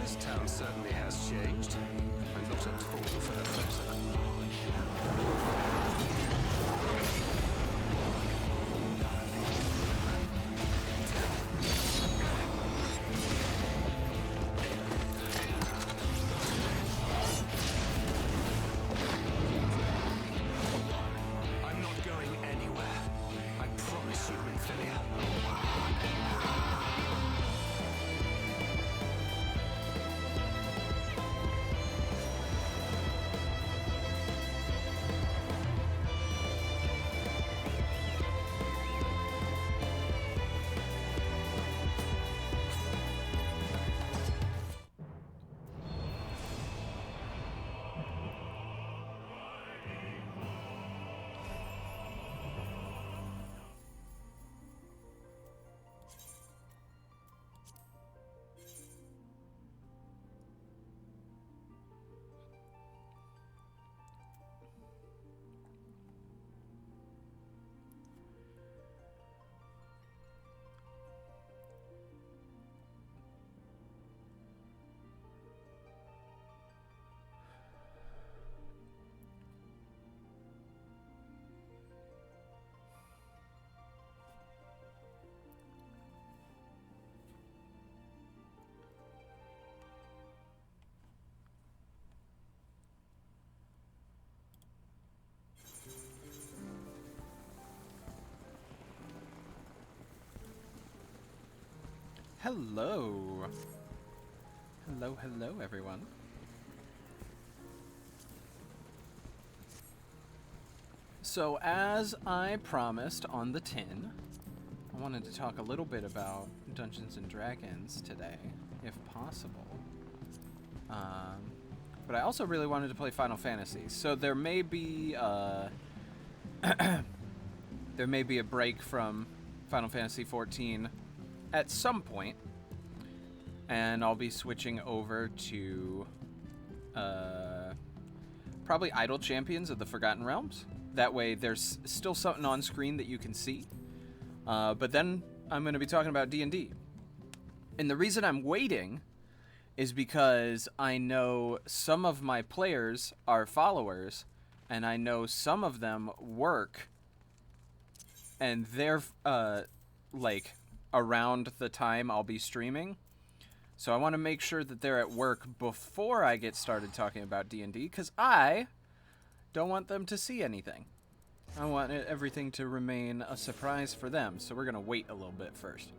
This town certainly has changed. I'm not at all for the better. I'm not going anywhere. I promise you, Infilia. Hello. Hello, everyone. So, as I promised on the tin, I wanted to talk a little bit about Dungeons and Dragons today, if possible. But I also really wanted to play Final Fantasy, so there may be there may be a break from Final Fantasy 14 at some point, and I'll be switching over to probably Idle Champions of the Forgotten Realms. That way there's still something on screen that you can see, but then I'm going to be talking about D&D. And the reason I'm waiting is because I know some of my players are followers, and I know some of them work, and they're like around the time I'll be streaming. So I want to make sure that they're at work before I get started talking about D&D, because I don't want them to see anything. I want everything to remain a surprise for them, so we're going to wait a little bit first.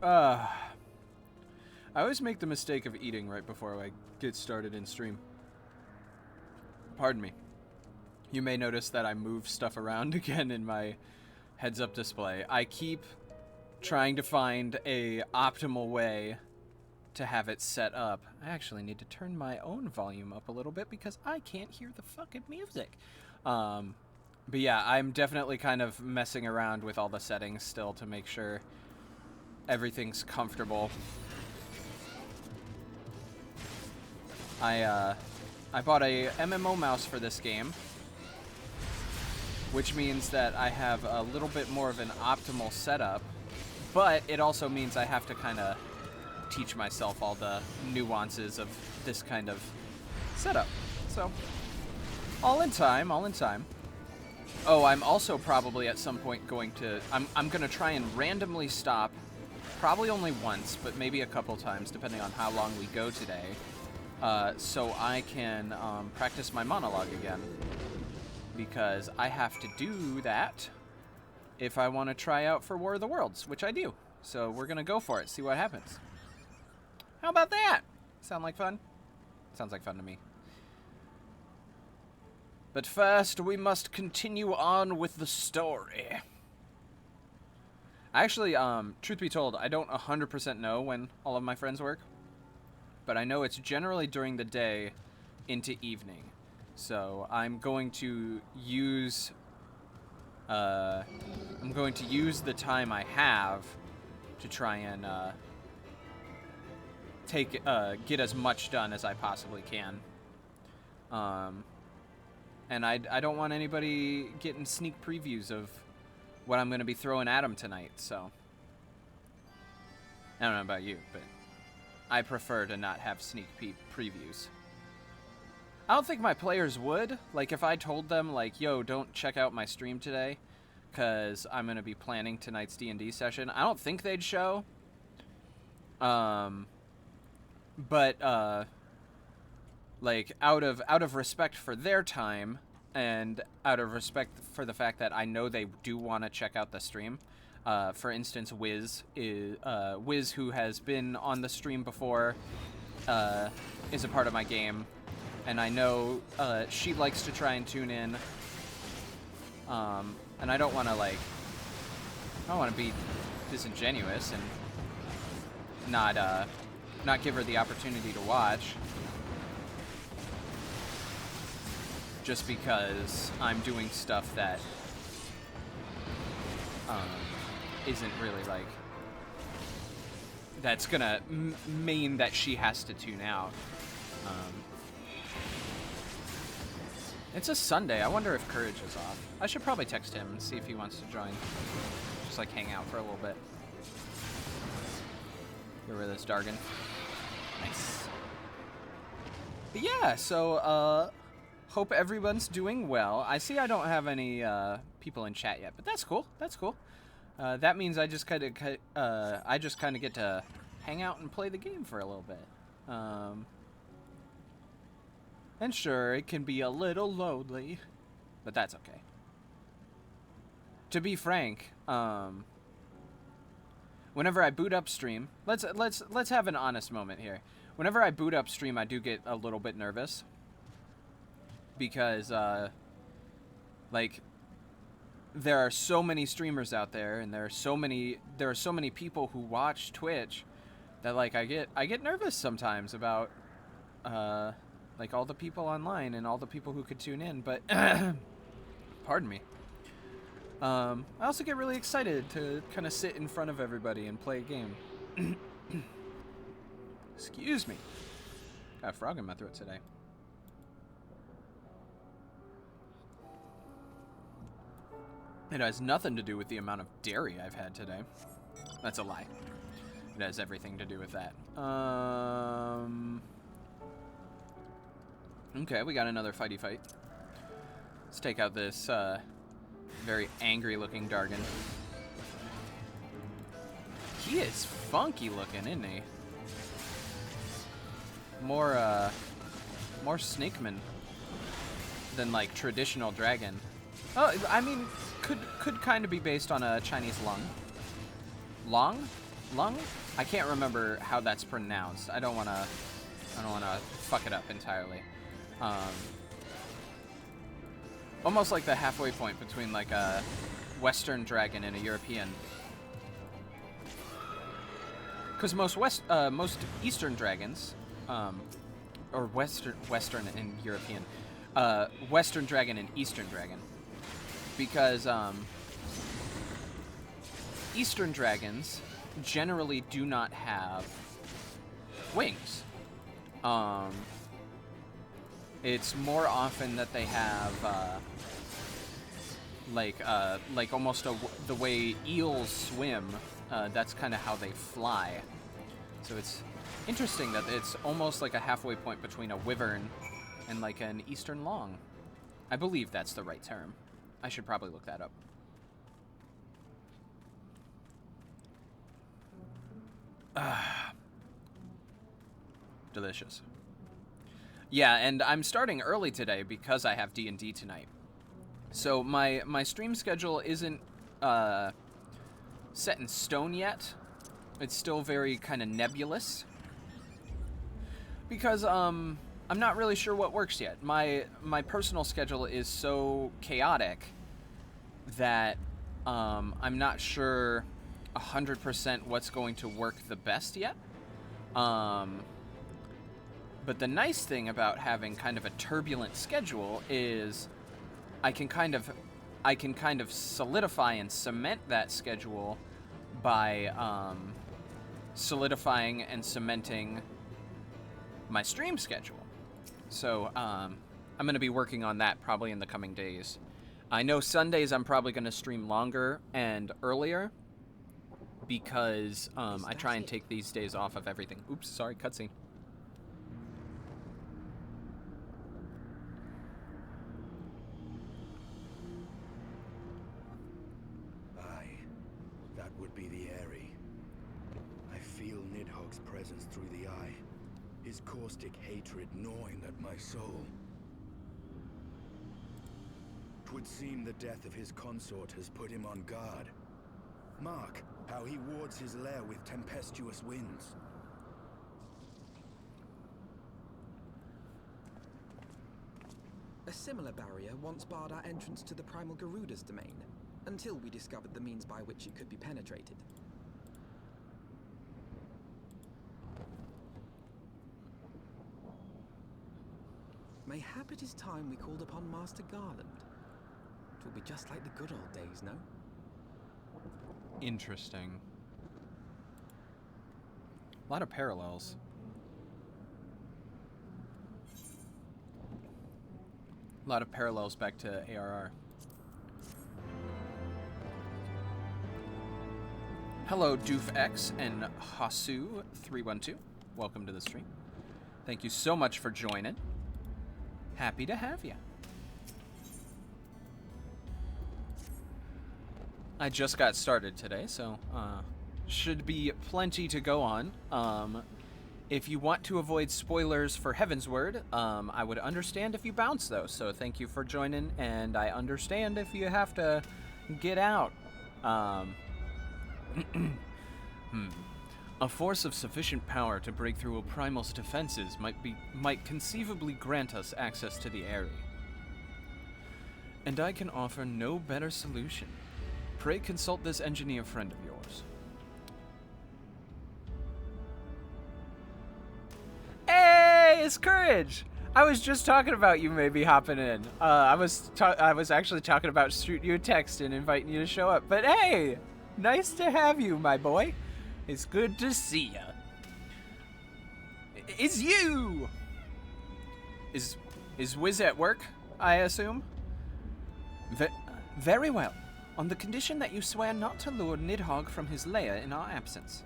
I always make the mistake of eating right before I get started in stream. Pardon me. You may notice that I move stuff around again in my heads-up display. I keep trying to find a optimal way to have it set up. I actually need to turn my own volume up a little bit because I can't hear the fucking music. But yeah, I'm definitely kind of messing around with all the settings still to make sure everything's comfortable. I bought a MMO mouse for this game, which means that I have a little bit more of an optimal setup, but it also means I have to kind of teach myself all the nuances of this kind of setup. So, all in time, all in time. Oh, I'm also probably at some point going to... I'm going to try and randomly stop, probably only once, but maybe a couple times, depending on how long we go today, so I can practice my monologue again. Because I have to do that if I want to try out for War of the Worlds, which I do. So we're going to go for it, see what happens. How about that? Sound like fun? Sounds like fun to me. But first, we must continue on with the story. Actually, truth be told, I don't 100% know when all of my friends work. But I know it's generally during the day into evening. So I'm going to use the time I have to try and get as much done as I possibly can. And I don't want anybody getting sneak previews of what I'm going to be throwing at them tonight. So I don't know about you, but I prefer to not have sneak peek previews. I don't think my players would. Like, if I told them, like, yo, don't check out my stream today because I'm going to be planning tonight's D&D session, I don't think they'd show. But like, out of respect for their time and out of respect for the fact that I know they do want to check out the stream. For instance, Wiz, who has been on the stream before, is a part of my game. And I know she likes to try and tune in. And I don't want to, like, I don't want to be disingenuous and not give her the opportunity to watch. Just because I'm doing stuff that isn't really, like, that's gonna mean that she has to tune out. It's a Sunday. I wonder if Courage is off. I should probably text him and see if he wants to join. Just, like, hang out for a little bit. Get rid of this Dargon. Nice. But yeah, so, hope everyone's doing well. I see I don't have any people in chat yet, but that's cool. That's cool. That means I just kind of get to hang out and play the game for a little bit. And sure, it can be a little lonely, but that's okay. To be frank, whenever I boot up stream, let's have an honest moment here. Whenever I boot up stream, I do get a little bit nervous because like, there are so many streamers out there, and there are so many people who watch Twitch that, like, I get nervous sometimes about like, all the people online and all the people who could tune in, but pardon me. I also get really excited to kind of sit in front of everybody and play a game. Excuse me. Got a frog in my throat today. It has nothing to do with the amount of dairy I've had today. That's a lie. It has everything to do with that. Okay, we got another fighty fight. Let's take out this very angry-looking Dargon. He is funky looking, isn't he? More snakeman than, like, traditional dragon. Oh, I mean, could kind of be based on a Chinese lung. Lung? I can't remember how that's pronounced. I don't wanna fuck it up entirely. Almost like the halfway point between, like, a Western dragon and a European. Because most Eastern dragons, or Western and European, Western dragon and Eastern dragon. Because Eastern dragons generally do not have wings. It's more often that they have like almost the way eels swim. That's kind of how they fly. So it's interesting that it's almost like a halfway point between a wyvern and, like, an Eastern long. I believe that's the right term. I should probably look that up. Delicious. Yeah, and I'm starting early today because I have D&D tonight. So my stream schedule isn't set in stone yet. It's still very kind of nebulous. Because I'm not really sure what works yet. My personal schedule is so chaotic that I'm not sure 100% what's going to work the best yet. But the nice thing about having kind of a turbulent schedule is I can kind of solidify and cement that schedule by solidifying and cementing my stream schedule. So I'm going to be working on that probably in the coming days. I know Sundays I'm probably going to stream longer and earlier because I try and take these days off of everything. Oops, sorry, cutscene. Aye, that would be the Airy. I feel Nidhogg's presence through the eye, his caustic hatred gnawing at my soul. 'Twould seem the death of his consort has put him on guard. Mark how he wards his lair with tempestuous winds. A similar barrier once barred our entrance to the primal Garuda's domain, until we discovered the means by which it could be penetrated. Mayhap it is time we called upon Master Garland. It will be just like the good old days, no? Interesting. A lot of parallels. A lot of parallels back to ARR. Hello, DoofX and Hasu312. Welcome to the stream. Thank you so much for joining. Happy to have you. I just got started today, so should be plenty to go on. If you want to avoid spoilers for Heavensward, I would understand if you bounce, though. So thank you for joining, and I understand if you have to get out. A force of sufficient power to break through a primal's defenses might conceivably grant us access to the Airy. And I can offer no better solution. Pray consult this engineer friend of yours. Hey, it's Courage! I was just talking about you maybe hopping in. I was actually talking about shooting you a text and inviting you to show up. But hey, nice to have you, my boy. It's good to see ya. It's you! Is Wiz at work, I assume? Very well. On the condition that you swear not to lure Nidhogg from his lair in our absence.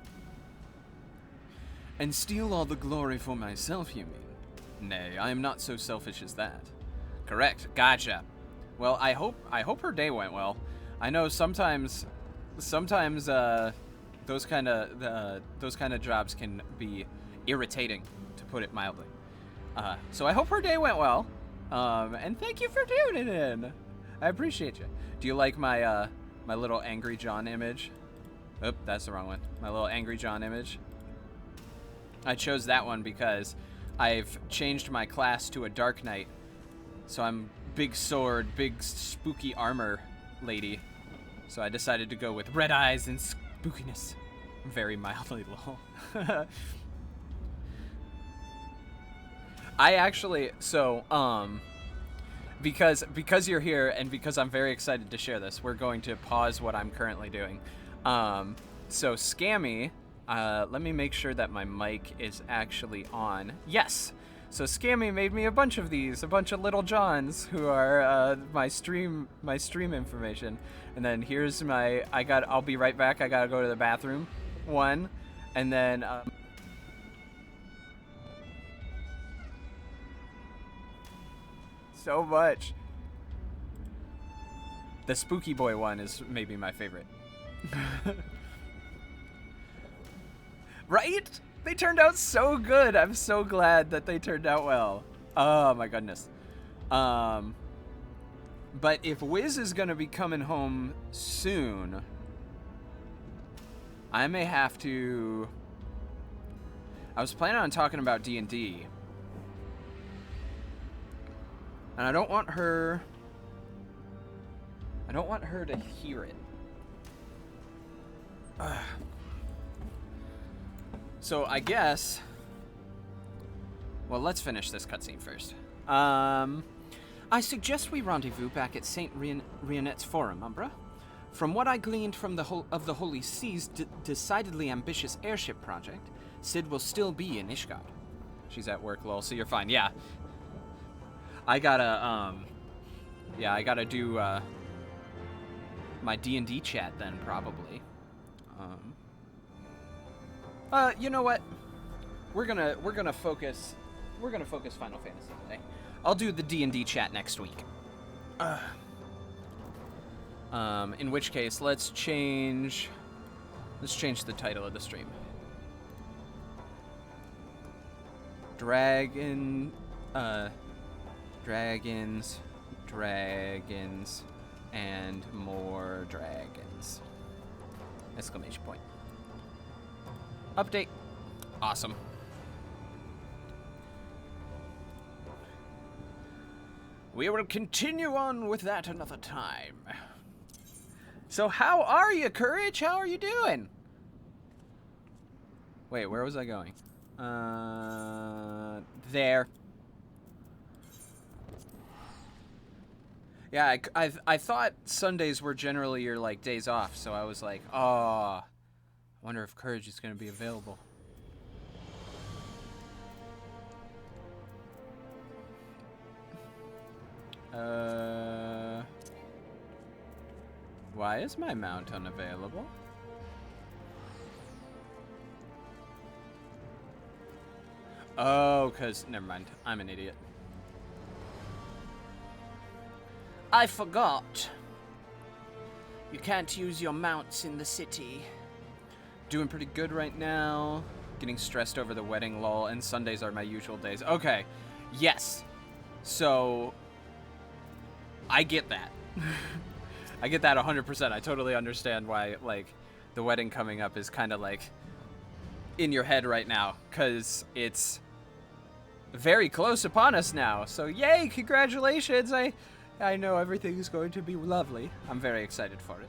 And steal all the glory for myself, you mean? Nay, I am not so selfish as that. Correct. Gotcha. Well, I hope her day went well. I know sometimes those kind of jobs can be irritating, to put it mildly. So I hope her day went well. And thank you for tuning in. I appreciate you. Do you like my my little Angry John image? Oop, that's the wrong one. My little Angry John image. I chose that one because I've changed my class to a Dark Knight. So I'm big sword, big spooky armor lady. So I decided to go with red eyes and spookiness. Very mildly lol. I actually, because you're here and because I'm very excited to share this, we're going to pause what I'm currently doing. So Scammy, let me make sure that my mic is actually on. Yes. So Scammy made me a bunch of these, a bunch of little Johns who are my stream information. And then here's my, I'll be right back. I gotta go to the bathroom. One, and then so much. The Spooky Boy one is maybe my favorite. Right? They turned out so good. I'm so glad that they turned out well. Oh my goodness. But if Wiz is gonna be coming home soon, I may have to. I was planning on talking about D&D. And I don't want her to hear it. So I guess, well, let's finish this cutscene first. I suggest we rendezvous back at St. Rionette's Forum, Umbra. From what I gleaned from the Holy Sea's decidedly ambitious airship project, Sid will still be in Ishgard. She's at work, lol, so you're fine. Yeah. I gotta do my D&D chat then, probably. You know what? We're gonna focus Final Fantasy today. I'll do the D&D chat next week. In which case, let's change the title of the stream. Dragons, and more dragons. Exclamation point. Update. Awesome. We will continue on with that another time. So how are you, Courage? How are you doing? Wait, where was I going? There. Yeah, I thought Sundays were generally your, like, days off, so I was like, oh, I wonder if Courage is going to be available. Why is my mount unavailable? Oh, never mind. I'm an idiot. I forgot. You can't use your mounts in the city. Doing pretty good right now. Getting stressed over the wedding, lol, and Sundays are my usual days. Okay. Yes. So, I get that. I get that 100%. I totally understand why, like, the wedding coming up is kind of, like, in your head right now. Because it's very close upon us now. So, yay, congratulations. I know everything is going to be lovely. I'm very excited for it.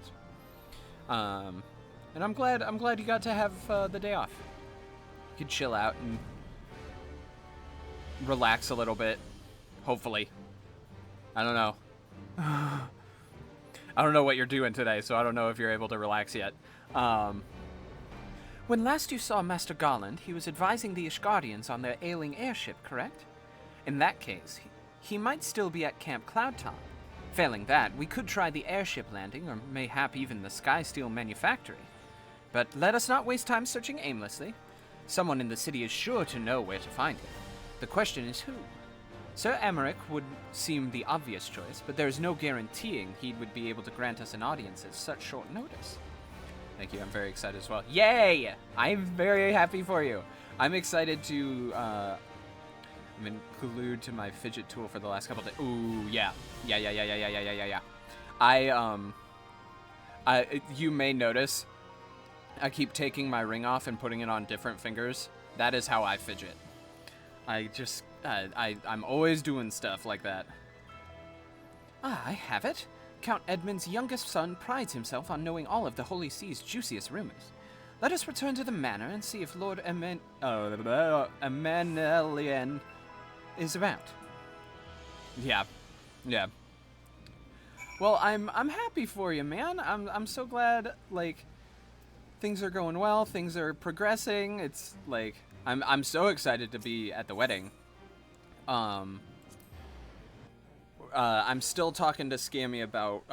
And I'm glad you got to have the day off. You could chill out and relax a little bit. Hopefully. I don't know. I don't know what you're doing today, so I don't know if you're able to relax yet. When last you saw Master Garland, he was advising the Ishgardians on their ailing airship, correct? In that case, he might still be at Camp Cloudtop. Failing that, we could try the airship landing, or mayhap even the Skysteel manufactory. But let us not waste time searching aimlessly. Someone in the city is sure to know where to find him. The question is who? Sir Emmerich would seem the obvious choice, but there is no guaranteeing he would be able to grant us an audience at such short notice. Thank you, I'm very excited as well. Yay! I'm very happy for you. I'm excited to, I'm glued to my fidget tool for the last couple days. Ooh, yeah. Yeah. You may notice, I keep taking my ring off and putting it on different fingers. That is how I fidget. I'm always doing stuff like that. Ah, I have it. Count Edmund's youngest son prides himself on knowing all of the Holy See's juiciest rumors. Let us return to the manor and see if Lord Emmanuelian is about. Yeah. Well, I'm happy for you, man. I'm so glad, like, things are going well, things are progressing. It's like I'm so excited to be at the wedding. I'm still talking to Scammy about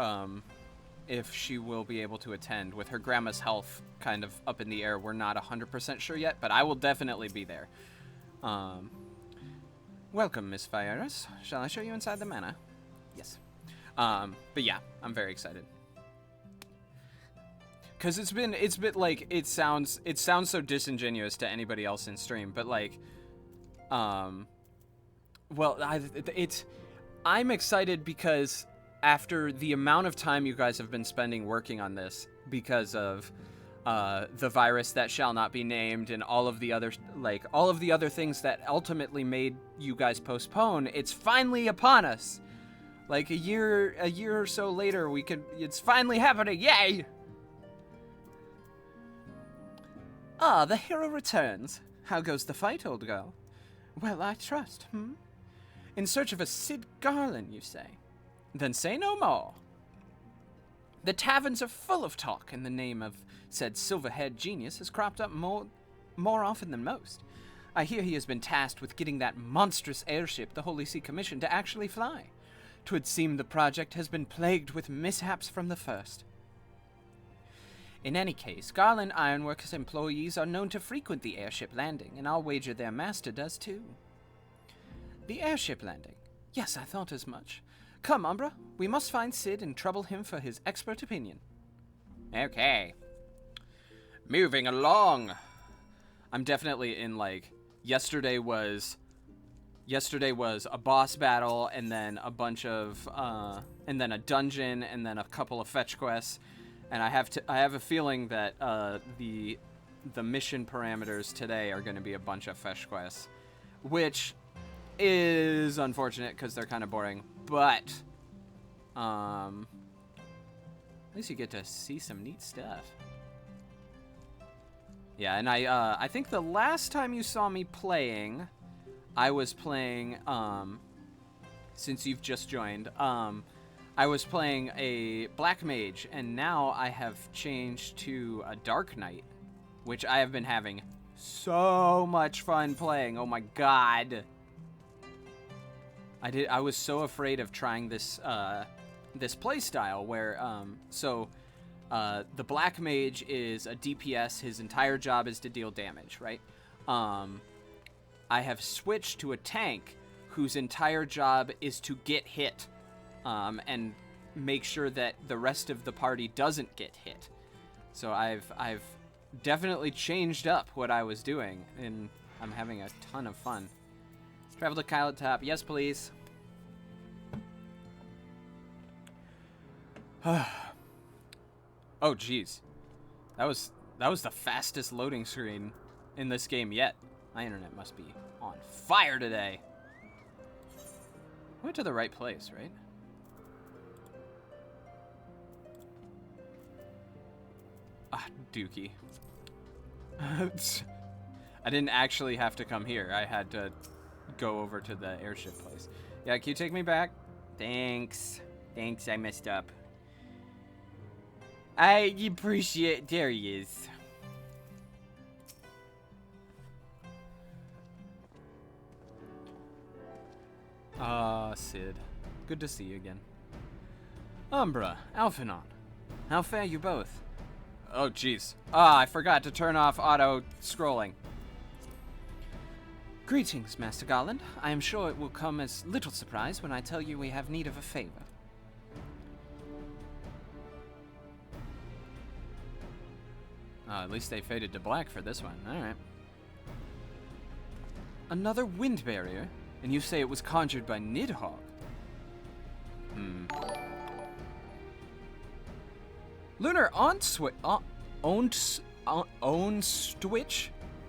if she will be able to attend. With her grandma's health kind of up in the air, we're not 100% sure yet, but I will definitely be there. Welcome, Miss Fieras. Shall I show you inside the manor? Yes. But yeah, I'm very excited. Cause it's been like, it sounds so disingenuous to anybody else in stream, but like, well, I'm excited because after the amount of time you guys have been spending working on this, because of the virus that shall not be named and all of the other things that ultimately made you guys postpone, it's finally upon us. Like a year or so later, it's finally happening. Yay! Ah, the hero returns. How goes the fight, old girl? Well, I trust, In search of a Sid Garland, you say? Then say no more. The taverns are full of talk, and the name of said silver-haired genius has cropped up more often than most. I hear he has been tasked with getting that monstrous airship the Holy See commissioned to actually fly. 'Twould seem the project has been plagued with mishaps from the first. In any case, Garland Ironworks employees are known to frequent the airship landing, and I'll wager their master does too. The airship landing. Yes, I thought as much. Come, Umbra, we must find Sid and trouble him for his expert opinion. Okay. Moving along. I'm definitely in, like, yesterday was a boss battle, and then a bunch of, and then a dungeon, and then a couple of fetch quests. And I have a feeling that the mission parameters today are going to be a bunch of fetch quests, which is unfortunate because they're kind of boring. But at least you get to see some neat stuff. Yeah, and I think the last time you saw me playing, I was playing since you've just joined. I was playing a Black Mage, and now I have changed to a Dark Knight, which I have been having so much fun playing. Oh my god. I was so afraid of trying this this playstyle where the Black Mage is a DPS. His entire job is to deal damage, right? I have switched to a tank whose entire job is to get hit. And make sure that the rest of the party doesn't get hit. So I've definitely changed up what I was doing, and I'm having a ton of fun. Travel to Kylet Top. Yes, please. Oh, jeez. That was the fastest loading screen in this game yet. My internet must be on fire today. Went to the right place, right? Ah, Dookie. I didn't actually have to come here. I had to go over to the airship place. Yeah, can you take me back? Thanks. Thanks, I messed up. I appreciate... There he is. Sid. Good to see you again. Umbra, Alphanon. How fare you both? Oh, jeez. I forgot to turn off auto-scrolling. Greetings, Master Garland. I am sure it will come as little surprise when I tell you we have need of a favor. At least they faded to black for this one. Alright. Another wind barrier? And you say it was conjured by Nidhogg? Lunar Onstwitch?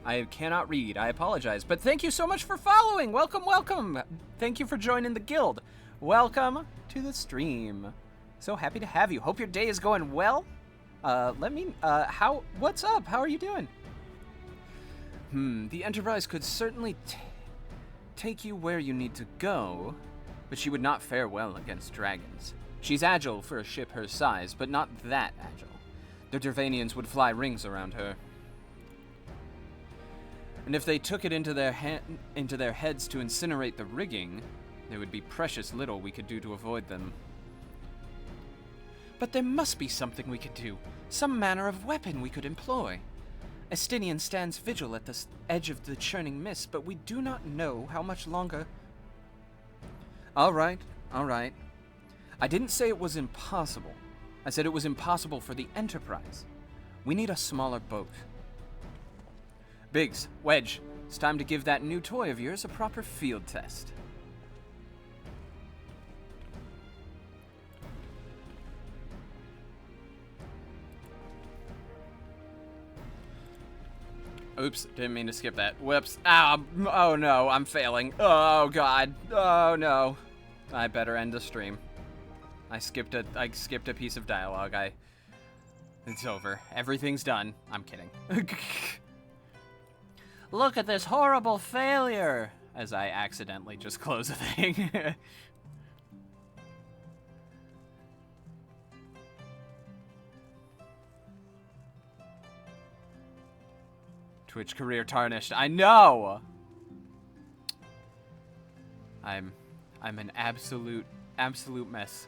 I cannot read. I apologize. But thank you so much for following. Welcome, welcome. Thank you for joining the guild. Welcome to the stream. So happy to have you. Hope your day is going well. What's up? How are you doing? The Enterprise could certainly take you where you need to go, but she would not fare well against dragons. She's agile for a ship her size, but not that agile. The Dervanians would fly rings around her. And if they took it into their heads to incinerate the rigging, there would be precious little we could do to avoid them. But there must be something we could do, some manner of weapon we could employ. Estinian stands vigil at the edge of the churning mist, but we do not know how much longer. All right. I didn't say it was impossible. I said it was impossible for the Enterprise. We need a smaller boat. Biggs, Wedge, it's time to give that new toy of yours a proper field test. Oops, didn't mean to skip that. Whoops. Oh no, I'm failing. Oh god. Oh no. I better end the stream. I skipped a piece of dialogue. It's over. Everything's done. I'm kidding. Look at this horrible failure! As I accidentally just close the thing. Twitch career tarnished. I know! I'm an absolute mess.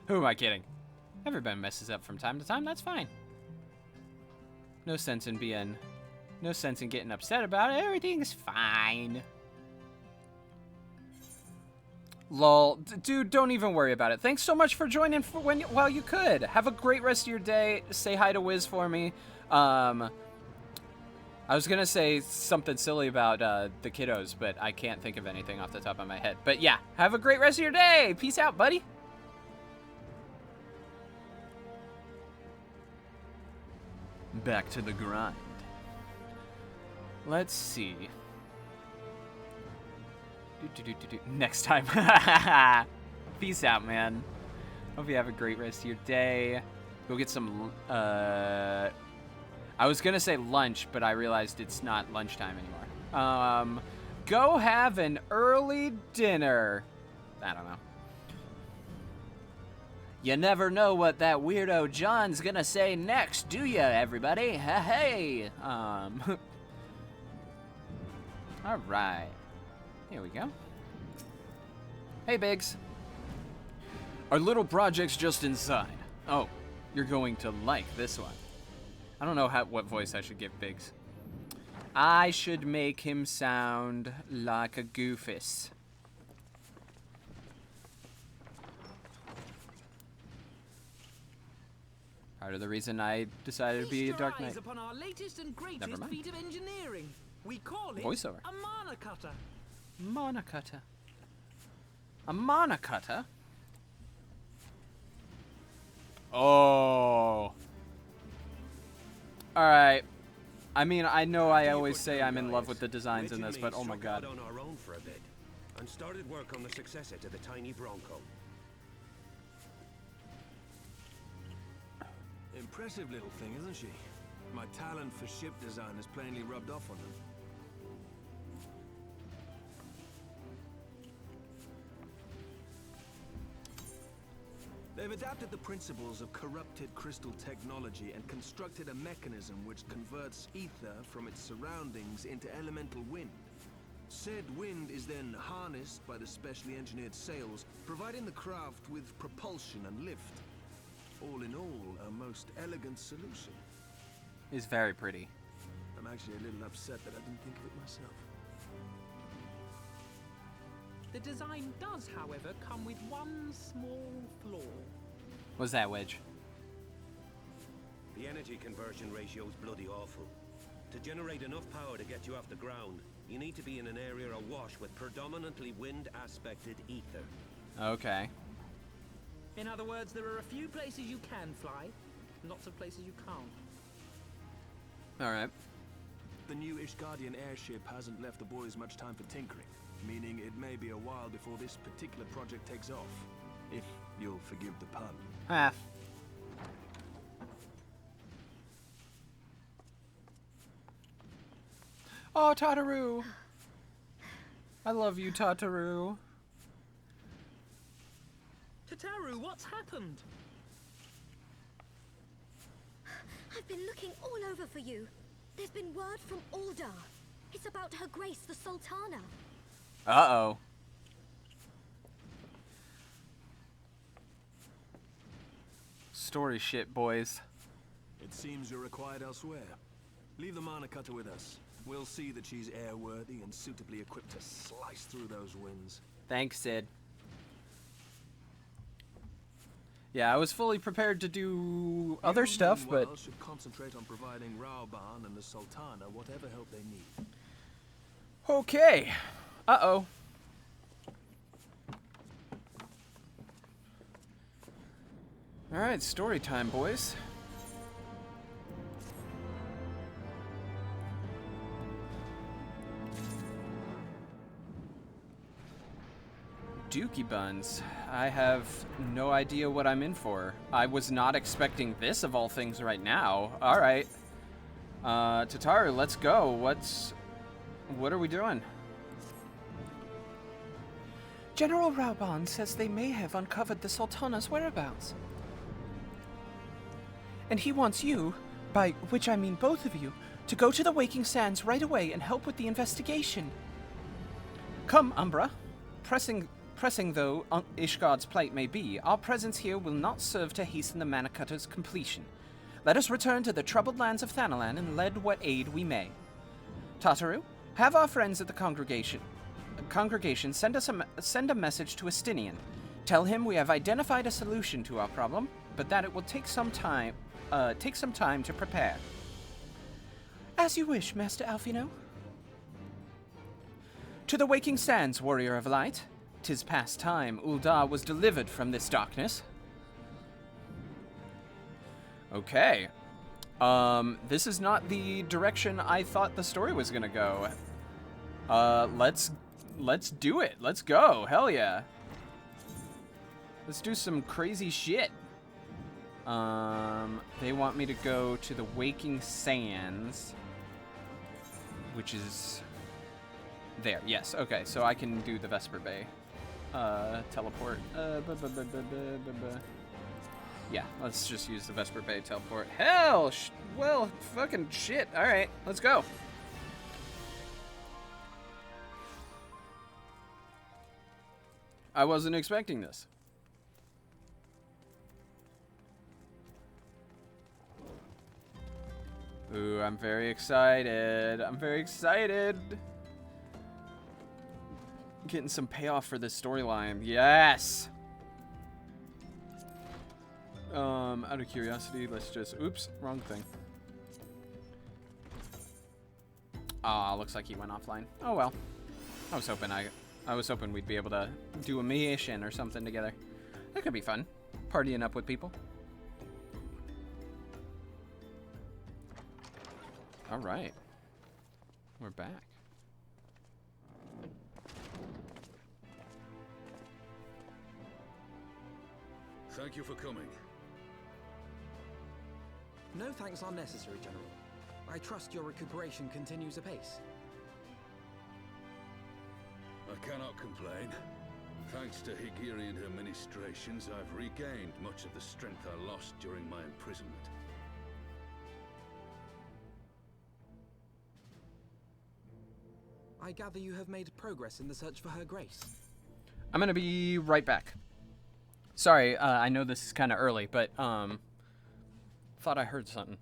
Who am I kidding? Everybody messes up from time to time, that's fine. No sense in getting upset about it. Everything's fine. Lol. Dude, don't even worry about it. Thanks so much for joining while you could. Have a great rest of your day. Say hi to Wiz for me. I was going to say something silly about the kiddos, but I can't think of anything off the top of my head. But yeah, have a great rest of your day. Peace out, buddy. Back to the grind. Let's see. Next time. Peace out, man. Hope you have a great rest of your day. Go get some, I was gonna say lunch, but I realized it's not lunchtime anymore. Go have an early dinner. I don't know. You never know what that weirdo John's gonna say next, do ya, everybody? Hey! Alright. Here we go. Hey, Biggs. Our little project's just inside. Oh, you're going to like this one. I don't know what voice I should give Biggs. I should make him sound like a goofus. Part of the reason I decided to be a Dark Knight. Upon our latest and greatest Never mind. feat of engineering. We call it Voiceover. a mana cutter. Mana cutter. A mana cutter? Oh. Alright. I mean, I know I always say I'm in love with the designs in this, but oh my god. On our own for a bit and started work on the successor to the tiny Bronco. Impressive little thing, isn't she? My talent for ship design has plainly rubbed off on them. They've adapted the principles of corrupted crystal technology and constructed a mechanism which converts ether from its surroundings into elemental wind. Said wind is then harnessed by the specially engineered sails, providing the craft with propulsion and lift. All in all, a most elegant solution. It's very pretty. I'm actually a little upset that I didn't think of it myself. The design does, however, come with one small flaw. What's that, Wedge? The energy conversion ratio is bloody awful. To generate enough power to get you off the ground, you need to be in an area awash with predominantly wind-aspected ether. Okay. In other words, there are a few places you can fly, lots of places you can't. Alright. The new Ishgardian airship hasn't left the boys much time for tinkering, meaning it may be a while before this particular project takes off. If you'll forgive the pun. Ah. Oh, Tataru! I love you, Tataru. Tataru, what's happened? I've been looking all over for you. There's been word from Aldar. It's about Her Grace the Sultana. Uh-oh. Story shit, boys. It seems you're required elsewhere. Leave the mana cutter with us. We'll see that she's airworthy and suitably equipped to slice through those winds. Thanks, Sid. Yeah, I was fully prepared to do other stuff, but... Meanwhile, should concentrate on providing Rauban and the Sultana whatever help they need. Okay. Uh-oh. Alright, story time, boys. Dookie buns. I have no idea what I'm in for. I was not expecting this of all things right now. Alright. Tataru, let's go. What are we doing? General Rauban says they may have uncovered the Sultana's whereabouts. And he wants you, by which I mean both of you, to go to the Waking Sands right away and help with the investigation. Come, Umbra. Pressing though Ishgard's plight may be, our presence here will not serve to hasten the Mana Cutter's completion. Let us return to the troubled lands of Thanalan and lend what aid we may. Tataru, have our friends at the congregation send a message to Estinian. Tell him we have identified a solution to our problem, but that it will take some time to prepare. As you wish, Master Alfino. To the waking sands, warrior of light. 'Tis past time Uldar was delivered from this darkness. Okay. This is not the direction I thought the story was gonna go. Let's do it. Let's go. Hell yeah. Let's do some crazy shit. They want me to go to the Waking Sands, which is there. Yes. Okay. So I can do the Vesper Bay. Teleport. Yeah. Let's just use the Vesper Bay teleport. Hell. Well, fucking shit. All right. Let's go. I wasn't expecting this. Ooh, I'm very excited. I'm very excited. Getting some payoff for this storyline. Yes! Out of curiosity, let's just... Oops, wrong thing. Ah, looks like he went offline. Oh well. I was hoping we'd be able to do a mission or something together. That could be fun. Partying up with people. All right. We're back. Thank you for coming. No thanks are necessary, General. I trust your recuperation continues apace. I cannot complain. Thanks to Higiri and her ministrations, I've regained much of the strength I lost during my imprisonment. I gather you have made progress in the search for Her Grace. I'm gonna be right back. Sorry, I know this is kind of early, but thought I heard something.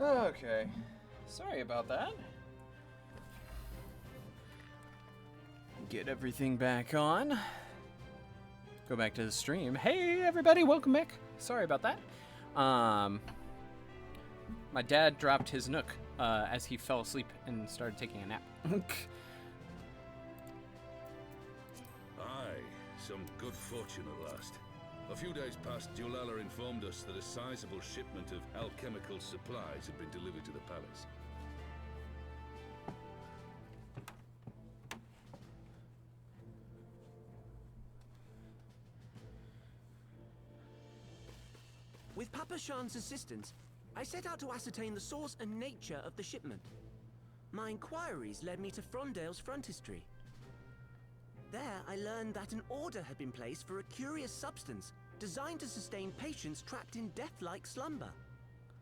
Okay. Sorry about that. Get everything back on. Go back to the stream. Hey everybody, welcome back. Sorry about that. My dad dropped his Nook as he fell asleep and started taking a nap. Aye, some good fortune at last. A few days past, Julala informed us that a sizable shipment of alchemical supplies had been delivered to the palace. Ashan's assistance, I set out to ascertain the source and nature of the shipment. My inquiries led me to Frondale's frontistery. There, I learned that an order had been placed for a curious substance designed to sustain patients trapped in death-like slumber.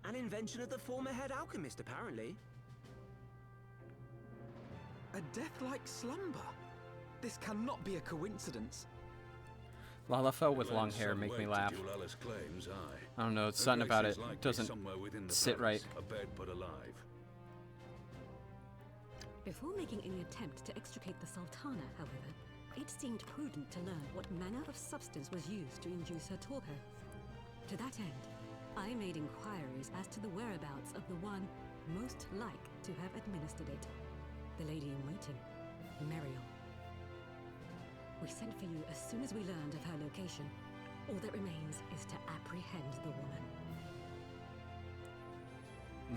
An invention of the former head alchemist, apparently. A death-like slumber? This cannot be a coincidence. Lalafell with long hair make me laugh. Claims, I don't know, it's something about it doesn't sit right. Abed but alive. Before making any attempt to extricate the Sultana, however, it seemed prudent to learn what manner of substance was used to induce her torpor. To that end, I made inquiries as to the whereabouts of the one most like to have administered it. The lady-in-waiting, Mariel. We sent for you as soon as we learned of her location. All that remains is to apprehend the woman.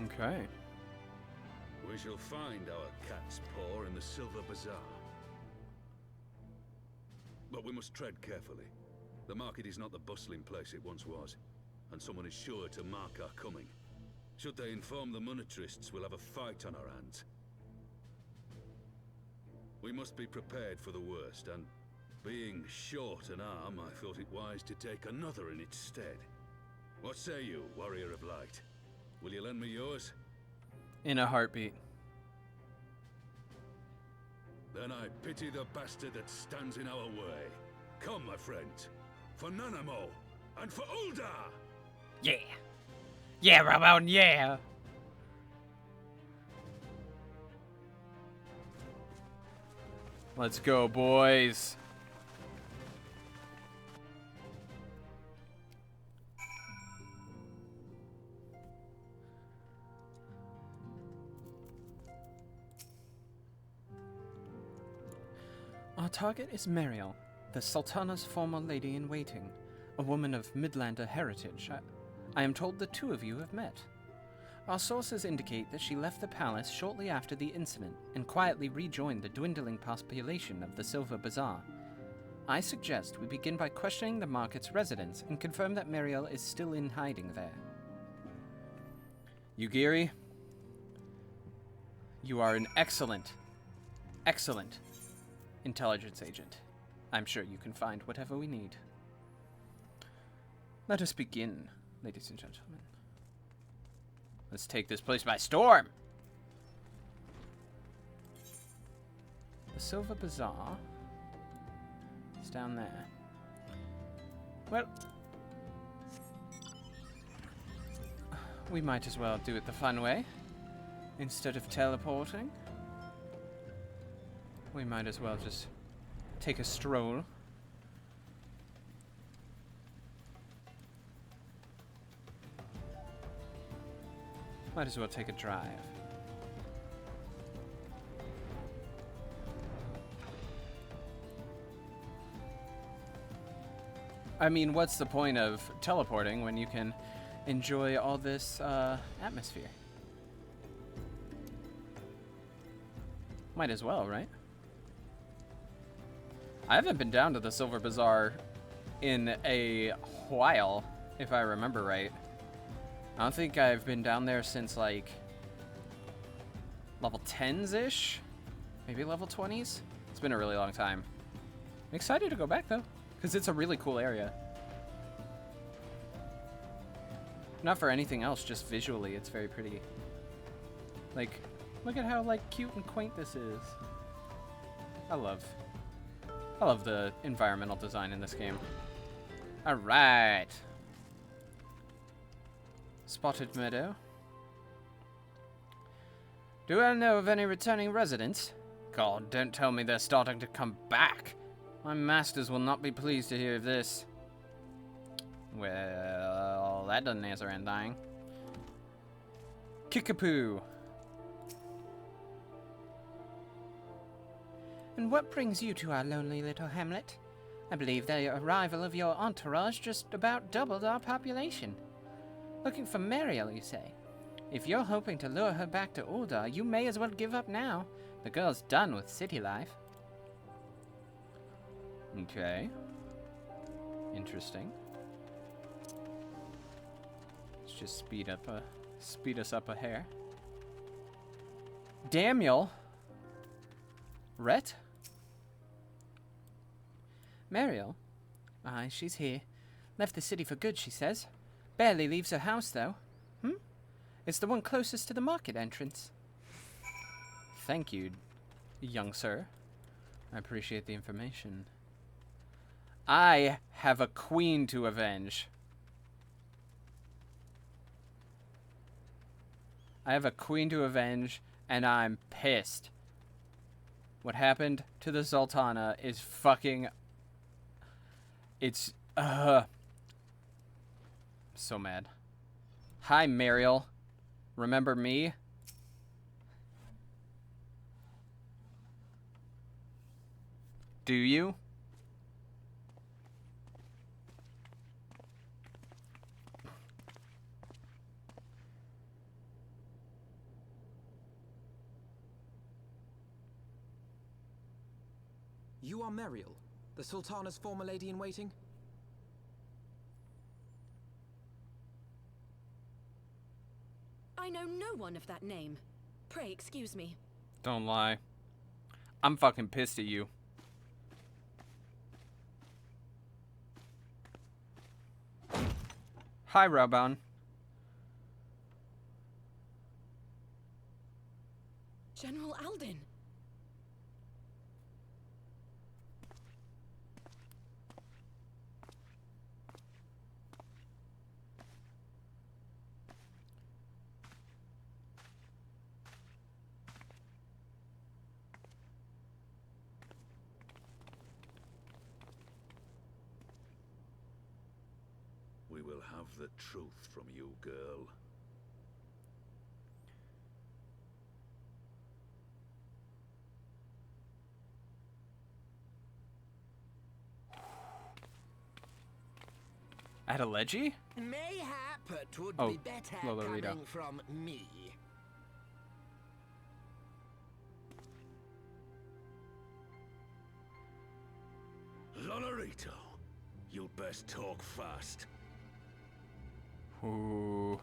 Okay. We shall find our cat's paw in the Silver Bazaar. But we must tread carefully. The market is not the bustling place it once was, and someone is sure to mark our coming. Should they inform the monetarists, we'll have a fight on our hands. We must be prepared for the worst, and being short an arm, I thought it wise to take another in its stead. What say you, Warrior of Light? Will you lend me yours? In a heartbeat. Then I pity the bastard that stands in our way. Come, my friends, for Nanamo and for Uldar! Yeah! Yeah, Ramon, yeah! Let's go, boys! Our target is Mariel, the Sultana's former lady-in-waiting, a woman of Midlander heritage. I am told the two of you have met. Our sources indicate that she left the palace shortly after the incident and quietly rejoined the dwindling population of the Silver Bazaar. I suggest we begin by questioning the market's residents and confirm that Mariel is still in hiding there. Yugiri, you are an excellent intelligence agent. I'm sure you can find whatever we need. Let us begin, ladies and gentlemen. Let's take this place by storm! The Silver Bazaar is down there. Well, we might as well do it the fun way. Instead of teleporting, we might as well just take a stroll. Might as well take a drive. I mean, what's the point of teleporting when you can enjoy all this atmosphere? Might as well, right? I haven't been down to the Silver Bazaar in a while, if I remember right. I don't think I've been down there since, like, level 10s-ish? Maybe level 20s? It's been a really long time. I'm excited to go back, though, because it's a really cool area. Not for anything else, just visually, it's very pretty. Like, look at how, like, cute and quaint this is. I love the environmental design in this game. Alright. Spotted meadow. Do I know of any returning residents? God, don't tell me they're starting to come back. My masters will not be pleased to hear of this. Well, that doesn't answer anything. Kickapoo. And what brings you to our lonely little hamlet? I believe the arrival of your entourage just about doubled our population. Looking for Mariel, you say? If you're hoping to lure her back to Uldar, you may as well give up now. The girl's done with city life. Okay. Interesting. just speed us up a hair. Daniel. Rhett? Mariel? Aye, she's here. Left the city for good, she says. Barely leaves her house, though. It's the one closest to the market entrance. Thank you, young sir. I appreciate the information. I have a queen to avenge. I have a queen to avenge, and I'm pissed. What happened to the Sultana is fucking... It's... so mad. Hi, Mariel. Remember me? Do you? You are Mariel, the Sultana's former lady-in-waiting? I know no one of that name. Pray excuse me. Don't lie. I'm fucking pissed at you. Hi, Raban. General Alden. We will have the truth from you, girl. Adeleji? Mayhap it would Oh, be better Lolorito. coming from me. Lolorito, you'd best talk fast. Ooh.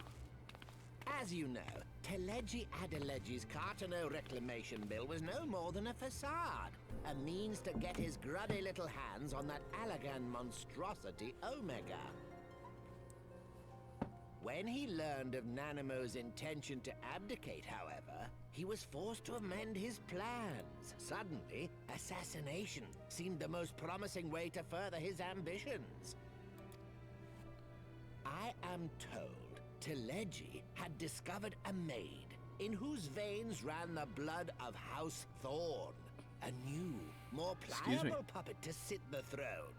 As you know, Teleji Adeleji's Cartano reclamation bill was no more than a facade. A means to get his grubby little hands on that Allagan monstrosity Omega. When he learned of Nanamo's intention to abdicate, however, he was forced to amend his plans. Suddenly, assassination seemed the most promising way to further his ambitions. I am told Teleji had discovered a maid in whose veins ran the blood of House Thorn. A new, more pliable puppet to sit the throne.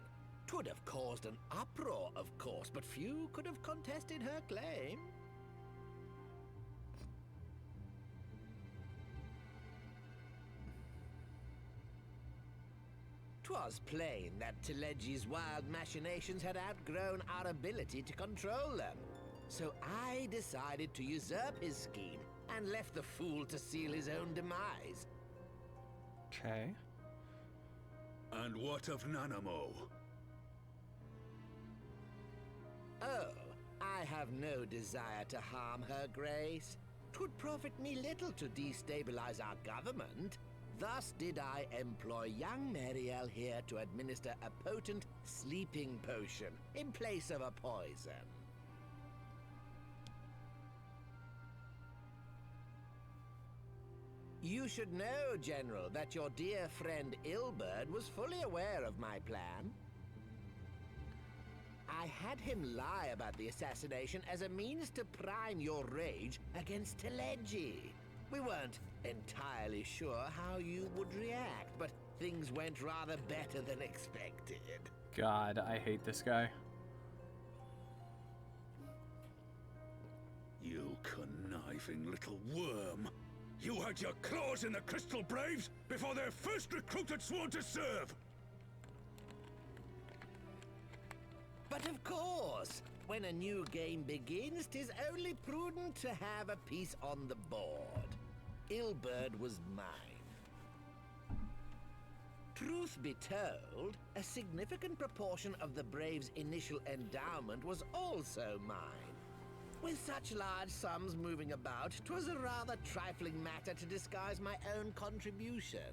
'Twould have caused an uproar, of course, but few could have contested her claim. 'Twas plain that Teleji's wild machinations had outgrown our ability to control them. So I decided to usurp his scheme and left the fool to seal his own demise. Okay. And what of Nanamo? Oh, I have no desire to harm her grace. 'Twould profit me little to destabilize our government. Thus did I employ young Mariel here to administer a potent sleeping potion in place of a poison. You should know, General, that your dear friend Ilberd was fully aware of my plan. I had him lie about the assassination as a means to prime your rage against Teleji. We weren't entirely sure how you would react, but things went rather better than expected. God, I hate this guy. You conniving little worm. You had your claws in the Crystal Braves before their first recruit had sworn to serve. But of course, when a new game begins, 'tis only prudent to have a piece on the board. Ilberd was mine. Truth be told, a significant proportion of the Braves' initial endowment was also mine. With such large sums moving about, 'twas a rather trifling matter to disguise my own contribution.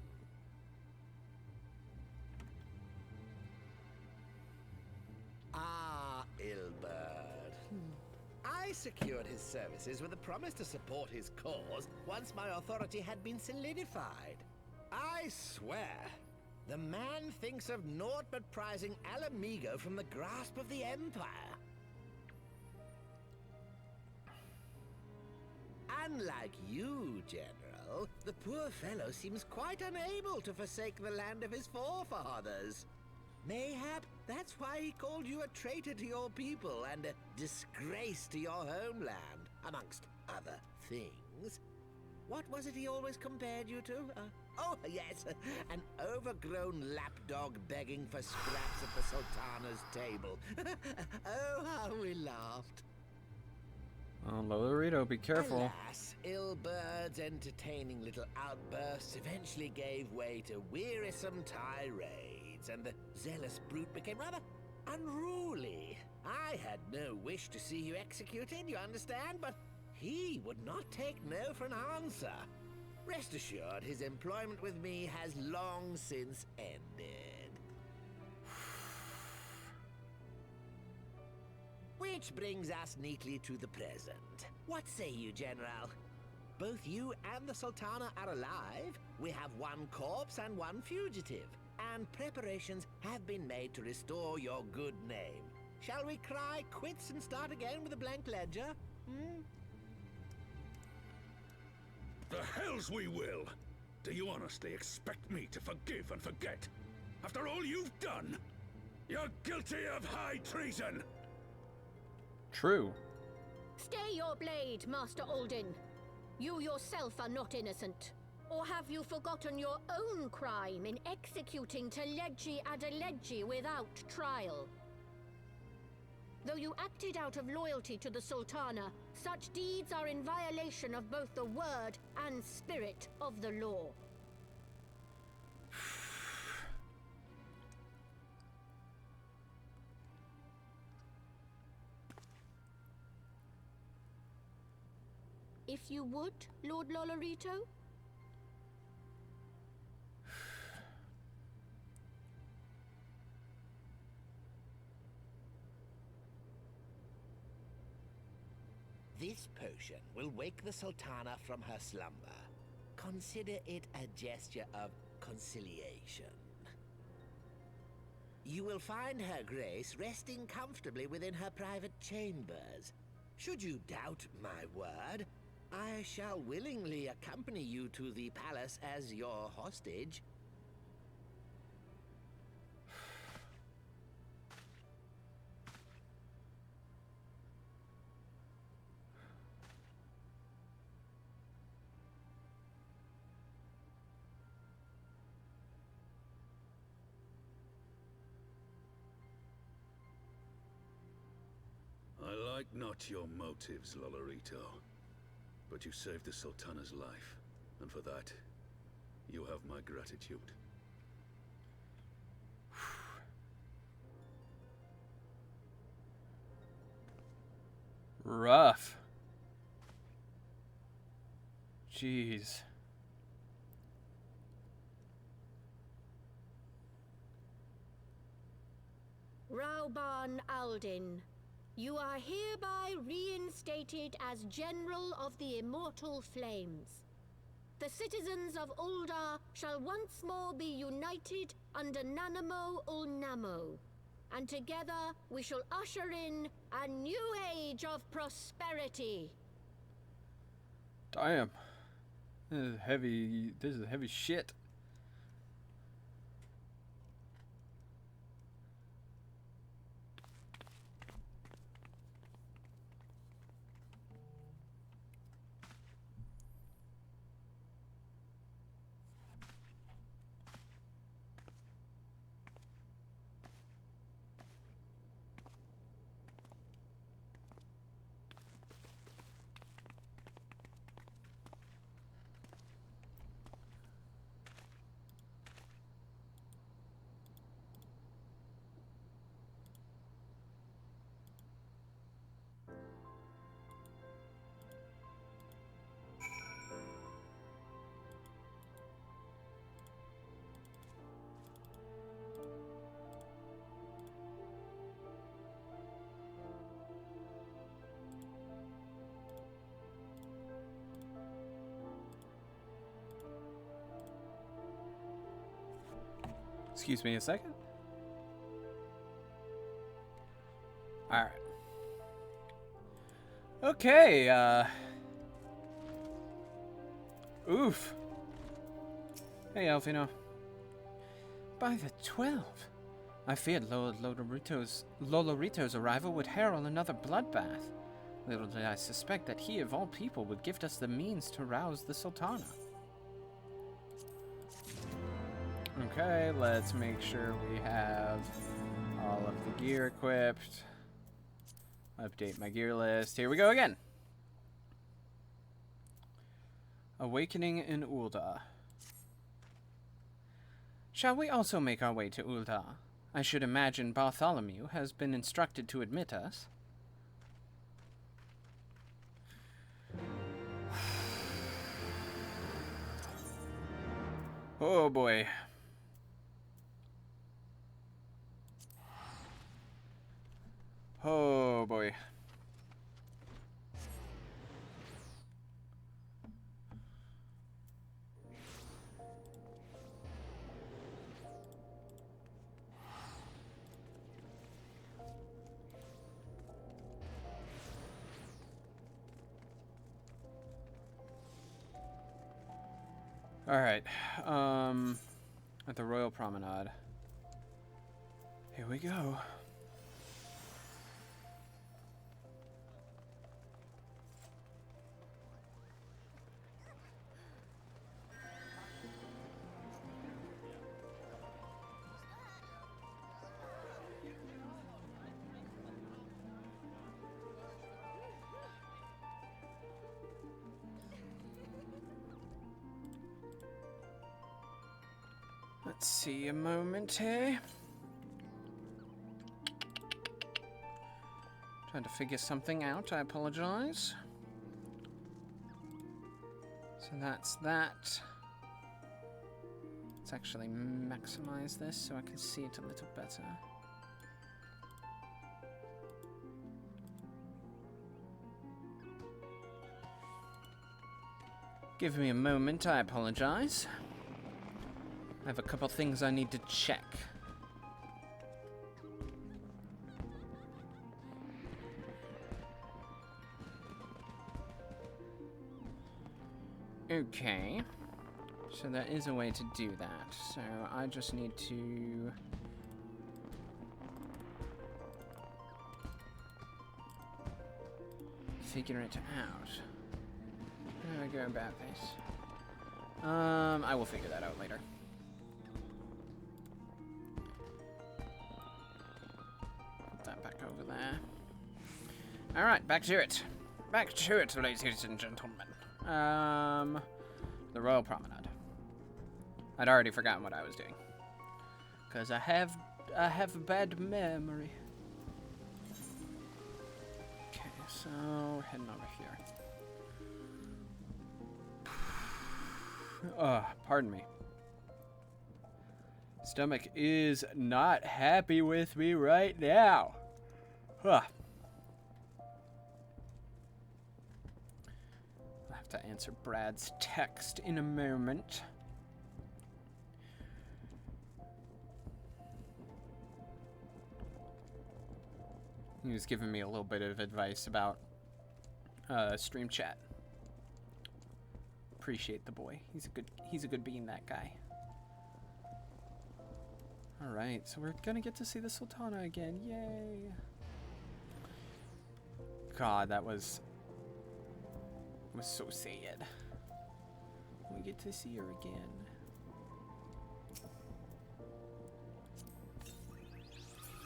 Ah, Ilberd. I secured his services with a promise to support his cause once my authority had been solidified. I swear, the man thinks of naught but prizing Alamigo from the grasp of the Empire. Unlike you, General, the poor fellow seems quite unable to forsake the land of his forefathers. Mayhap that's why he called you a traitor to your people and a disgrace to your homeland, amongst other things. What was it he always compared you to? Oh, yes, an overgrown lapdog begging for scraps at the Sultana's table. Oh, how we laughed. Oh, Lolorito, be careful. Alas, Ilbird's entertaining little outbursts eventually gave way to wearisome tirades, and the zealous brute became rather unruly. I had no wish to see you executed, you understand, but he would not take no for an answer. Rest assured, his employment with me has long since ended. Which brings us neatly to the present. What say you, General? Both you and the Sultana are alive. We have one corpse and one fugitive, and preparations have been made to restore your good name. Shall we cry quits and start again with a blank ledger? The hells we will! Do you honestly expect me to forgive and forget? After all you've done? You're guilty of high treason! True. Stay your blade, Master Alden. You yourself are not innocent. Or have you forgotten your own crime in executing Teleji Adeleji without trial? Though you acted out of loyalty to the Sultana, such deeds are in violation of both the word and spirit of the law. If you would, Lord Lolorito? This potion will wake the Sultana from her slumber. Consider it a gesture of conciliation. You will find her grace resting comfortably within her private chambers. Should you doubt my word, I shall willingly accompany you to the palace as your hostage. I like not your motives, Lolorito. But you saved the Sultana's life, and for that, you have my gratitude. Rough. Jeez. Rauban Aldin, you are hereby reinstated as General of the Immortal Flames. The citizens of Ul'dah shall once more be united under Nanamo Ul'Namo, and together we shall usher in a new age of prosperity. Damn. This is heavy. This is heavy shit. Excuse me a second. Alright. Okay, oof. Hey, Alfino. By the 12. I feared Lord Lolorito's arrival would herald another bloodbath. Little did I suspect that he, of all people, would gift us the means to rouse the Sultana. Okay, let's make sure we have all of the gear equipped. Update my gear list. Here we go again. Awakening in Ul'dah. Shall we also make our way to Ul'dah? I should imagine Bartholomew has been instructed to admit us. Oh boy. Oh boy. Alright, at the Royal Promenade. Here we go. Let's see a moment here. Trying to figure something out, I apologize. So that's that. Let's actually maximize this so I can see it a little better. Give me a moment, I apologize. I have a couple things I need to check. Okay. So there is a way to do that. So I just need to... figure it out. How do I go about this? I will figure that out later. Over there. Alright, back to it. Back to it, ladies and gentlemen. The Royal Promenade. I'd already forgotten what I was doing. Because I have a bad memory. Okay, so we're heading over here. Pardon me. Stomach is not happy with me right now. Huh. I'll have to answer Brad's text in a moment. He was giving me a little bit of advice about stream chat. Appreciate the boy. He's a good being, that guy. All right, so we're gonna get to see the Sultana again. Yay! God, that was so sad. We get to see her again.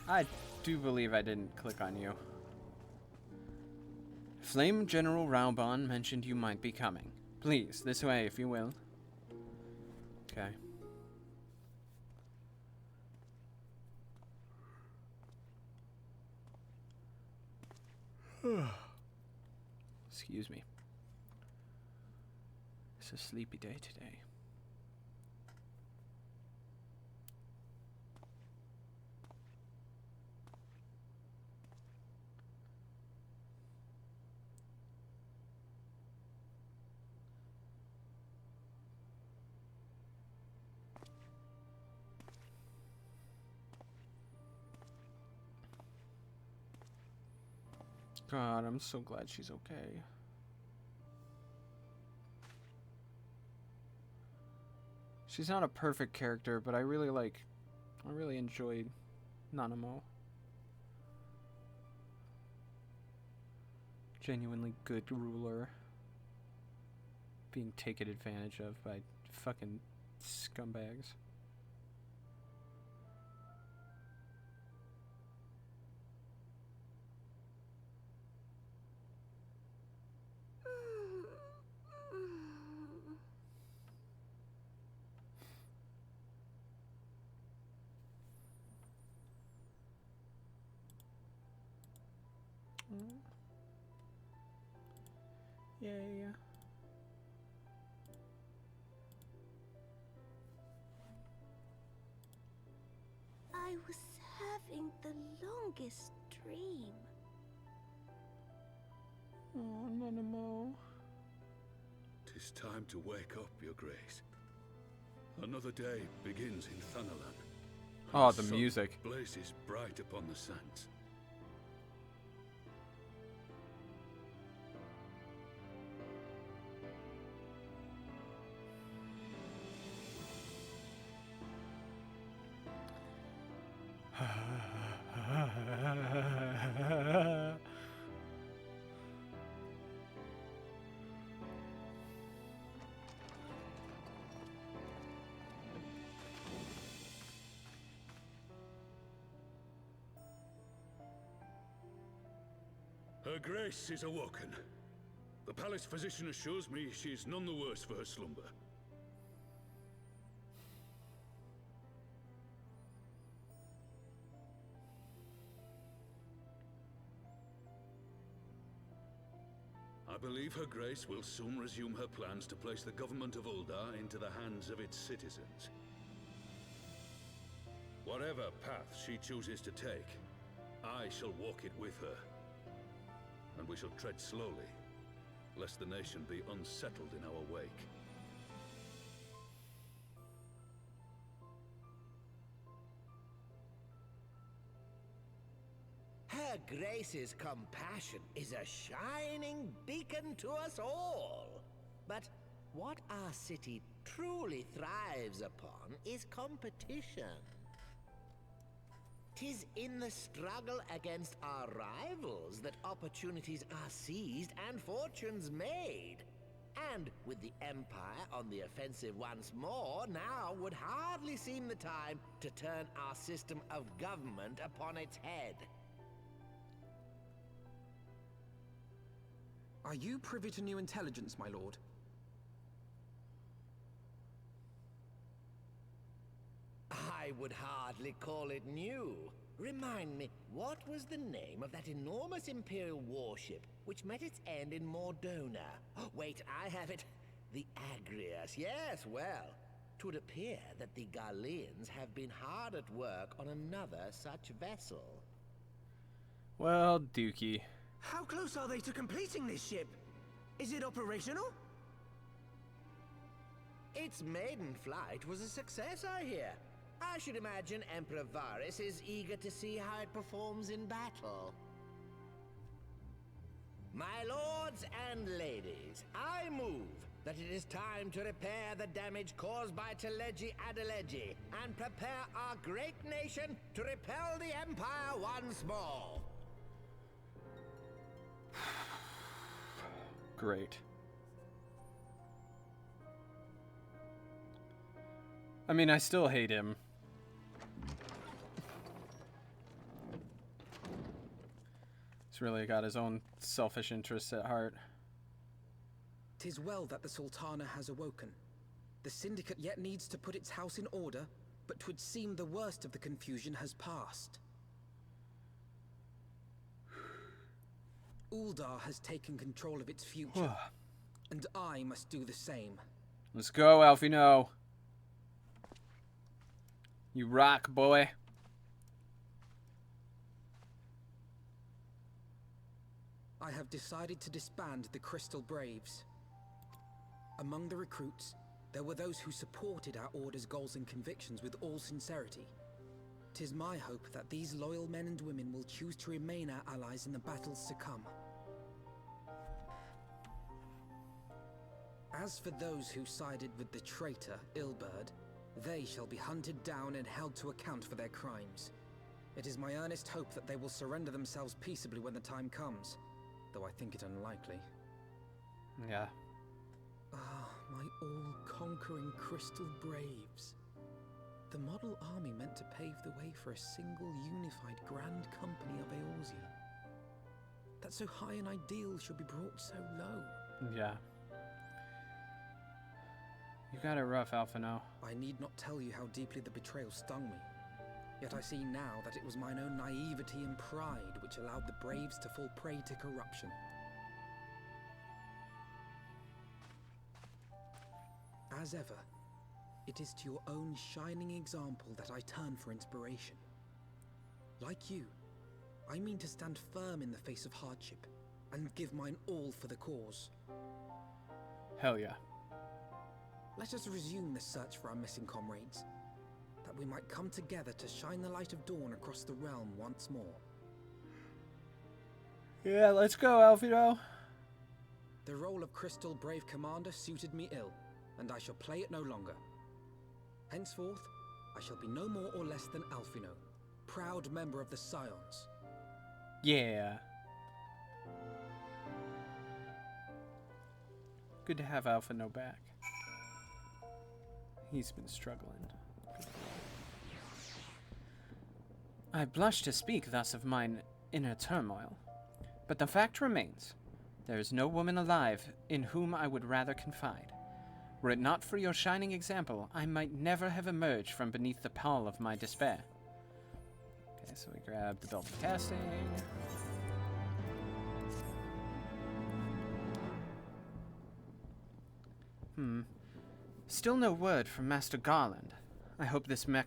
I do believe I didn't click on you. Flame General Raubon mentioned you might be coming. Please, this way if you will. Okay. Excuse me. It's a sleepy day today. God, I'm so glad she's okay. She's not a perfect character, but I really enjoyed Nanamo. Genuinely good ruler. Being taken advantage of by fucking scumbags. Yeah. I was having the longest dream. Oh, Nanamo. 'Tis time to wake up, Your Grace. Another day begins in Thanalan. Oh, the music. Blazes bright upon the sands. Her Grace is awoken. The palace physician assures me she is none the worse for her slumber. I believe Her Grace will soon resume her plans to place the government of Uldar into the hands of its citizens. Whatever path she chooses to take, I shall walk it with her. And we shall tread slowly, lest the nation be unsettled in our wake. Her Grace's compassion is a shining beacon to us all. But what our city truly thrives upon is competition. 'Tis in the struggle against our rivals that opportunities are seized and fortunes made. And with the Empire on the offensive once more, now would hardly seem the time to turn our system of government upon its head. Are you privy to new intelligence, my lord? I would hardly call it new. Remind me, what was the name of that enormous Imperial warship which met its end in Mordona? Oh, wait, I have it. The Agrias. Yes, well, 'twould appear that the Garleans have been hard at work on another such vessel. Well, Dookie. How close are they to completing this ship? Is it operational? Its maiden flight was a success, I hear. I should imagine Emperor Varys is eager to see how it performs in battle. My lords and ladies, I move that it is time to repair the damage caused by Teleji Adeleji and prepare our great nation to repel the Empire once more. Great. I mean, I still hate him. He's really got his own selfish interests at heart. 'Tis well that the Sultana has awoken. The Syndicate yet needs to put its house in order, but 'twould seem the worst of the confusion has passed. Uldar has taken control of its future, and I must do the same. Let's go, Alfino. You rock, boy. I have decided to disband the Crystal Braves. Among the recruits, there were those who supported our order's goals and convictions with all sincerity. 'Tis my hope that these loyal men and women will choose to remain our allies in the battles to come. As for those who sided with the traitor, Ilberd, they shall be hunted down and held to account for their crimes. It is my earnest hope that they will surrender themselves peaceably when the time comes, though I think it unlikely. Yeah. Ah, my all-conquering Crystal Braves. The model army meant to pave the way for a single unified Grand Company of Eorzea. That so high an ideal should be brought so low. Yeah. You got it rough, Alphino. I need not tell you how deeply the betrayal stung me. Yet I see now that it was mine own naivety and pride which allowed the Braves to fall prey to corruption. As ever, it is to your own shining example that I turn for inspiration. Like you, I mean to stand firm in the face of hardship and give mine all for the cause. Hell yeah. Let us resume the search for our missing comrades, that we might come together to shine the light of dawn across the realm once more. Yeah, let's go, Alphino. The role of Crystal Brave Commander suited me ill, and I shall play it no longer. Henceforth, I shall be no more or less than Alphino, proud member of the Scions. Yeah. Good to have Alphino back. He's been struggling. I blush to speak thus of mine inner turmoil, but the fact remains. There is no woman alive in whom I would rather confide. Were it not for your shining example, I might never have emerged from beneath the pall of my despair. Okay, so we grab the belt of casting. Still no word from Master Garland. I hope this I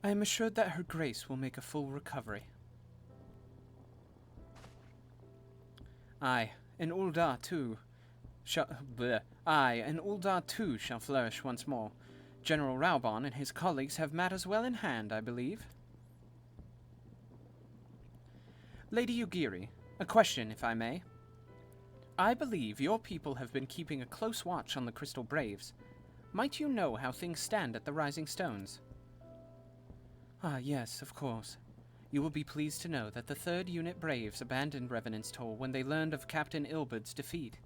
am assured that her grace will make a full recovery. I, and Uldar too, shall flourish once more. General Raubon and his colleagues have matters well in hand, I believe. Lady Ugiri, a question, if I may. I believe your people have been keeping a close watch on the Crystal Braves. Might you know how things stand at the Rising Stones? Ah, yes, of course. You will be pleased to know that the 3rd Unit Braves abandoned Revenant's Toll when they learned of Captain Ilberd's defeat.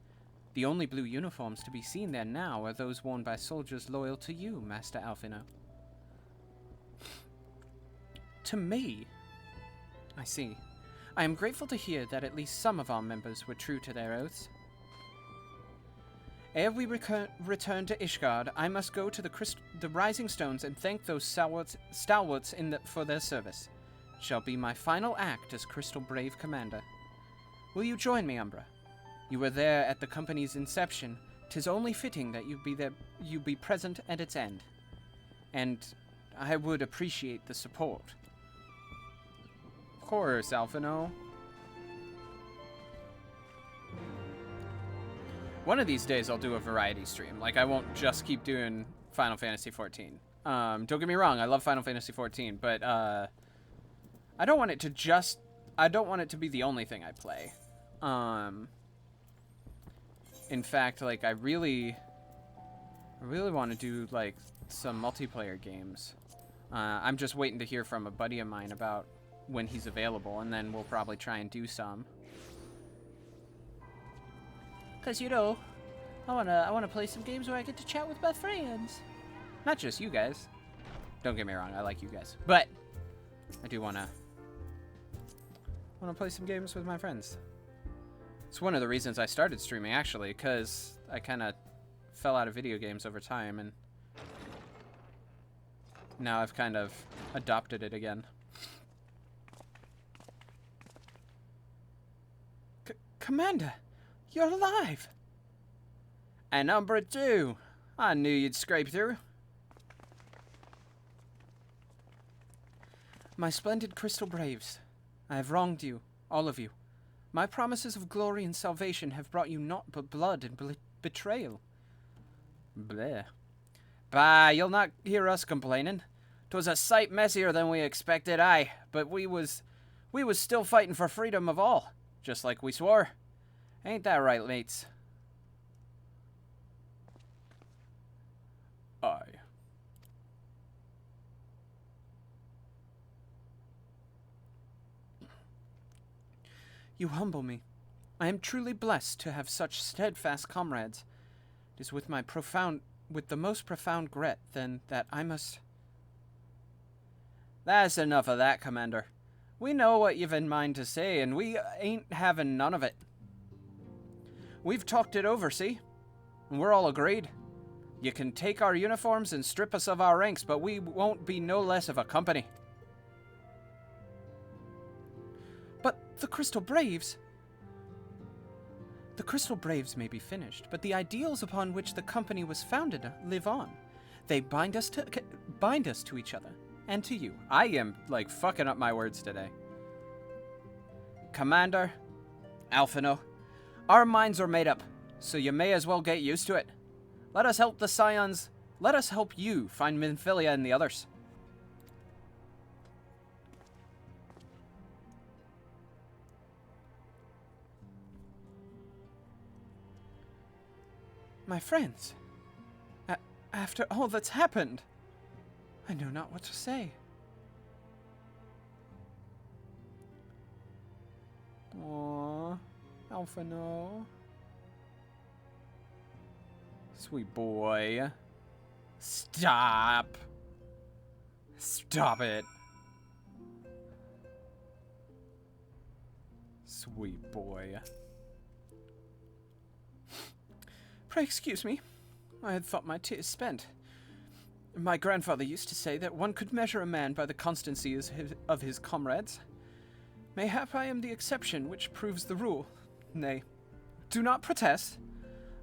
The only blue uniforms to be seen there now are those worn by soldiers loyal to you, Master Alphino. To me? I see. I am grateful to hear that at least some of our members were true to their oaths. Ere we return to Ishgard, I must go to the Rising Stones and thank those stalwarts for their service. Shall be my final act as Crystal Brave Commander. Will you join me, Umbra? You were there at the company's inception. 'Tis only fitting that you be present at its end. And I would appreciate the support. Of course, Alphino. One of these days I'll do a variety stream. Like, I won't just keep doing Final Fantasy XIV. Don't get me wrong, I love Final Fantasy XIV, but I don't want it to be the only thing I play. In fact, like, I really want to do, like, some multiplayer games. I'm just waiting to hear from a buddy of mine about when he's available, and then we'll probably try and do some. Cause, you know, I wanna play some games where I get to chat with my friends. Not just you guys. Don't get me wrong, I like you guys, but I do wanna play some games with my friends. It's one of the reasons I started streaming, actually, because I kind of fell out of video games over time, and now I've kind of adopted it again. Commander, you're alive! And Umbra too. I knew you'd scrape through. My splendid Crystal Braves, I have wronged you, all of you. My promises of glory and salvation have brought you naught but blood and betrayal. Bleh. Bah, you'll not hear us complaining. 'Twas a sight messier than we expected, aye, but we was We was still fighting for freedom of all, just like we swore. Ain't that right, mates? Aye. You humble me. I am truly blessed to have such steadfast comrades. It is with the most profound regret, then, that I must... That's enough of that, Commander. We know what you've in mind to say, and we ain't having none of it. We've talked it over, see? And we're all agreed. You can take our uniforms and strip us of our ranks, but we won't be no less of a company. But the Crystal Braves... The Crystal Braves may be finished, but the ideals upon which the company was founded live on. They bind us to each other, and to you. I am, like, fucking up my words today. Commander, Alphino, our minds are made up, so you may as well get used to it. Let us help the Scions. Let us help you find Minfilia and the others. My friends, after all that's happened, I know not what to say. Aww, Alphino. Sweet boy. Stop. Stop it. Sweet boy. Pray excuse me. I had thought my tears spent. My grandfather used to say that one could measure a man by the constancy of his comrades. Mayhap I am the exception which proves the rule. Nay, do not protest.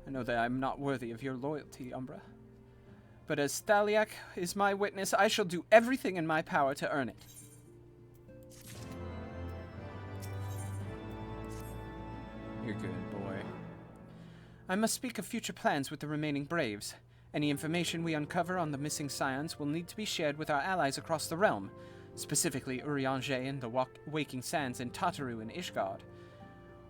I know that I am not worthy of your loyalty, Umbra. But as Thaliak is my witness, I shall do everything in my power to earn it. You're good, boy. I must speak of future plans with the remaining Braves. Any information we uncover on the missing Scions will need to be shared with our allies across the realm, specifically Urianger and the Waking Sands and Tataru and Ishgard.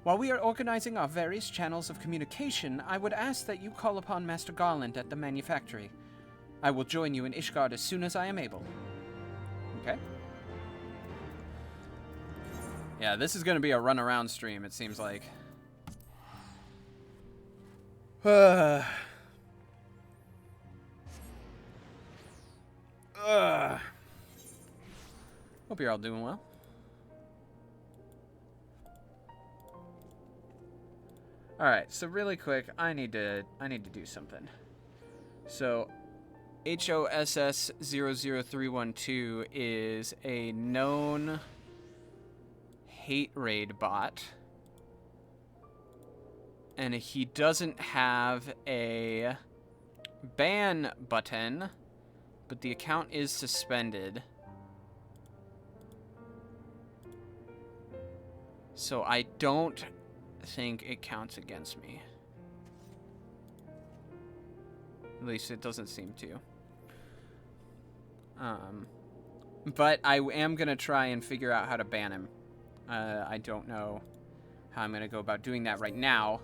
While we are organizing our various channels of communication, I would ask that you call upon Master Garland at the manufactory. I will join you in Ishgard as soon as I am able. Okay. Yeah, this is going to be a run-around stream, it seems like. Hope you're all doing well. Alright, so really quick, I need to do something. So HOSS 00312 is a known hate raid bot. And he doesn't have a ban button, but the account is suspended. So I don't think it counts against me. At least it doesn't seem to. But I am going to try and figure out how to ban him. I don't know how I'm going to go about doing that right now.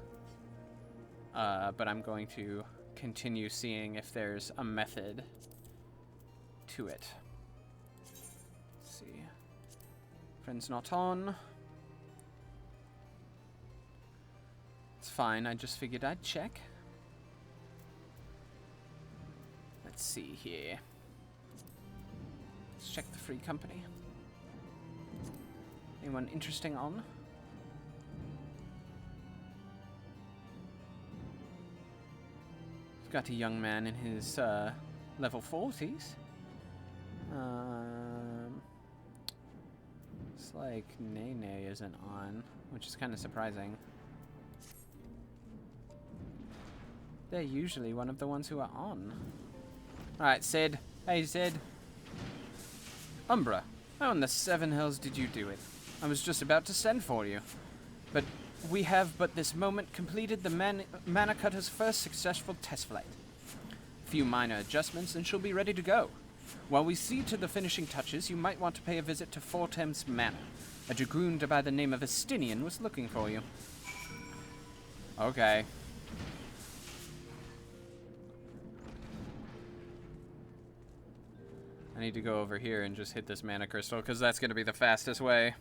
But I'm going to continue seeing if there's a method to it. Let's see. Friends not on. It's fine, I just figured I'd check. Let's see here. Let's check the free company. Anyone interesting on? Got a young man in his level 40s. It's like Nene isn't on, which is kind of surprising. They're usually one of the ones who are on. Alright, Sid. Hey, Sid. Umbra, how in the Seven Hells did you do it? I was just about to send for you. But we have but this moment completed the Mana Cutter's first successful test flight. A few minor adjustments and she'll be ready to go. While we see to the finishing touches, you might want to pay a visit to Fortem's Manor. A dragoon by the name of Estinian was looking for you. Okay. I need to go over here and just hit this mana crystal, because that's going to be the fastest way.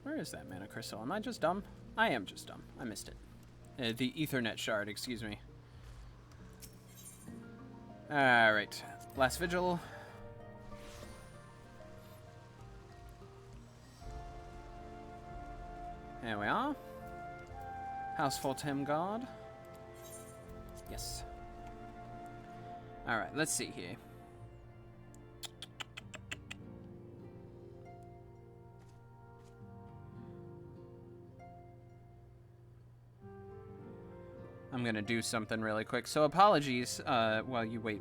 Where is that mana crystal? Am I just dumb? I am just dumb. I missed it. The Ethernet shard, excuse me. Alright. Last vigil. There we are. House for Temgard. Yes. Alright, let's see here. I'm gonna do something really quick. So apologies while you wait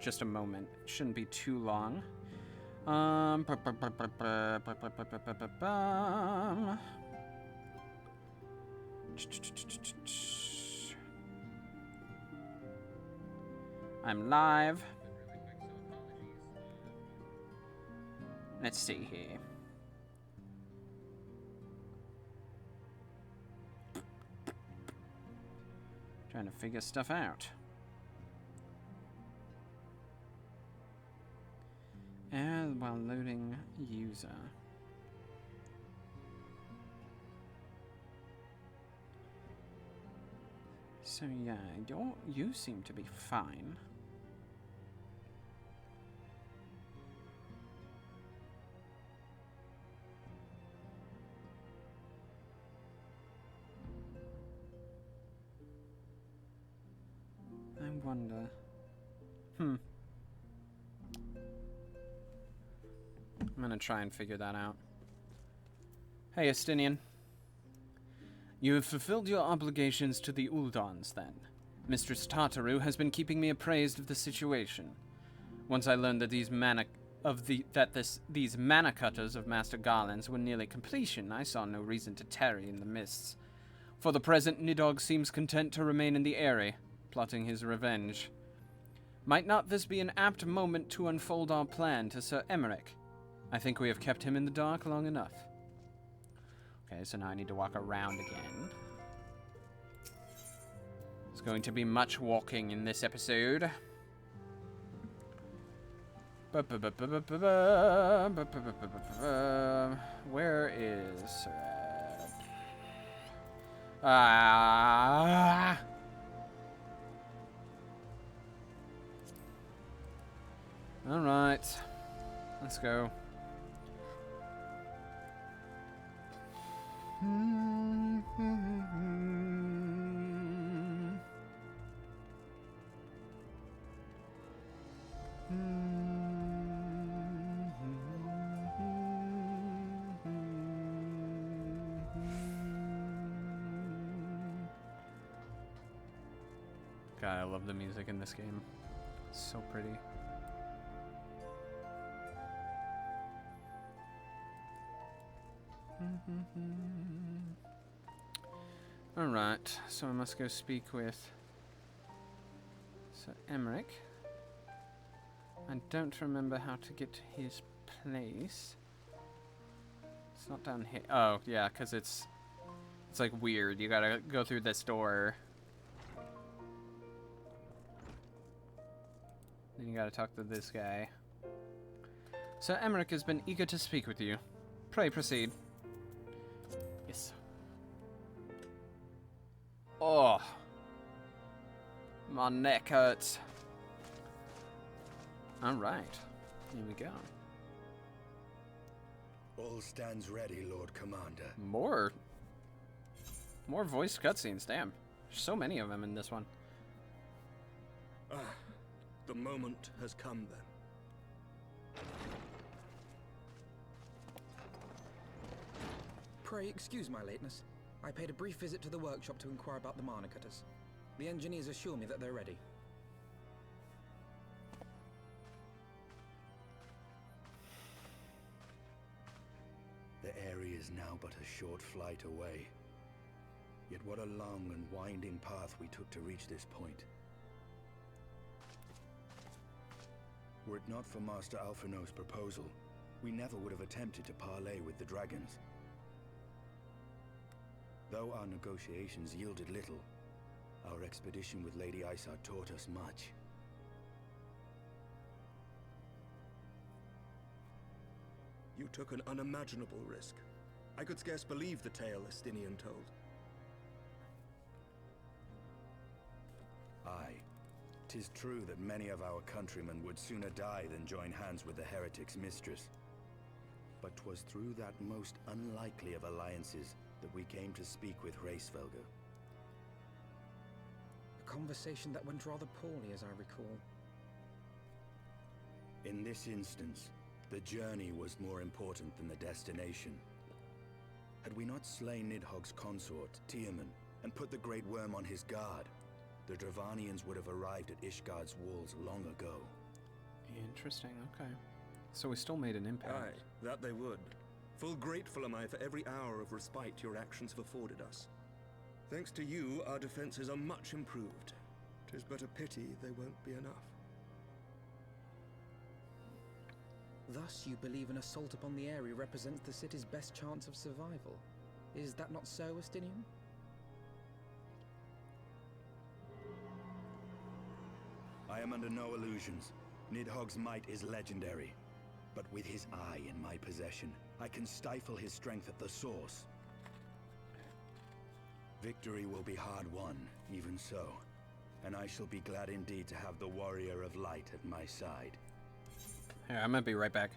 just a moment. It shouldn't be too long. I'm live. Let's see here. Trying to figure stuff out. And while loading user. So yeah, you seem to be fine. I wonder. I'm gonna try and figure that out. Hey, Estinian. You have fulfilled your obligations to the Uldons, then. Mistress Tartaru has been keeping me appraised of the situation. Once I learned that these mana cutters of Master Garland's were nearly completion, I saw no reason to tarry in the mists. For the present, Nidhogg seems content to remain in the Eyrie, plotting his revenge. Might not this be an apt moment to unfold our plan to Sir Emmerich? I think we have kept him in the dark long enough. Okay, so now I need to walk around again. There's going to be much walking in this episode. Where is... Alright. Let's go. God, I love the music in this game. It's so pretty. Alright, so I must go speak with Sir Emmerich. I don't remember how to get to his place. It's not down here. Oh, yeah, because it's like weird. You gotta go through this door. Then you gotta talk to this guy. Sir Emmerich has been eager to speak with you. Pray proceed. Yes. Oh. My neck hurts. Alright. Here we go. All stands ready, Lord Commander. More voice cutscenes, damn. There's so many of them in this one. The moment has come then. Pray excuse my lateness. I paid a brief visit to the workshop to inquire about the mana cutters. The engineers assure me that they're ready. The area is now but a short flight away. Yet what a long and winding path we took to reach this point. Were it not for Master Alphino's proposal, we never would have attempted to parley with the dragons. Though our negotiations yielded little, our expedition with Lady Isar taught us much. You took an unimaginable risk. I could scarce believe the tale Estinian told. Aye. 'Tis true that many of our countrymen would sooner die than join hands with the heretic's mistress. But 'twas through that most unlikely of alliances that we came to speak with Hraesvelgr. A conversation that went rather poorly, as I recall. In this instance, the journey was more important than the destination. Had we not slain Nidhogg's consort, Tiaman, and put the Great Worm on his guard, the Dravanians would have arrived at Ishgard's walls long ago. Interesting, okay. So we still made an impact. Aye, that they would. Full grateful am I for every hour of respite your actions have afforded us. Thanks to you, our defenses are much improved. 'Tis but a pity they won't be enough. Thus, you believe an assault upon the area represents the city's best chance of survival. Is that not so, Estinian? I am under no illusions. Nidhogg's might is legendary. But with his eye in my possession, I can stifle his strength at the source. Victory will be hard won, even so. And I shall be glad indeed to have the Warrior of Light at my side. Here, I'm gonna be right back.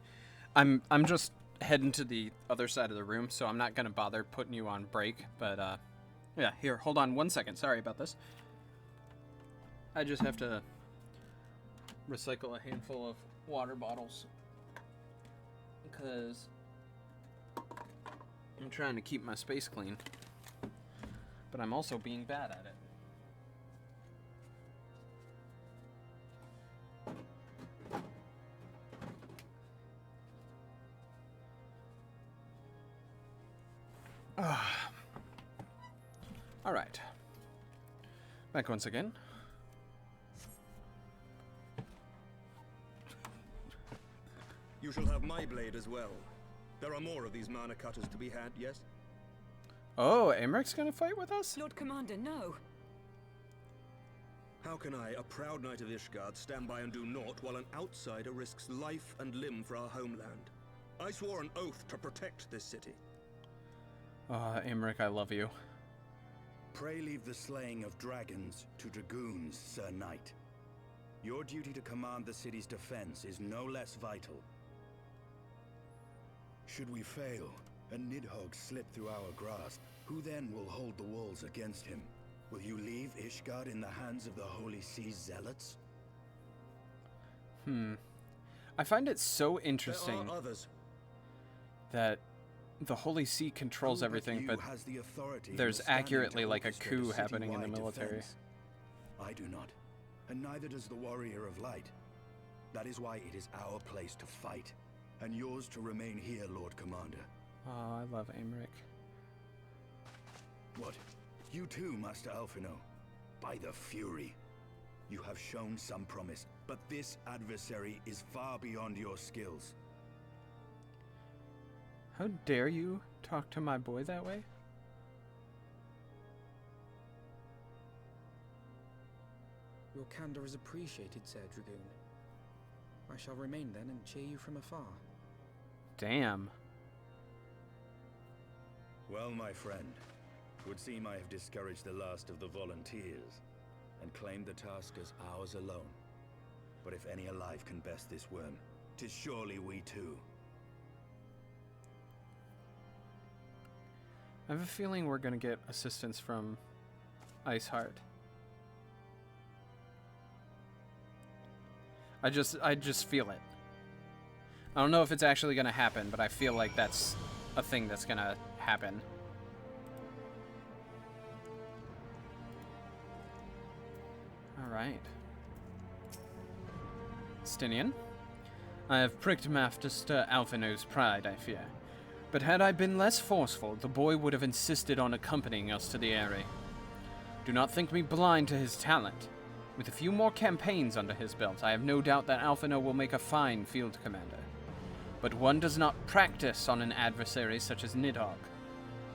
I'm just heading to the other side of the room, so I'm not gonna bother putting you on break. But yeah, here, hold on 1 second. Sorry about this. I just have to recycle a handful of water bottles because I'm trying to keep my space clean, but I'm also being bad at it. All right. Back once again. You shall have my blade as well. There are more of these mana cutters to be had, yes? Oh, Emmeric's gonna fight with us? Lord Commander, no. How can I, a proud knight of Ishgard, stand by and do naught while an outsider risks life and limb for our homeland? I swore an oath to protect this city. Emeric, I love you. Pray leave the slaying of dragons to dragoons, Sir Knight. Your duty to command the city's defense is no less vital. Should we fail, and Nidhogg slip through our grasp, who then will hold the walls against him? Will you leave Ishgard in the hands of the Holy Sea's zealots? I find it so interesting There are others. that the Holy See controls everything, but has the authority there's and the standing accurately to like a orchestrate coup happening in the citywide military. defense? I do not, and neither does the Warrior of Light. That is why it is our place to fight, and yours to remain here, Lord Commander. Oh, I love Emeric. What? You too, Master Alphino? By the Fury. You have shown some promise, but this adversary is far beyond your skills. How dare you talk to my boy that way? Your candor is appreciated, Sir Dragoon. I shall remain then and cheer you from afar. Damn. Well, my friend, it would seem I have discouraged the last of the volunteers, and claimed the task as ours alone. But if any alive can best this worm, 'tis surely we too. I have a feeling we're gonna get assistance from Iceheart. I just feel it. I don't know if it's actually gonna happen, but I feel like that's a thing that's gonna happen. Alright. Stinian, I have pricked Master Alphino's pride, I fear. But had I been less forceful, the boy would have insisted on accompanying us to the area. Do not think me blind to his talent. With a few more campaigns under his belt, I have no doubt that Alphino will make a fine field commander. But one does not practice on an adversary such as Nidhogg.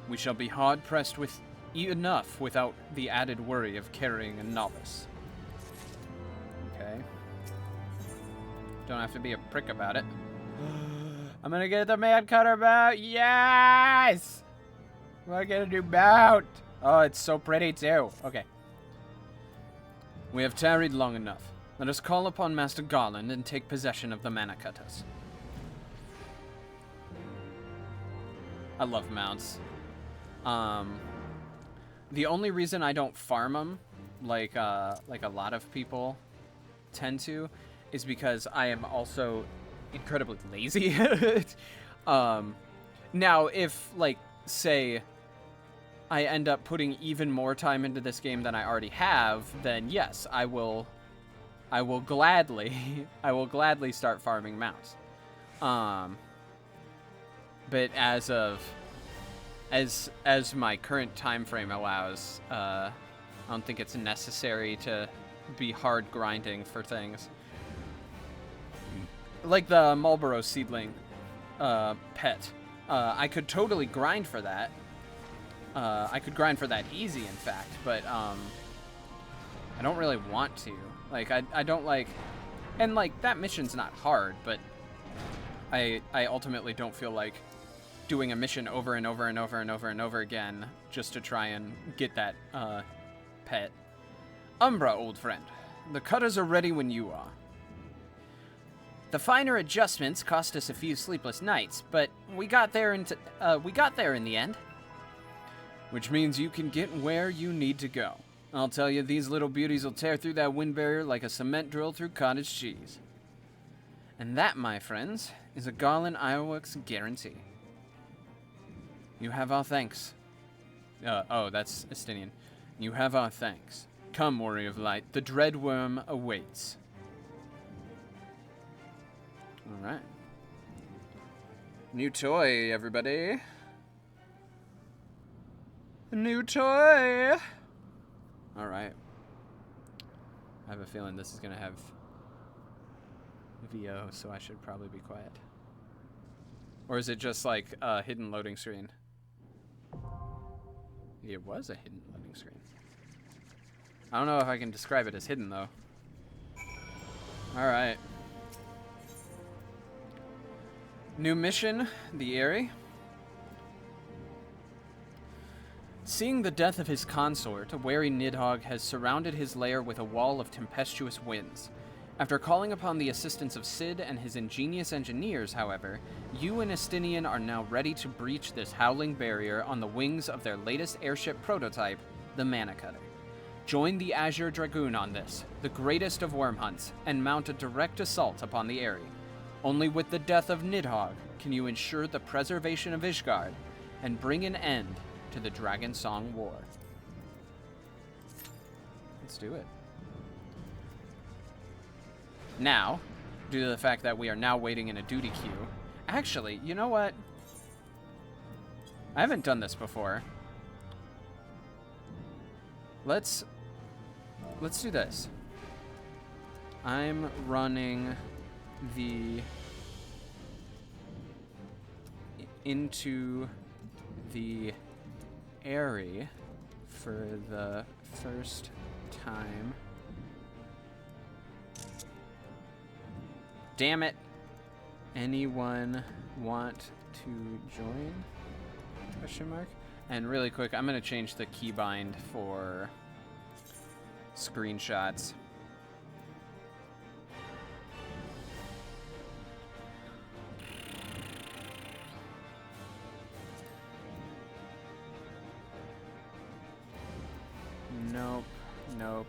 We shall be hard-pressed with enough without the added worry of carrying a novice. Okay. Don't have to be a prick about it. I'm gonna get the man cutter mount. Yes! We're gonna do mount. Oh, it's so pretty too. Okay. We have tarried long enough. Let us call upon Master Garland and take possession of the mana cutters. I love mounts. The only reason I don't farm them, like a lot of people tend to, is because I am also incredibly lazy. Now, if, like, say, I end up putting even more time into this game than I already have, then yes, I will gladly start farming mounts. But as my current time frame allows, I don't think it's necessary to be hard grinding for things. Like the Marlboro seedling pet. I could totally grind for that. I could grind for that easy, in fact, but I don't really want to. Like, I don't like... And, like, that mission's not hard, but I ultimately don't feel like doing a mission over and over and over and over and over again just to try and get that pet. Umbra, old friend. The cutters are ready when you are. The finer adjustments cost us a few sleepless nights, but we got there in the end. Which means you can get where you need to go. I'll tell you, these little beauties will tear through that wind barrier like a cement drill through cottage cheese. And that, my friends, is a Garland Ironworks guarantee. You have our thanks. Oh, that's Estinian. You have our thanks. Come, Warrior of Light, the dread worm awaits. Alright. New toy, everybody. A new toy! Alright. I have a feeling this is gonna have VO, so I should probably be quiet. Or is it just like a hidden loading screen? It was a hidden loading screen. I don't know if I can describe it as hidden, though. Alright. New mission, the Eyrie. Seeing the death of his consort, a wary Nidhogg has surrounded his lair with a wall of tempestuous winds. After calling upon the assistance of Cid and his ingenious engineers, however, you and Estinian are now ready to breach this howling barrier on the wings of their latest airship prototype, the Mana Cutter. Join the Azure Dragoon on this, the greatest of worm hunts, and mount a direct assault upon the Eyrie. Only with the death of Nidhogg can you ensure the preservation of Ishgard and bring an end to the Dragon Song War. Let's do it. Now, due to the fact that we are now waiting in a duty queue... Actually, you know what? I haven't done this before. Let's do this. I'm running the... into the Eyrie for the first time. Damn it. Anyone want to join? Question mark. And really quick, I'm going to change the keybind for screenshots. Nope. Nope.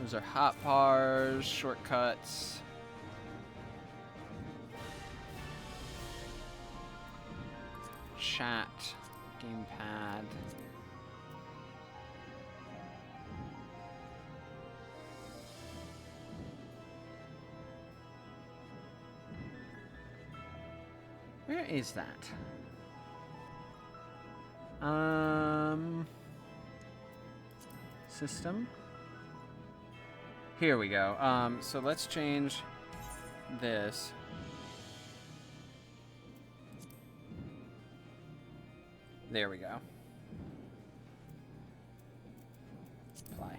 Those are hotbars, shortcuts. Chat, gamepad. Where is that? System. Here we go. So let's change this. There we go. Apply.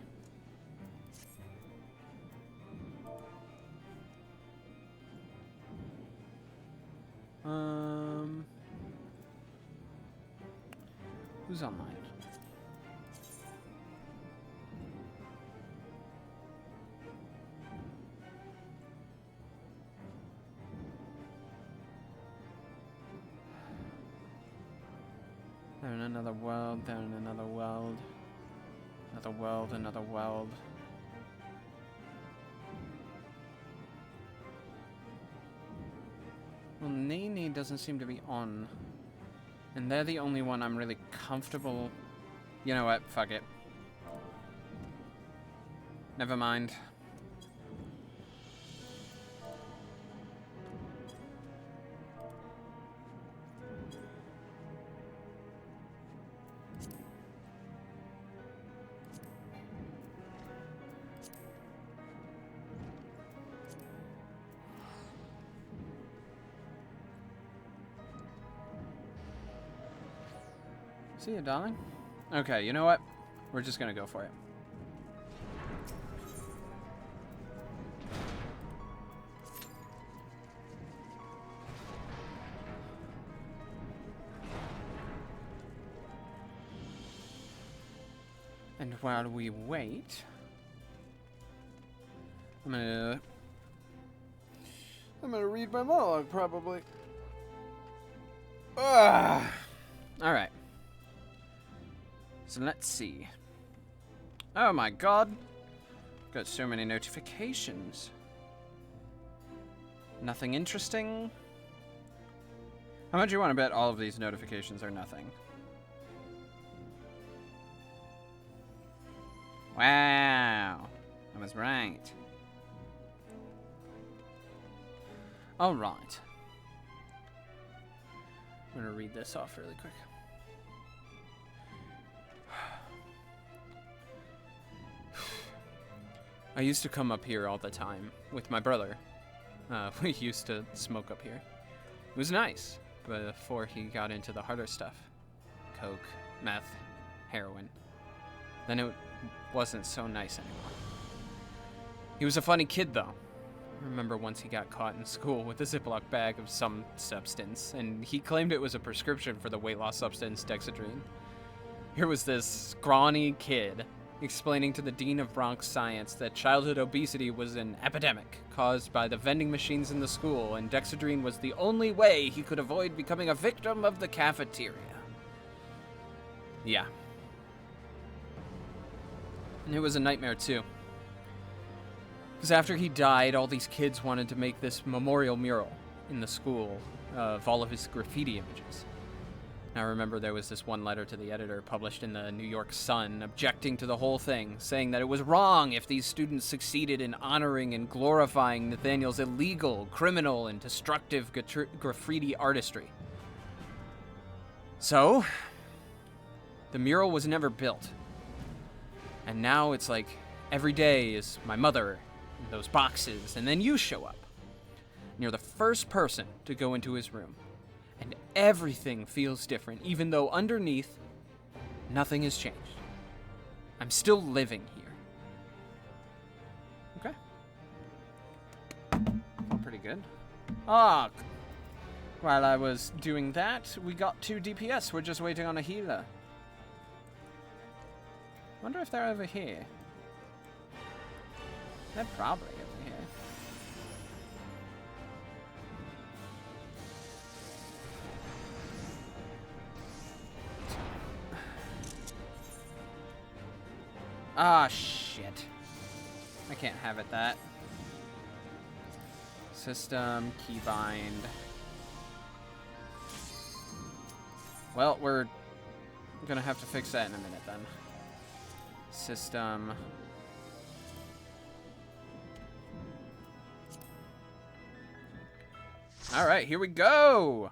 Who's online? They're in another world, they're in another world. Another world, another world. Well, Nene doesn't seem to be on. And they're the only one I'm really comfortable. You know what? Fuck it. Never mind. See you, darling. Okay, you know what? We're just gonna go for it. And while we wait, I'm gonna read my monologue, probably. All right. So let's see. Oh my god. Got so many notifications. Nothing interesting. How much do you want to bet all of these notifications are nothing? Wow. I was right. Alright. I'm gonna read this off really quick. I used to come up here all the time with my brother. We used to smoke up here. It was nice, but before he got into the harder stuff. Coke, meth, heroin. Then it wasn't so nice anymore. He was a funny kid, though. I remember once he got caught in school with a Ziploc bag of some substance, and he claimed it was a prescription for the weight loss substance dexedrine. Here was this scrawny kid explaining to the dean of Bronx Science that childhood obesity was an epidemic caused by the vending machines in the school, and dexedrine was the only way he could avoid becoming a victim of the cafeteria. Yeah. And it was a nightmare, too. Because after he died, all these kids wanted to make this memorial mural in the school of all of his graffiti images. I remember there was this one letter to the editor published in the New York Sun objecting to the whole thing, saying that it was wrong if these students succeeded in honoring and glorifying Nathaniel's illegal, criminal, and destructive graffiti artistry. So, the mural was never built. And now it's like every day is my mother, and those boxes, and then you show up. And you're the first person to go into his room. And everything feels different, even though underneath, nothing has changed. I'm still living here. Okay. Felt pretty good. Ah, while I was doing that, we got 2 DPS. We're just waiting on a healer. Wonder if they're over here. They're probably over here. Ah, shit. I can't have it that. System, keybind. Well, we're gonna have to fix that in a minute then. System. Alright, here we go!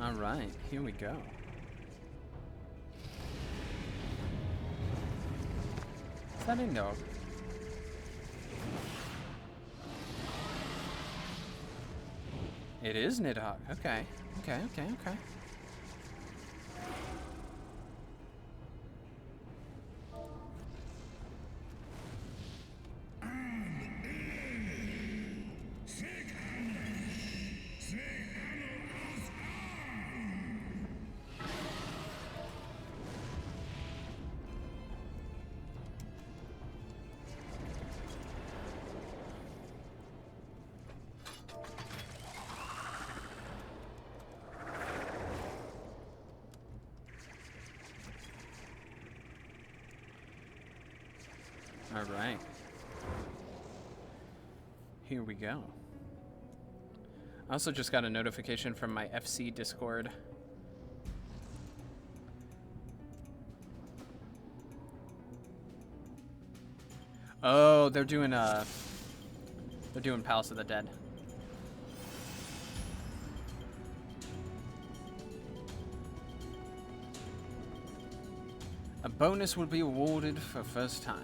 Alright, here we go. Is that a dog? It is Nidhogg. Okay. Okay. Alright. Here we go. I also just got a notification from my FC Discord. Oh, they're doing Palace of the Dead. A bonus will be awarded for first time.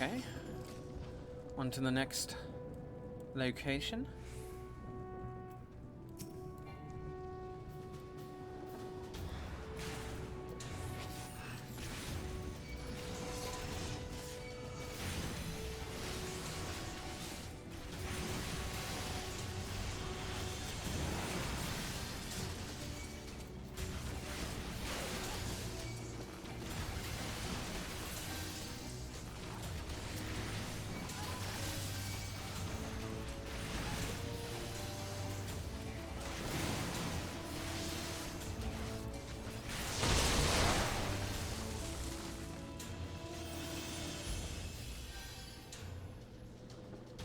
Okay. On to the next location.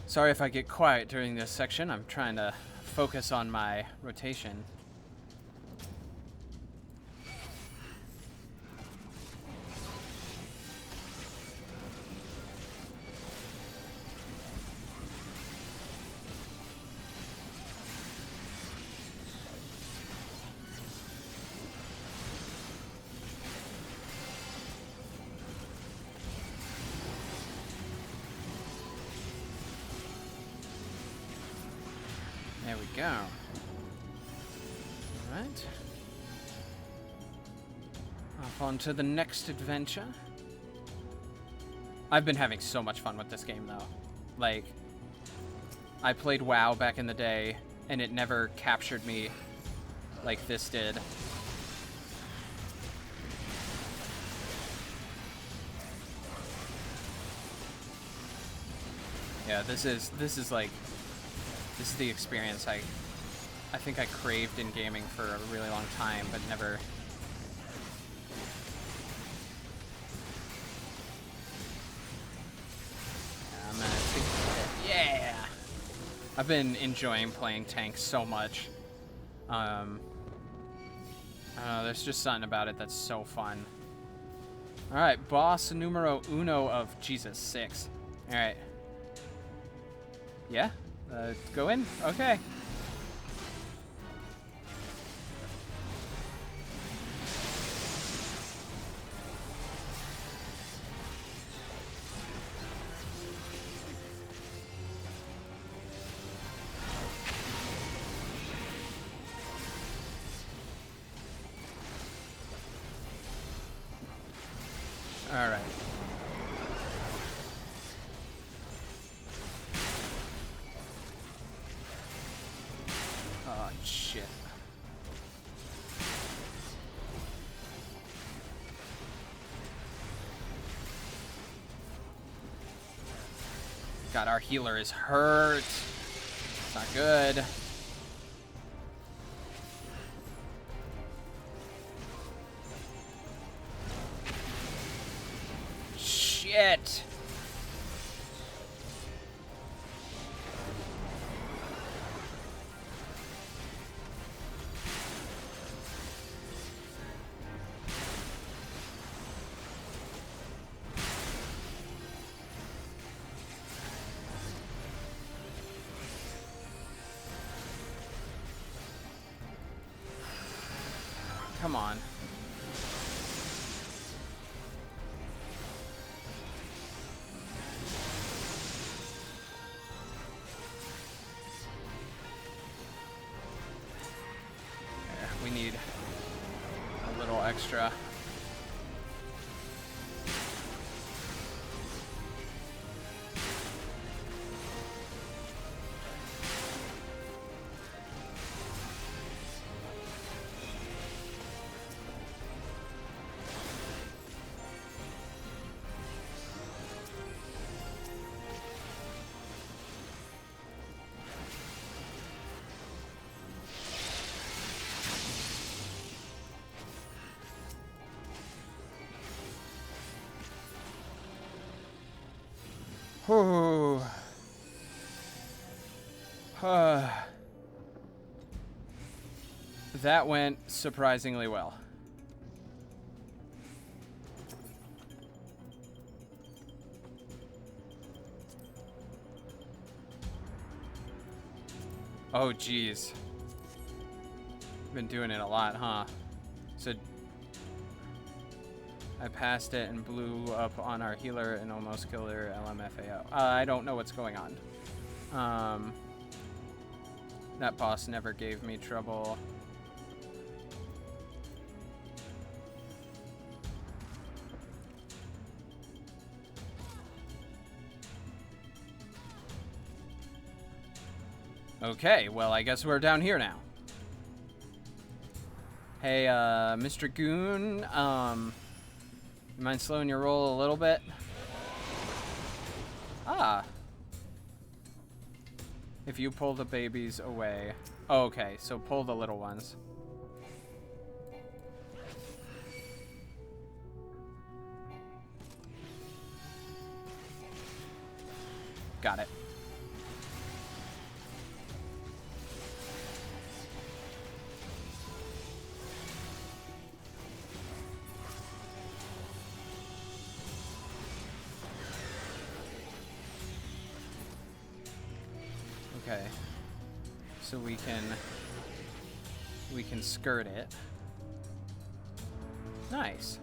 Sorry if I get quiet during this section. I'm trying to focus on my rotation. There we go. Alright. Off on to the next adventure. I've been having so much fun with this game, though. Like, I played WoW back in the day, and it never captured me like this did. Yeah, this is the experience I think I craved in gaming for a really long time, but never. I'm gonna take it. Yeah! I've been enjoying playing tanks so much. I don't know, there's just something about it that's so fun. Alright, boss numero uno of Jesus 6. Alright. Yeah? Go in? Okay. All right. God, our healer is hurt. It's not good. Shit. Come on. There, we need a little extra. Whew. That went surprisingly well. Oh, geez. Been doing it a lot, huh? So I passed it and blew up on our healer and almost killed her LMFAO. I don't know what's going on. That boss never gave me trouble. Okay, well, I guess we're down here now. Hey, Mr. Goon, you mind slowing your roll a little bit? Ah. If you pull the babies away. Oh, okay, so pull the little ones. Got it. Okay, so we can skirt it. Nice.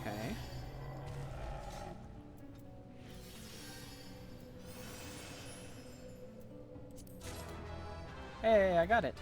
Okay. Hey, I got it.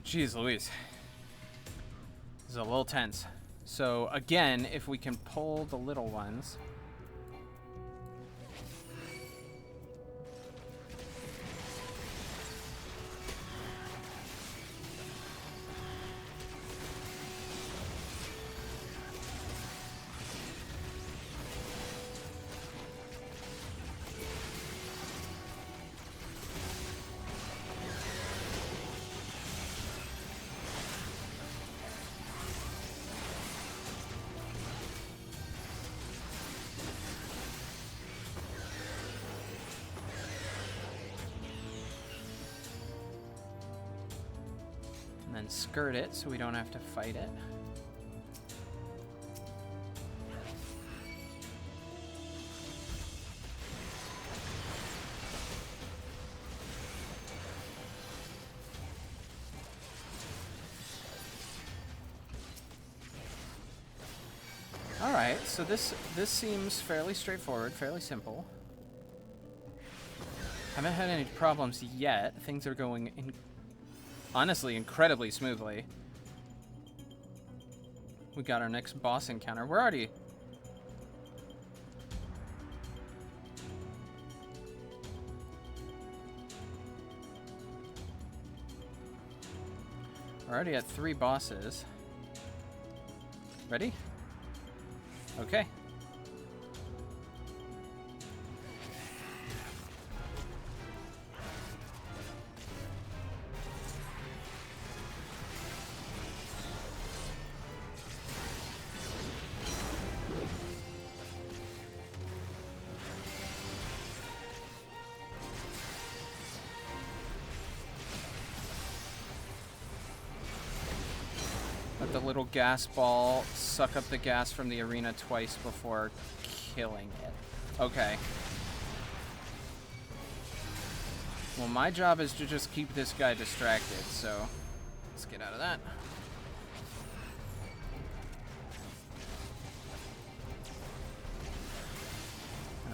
Jeez Louise. This is a little tense. So again, if we can pull the little ones. then skirt it so we don't have to fight it. Alright, so this seems fairly straightforward, fairly simple. Haven't had any problems yet. Things are going honestly incredibly smoothly. We got our next boss encounter. We're already at 3 bosses. Ready? Okay. Let the little gas ball suck up the gas from the arena twice before killing it. Okay. Well, my job is to just keep this guy distracted, so let's get out of that.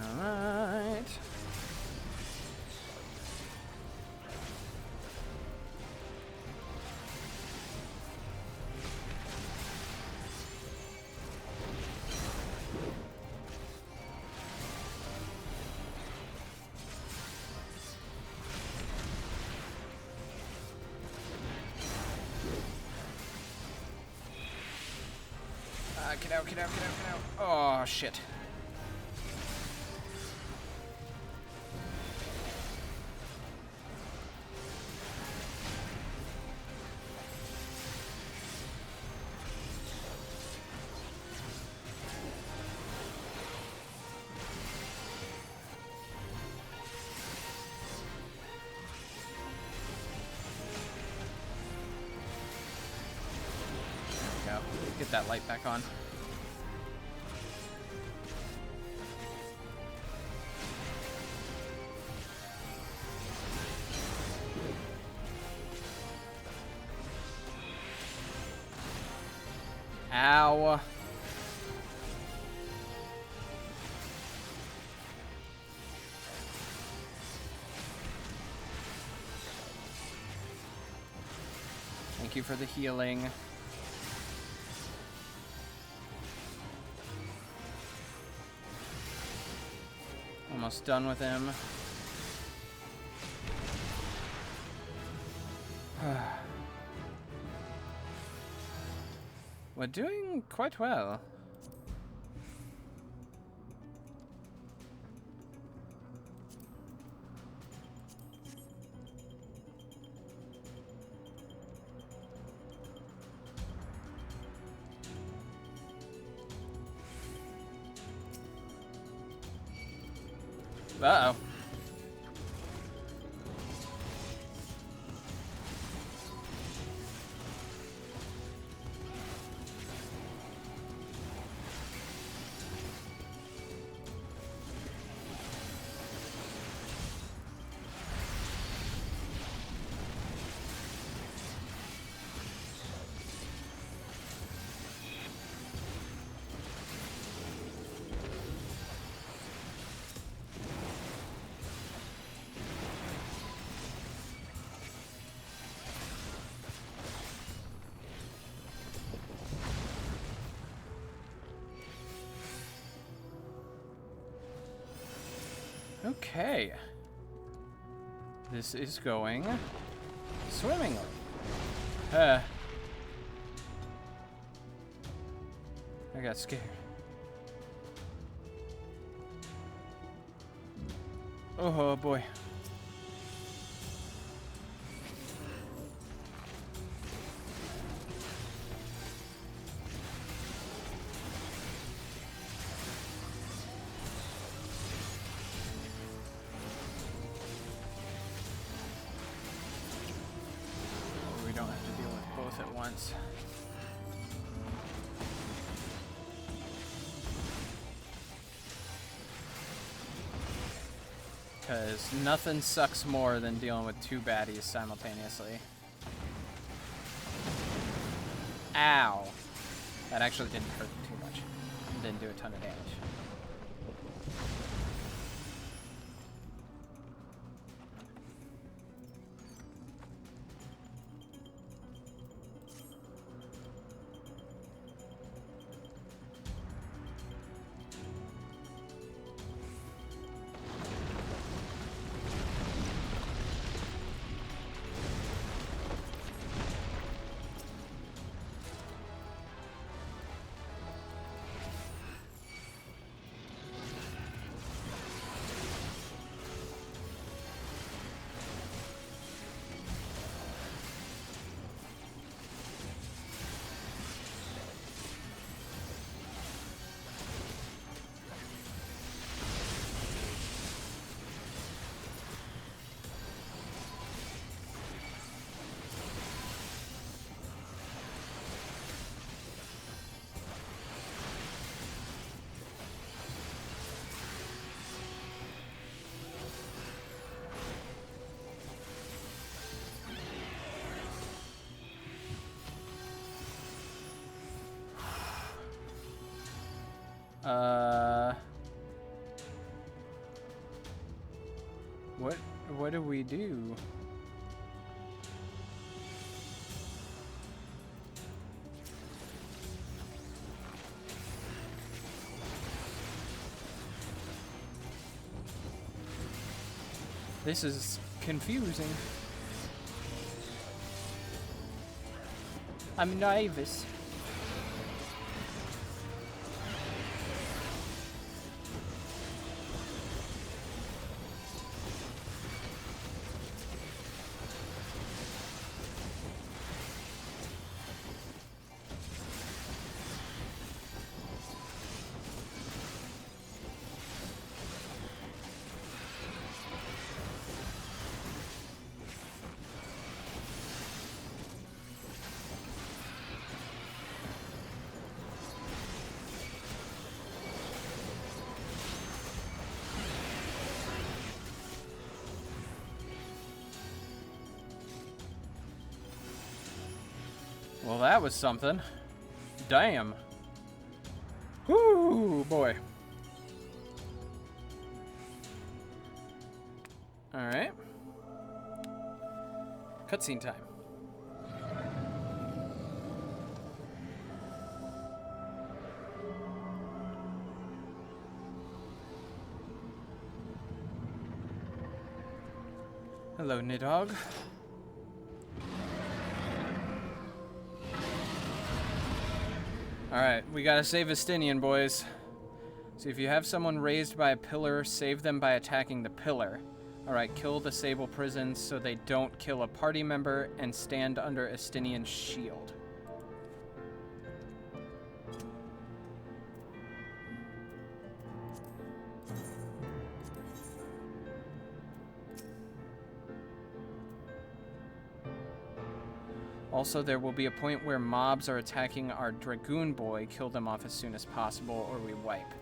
Alright. Get out, get out, get out, get out. Oh, shit. There we go. Get that light back on. Ow. Thank you for the healing. Almost done with him. We're doing quite well. Uh-oh. Okay. This is going swimmingly. I got scared. Oh boy. both at once. Because nothing sucks more than dealing with two baddies simultaneously. Ow! That actually didn't hurt too much. Didn't do a ton of damage. What do we do? This is confusing. I'm nervous. Well, that was something. Damn. Whoo, boy. All right. Cutscene time. Hello, Nidhogg. Alright, we gotta save Estinian, boys. So if you have someone raised by a pillar, save them by attacking the pillar. Alright, kill the Sable prisons so they don't kill a party member and stand under Estinian's shield. Also, there will be a point where mobs are attacking our Dragoon boy. Kill them off as soon as possible, or we wipe.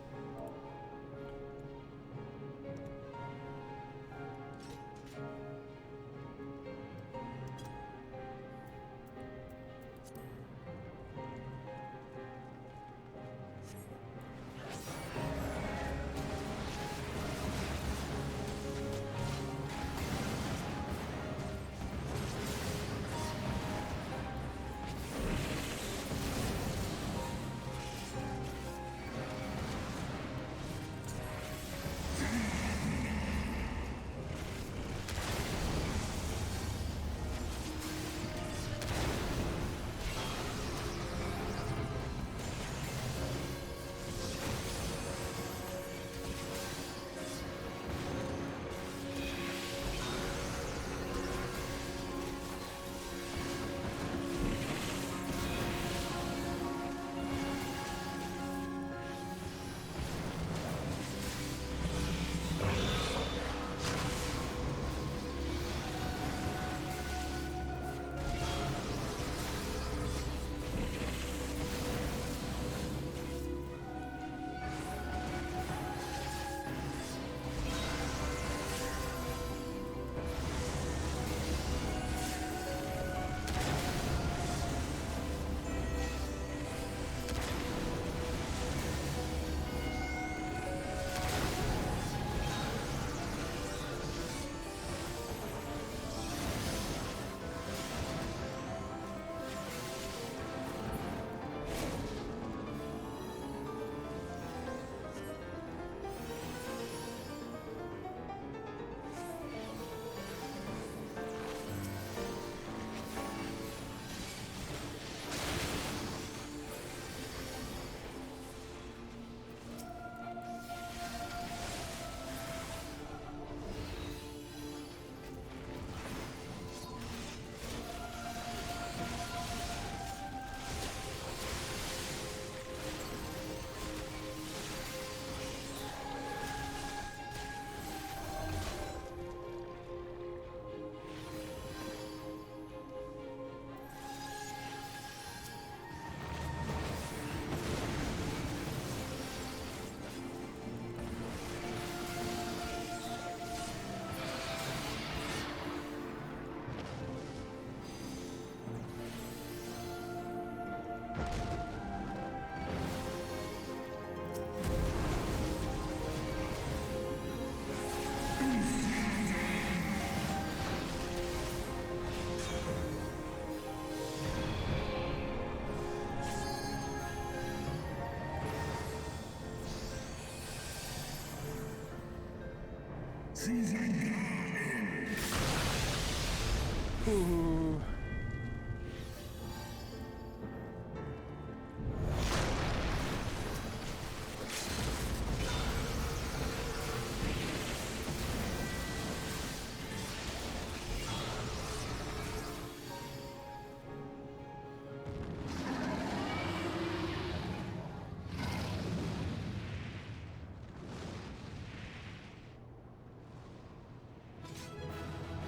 Ooh.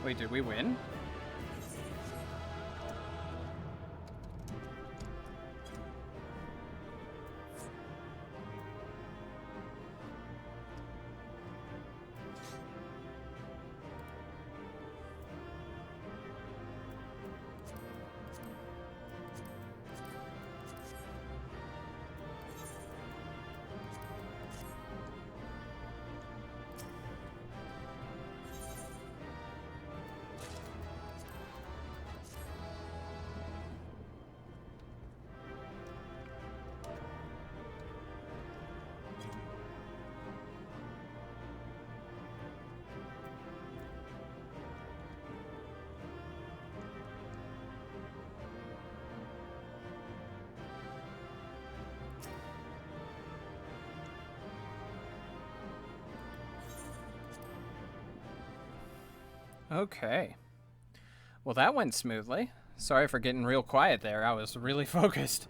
Wait, did we win? Okay. Well, that went smoothly. Sorry for getting real quiet there. I was really focused.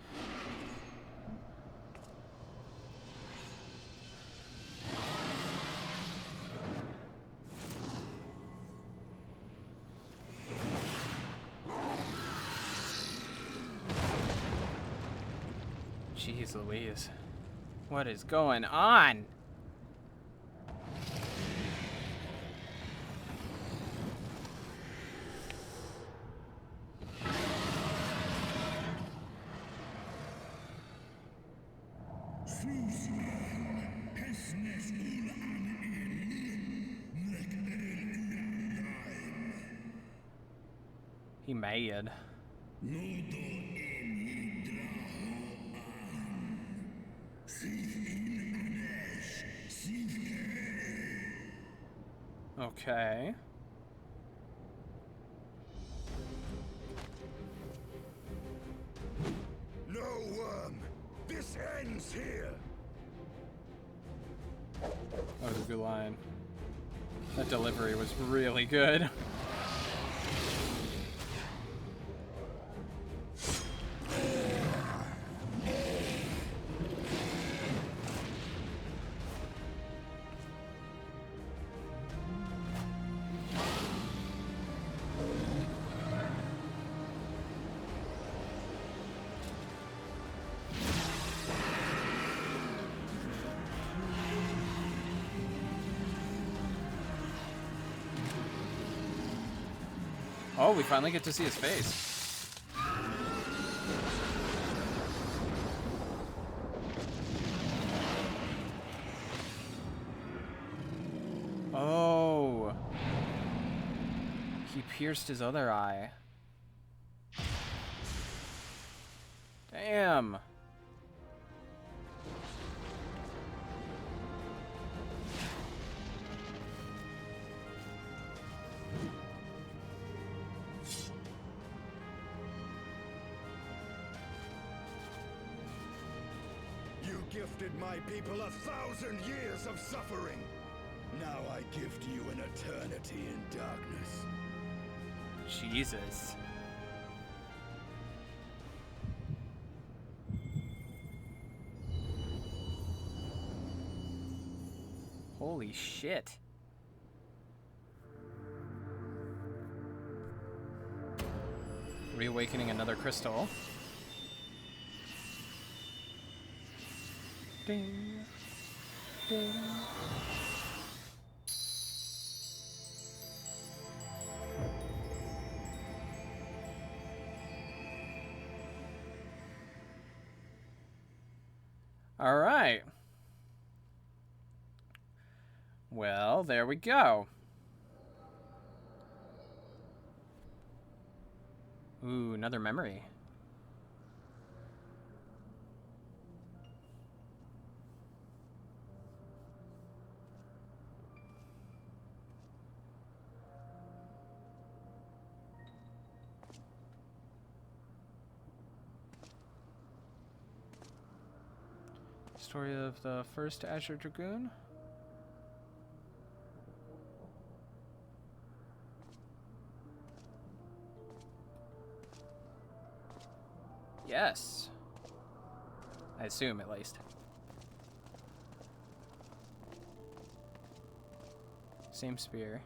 Jeez Louise. What is going on? He mad. Okay. No worm! This ends here! That was a good line. That delivery was really good. Oh, we finally get to see his face. Oh. He pierced his other eye. Damn. Gifted my people 1,000 years of suffering. Now I gift you an eternity in darkness. Jesus. Holy shit. Reawakening another crystal. Ding. Ding. All right. Well, there we go. Ooh, another memory. Story of the first Azure Dragoon. Yes. I assume, at least. Same spear.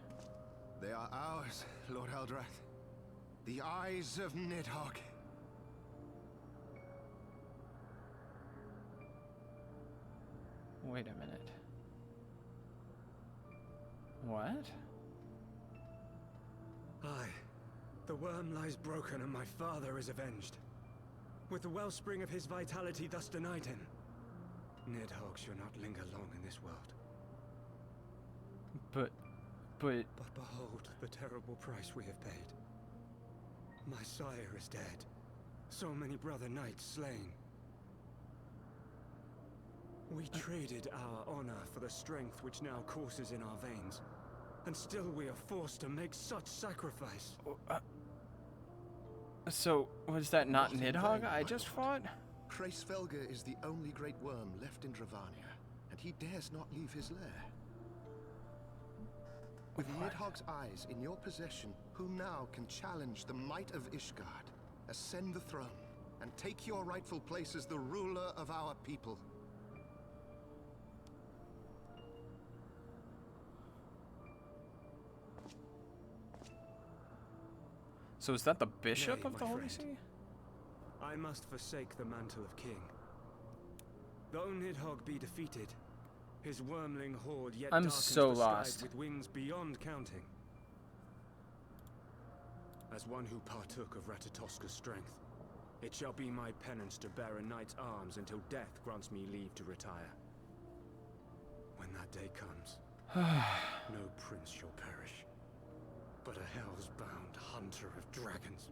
They are ours, Lord Eldrath. The eyes of Nidhogg. Wait a minute. What? Aye. The worm lies broken and my father is avenged. With the wellspring of his vitality thus denied him, Nidhogg shall not linger long in this world. But But behold the terrible price we have paid. My sire is dead. So many brother knights slain. We traded our honor for the strength which now courses in our veins. And still we are forced to make such sacrifice. So, was that not Nidhogg I just fought? Hraesvelgr is the only great worm left in Dravania, and he dares not leave his lair. With Nidhogg's eyes in your possession, who now can challenge the might of Ishgard, ascend the throne, and take your rightful place as the ruler of our people? So is that the bishop Nay, of the my Holy friend. See? I must forsake the mantle of king. Though Nidhogg be defeated, his wormling horde yet I'm darkens so the skies lost. with wings beyond counting. As one who partook of Ratatoska's strength, it shall be my penance to bear a knight's arms until death grants me leave to retire. When that day comes, no prince shall perish, but a hell's-bound hunter of dragons.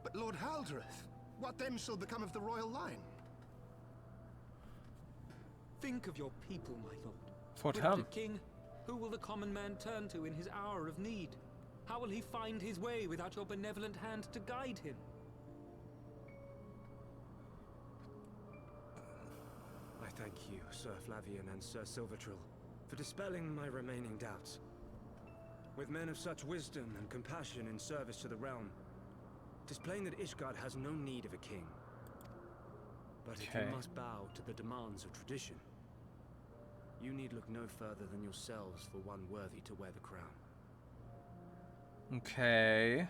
But Lord Haldreth, what then shall become of the royal line? Think of your people, my lord. For Without a him. king, who will the common man turn to in his hour of need? How will he find his way without your benevolent hand to guide him? I thank you, Sir Flavian and Sir Silvertrill, for dispelling my remaining doubts. With men of such wisdom and compassion in service to the realm, 'tis plain that Ishgard has no need of a king. But if Okay. you must bow to the demands of tradition, you need look no further than yourselves for one worthy to wear the crown. Okay.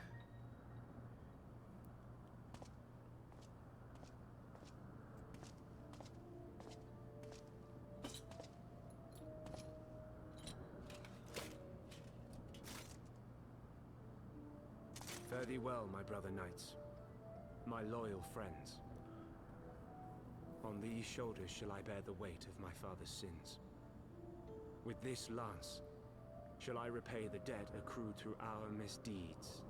Fare thee well, my brother knights, my loyal friends. On these shoulders shall I bear the weight of my father's sins. With this lance shall I repay the debt accrued through our misdeeds.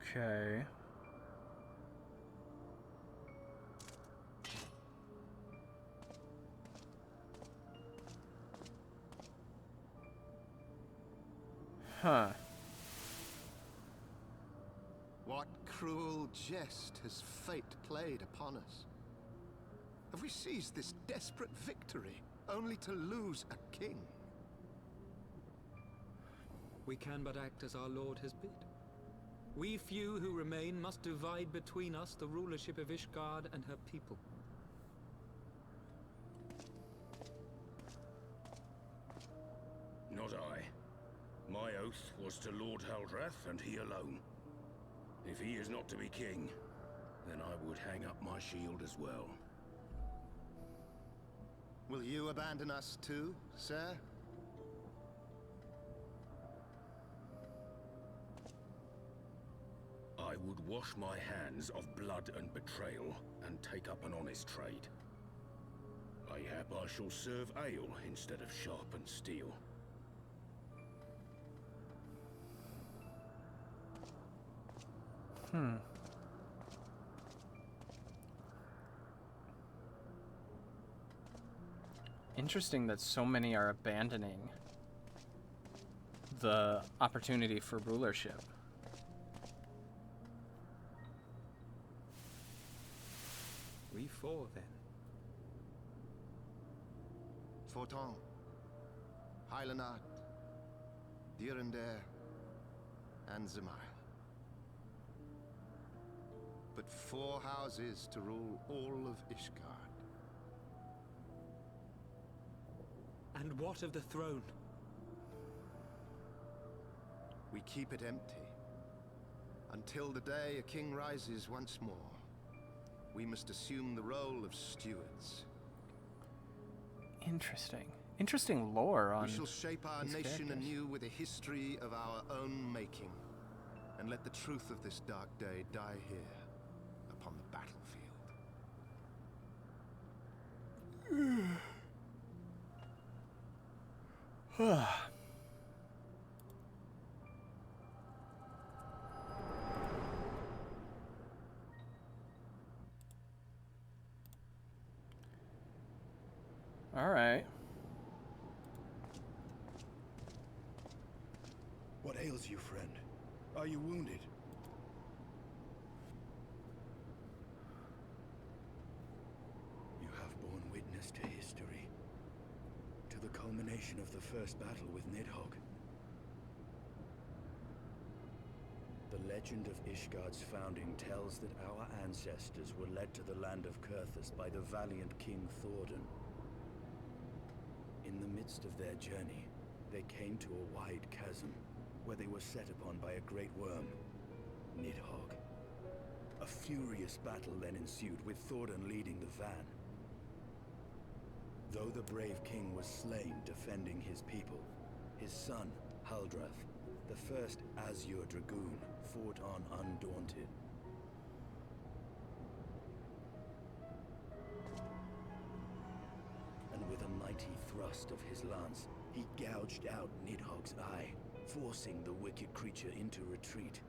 Okay. Huh. What cruel jest has fate played upon us? Have we seized this desperate victory only to lose a king? We can but act as our lord has bid. We few who remain must divide between us the rulership of Ishgard and her people. Not I. My oath was to Lord Haldrath, and he alone. If he is not to be king, then I would hang up my shield as well. Will you abandon us too, sir? I would wash my hands of blood and betrayal, and take up an honest trade. Mayhap I shall serve ale instead of sharpened steel. Interesting that so many are abandoning the opportunity for rulership. We be four, then. Forton, Heilenard, Dirander, and Zemail. But 4 houses to rule all of Ishgard. And what of the throne? We keep it empty. Until the day a king rises once more, we must assume the role of stewards. Interesting. Interesting lore on We shall shape our these nation characters. anew with a history of our own making, and let the truth of this dark day die here, upon the battlefield. All right. What ails you, friend? Are you wounded? You have borne witness to history, to the culmination of the first battle with Nidhogg. The legend of Ishgard's founding tells that our ancestors were led to the land of Kurthus by the valiant King Thordan. In the midst of their journey, they came to a wide chasm, where they were set upon by a great worm, Nidhogg. A furious battle then ensued, with Thordan leading the van. Though the brave king was slain defending his people, his son, Haldrath, the first Azure Dragoon, fought on undaunted. And with a mighty thrust of his lance, he gouged out Nidhogg's eye, forcing the wicked creature into retreat.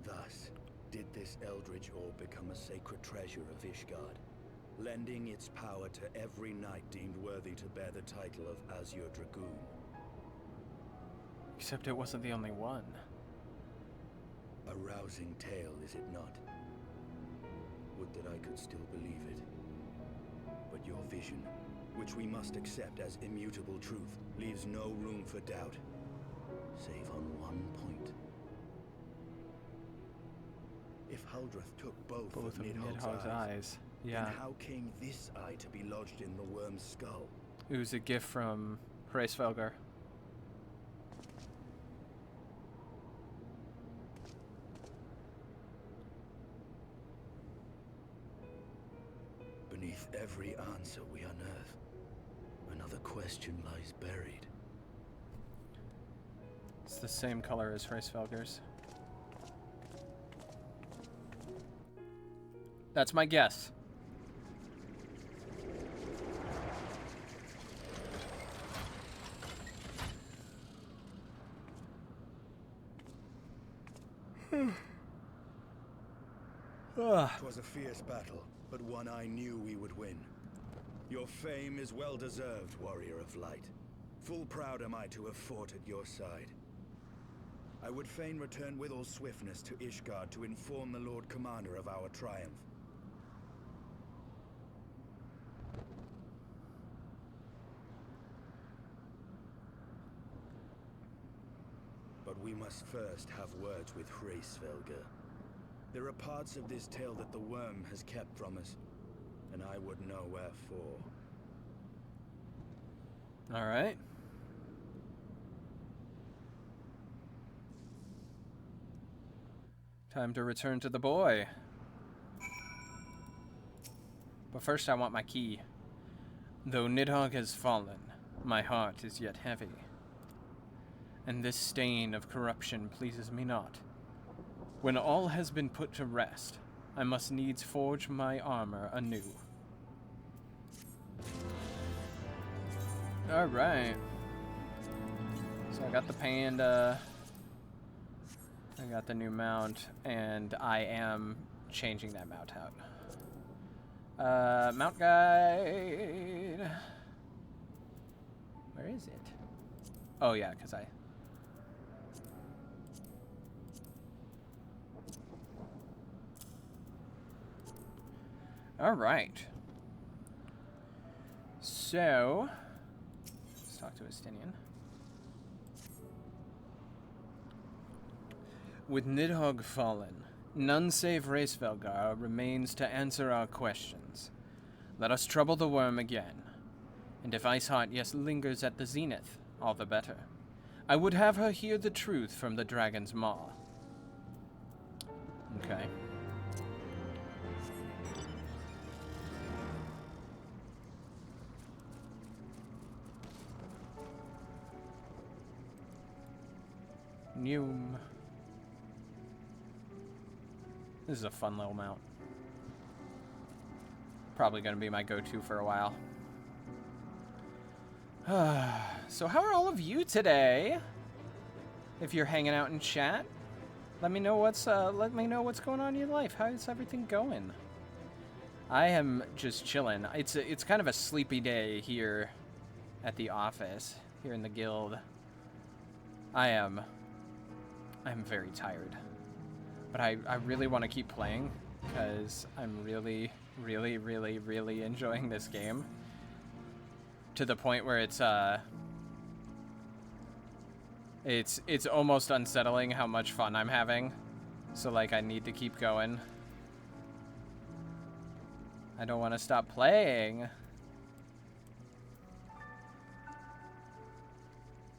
Thus, did this eldritch orb become a sacred treasure of Ishgard, lending its power to every knight deemed worthy to bear the title of Azure Dragoon. Except it wasn't the only one. A rousing tale, is it not? Would that I could still believe it. But your vision, which we must accept as immutable truth, leaves no room for doubt, save on one point. If Haldrath took both of Nidhogg's eyes, yeah. then how came this eye to be lodged in the worm's skull? It was a gift from Hraesvelgr. Beneath every answer we unearth, another question lies buried. It's the same color as Hraesvelgr's. That's my guess. Twas a fierce battle, but one I knew we would win. Your fame is well deserved, warrior of light. Full proud am I to have fought at your side. I would fain return with all swiftness to Ishgard to inform the Lord Commander of our triumph. But we must first have words with Hraesvelgr. There are parts of this tale that the worm has kept from us, and I would know wherefore. All right. Time to return to the boy. But first I want my key. Though Nidhogg has fallen, my heart is yet heavy. And this stain of corruption pleases me not. When all has been put to rest, I must needs forge my armor anew. Alright. So I got the panda. I got the new mount, and I am changing that mount out. Mount guide. Where is it? Oh yeah, because I... All right. So, let's talk to Estinian. With Nidhogg fallen, none save Hraesvelgar remains to answer our questions. Let us trouble the worm again. And if Iceheart yet lingers at the zenith, all the better. I would have her hear the truth from the dragon's maw. Okay. Noom. This is a fun little mount. Probably going to be my go-to for a while. So how are all of you today? If you're hanging out in chat, let me know what's going on in your life. How's everything going? I am just chilling. It's kind of a sleepy day here at the office, here in the guild. I'm very tired. But I really want to keep playing because I'm really, really, really, really enjoying this game. To the point where it's almost unsettling how much fun I'm having. So like I need to keep going. I don't want to stop playing.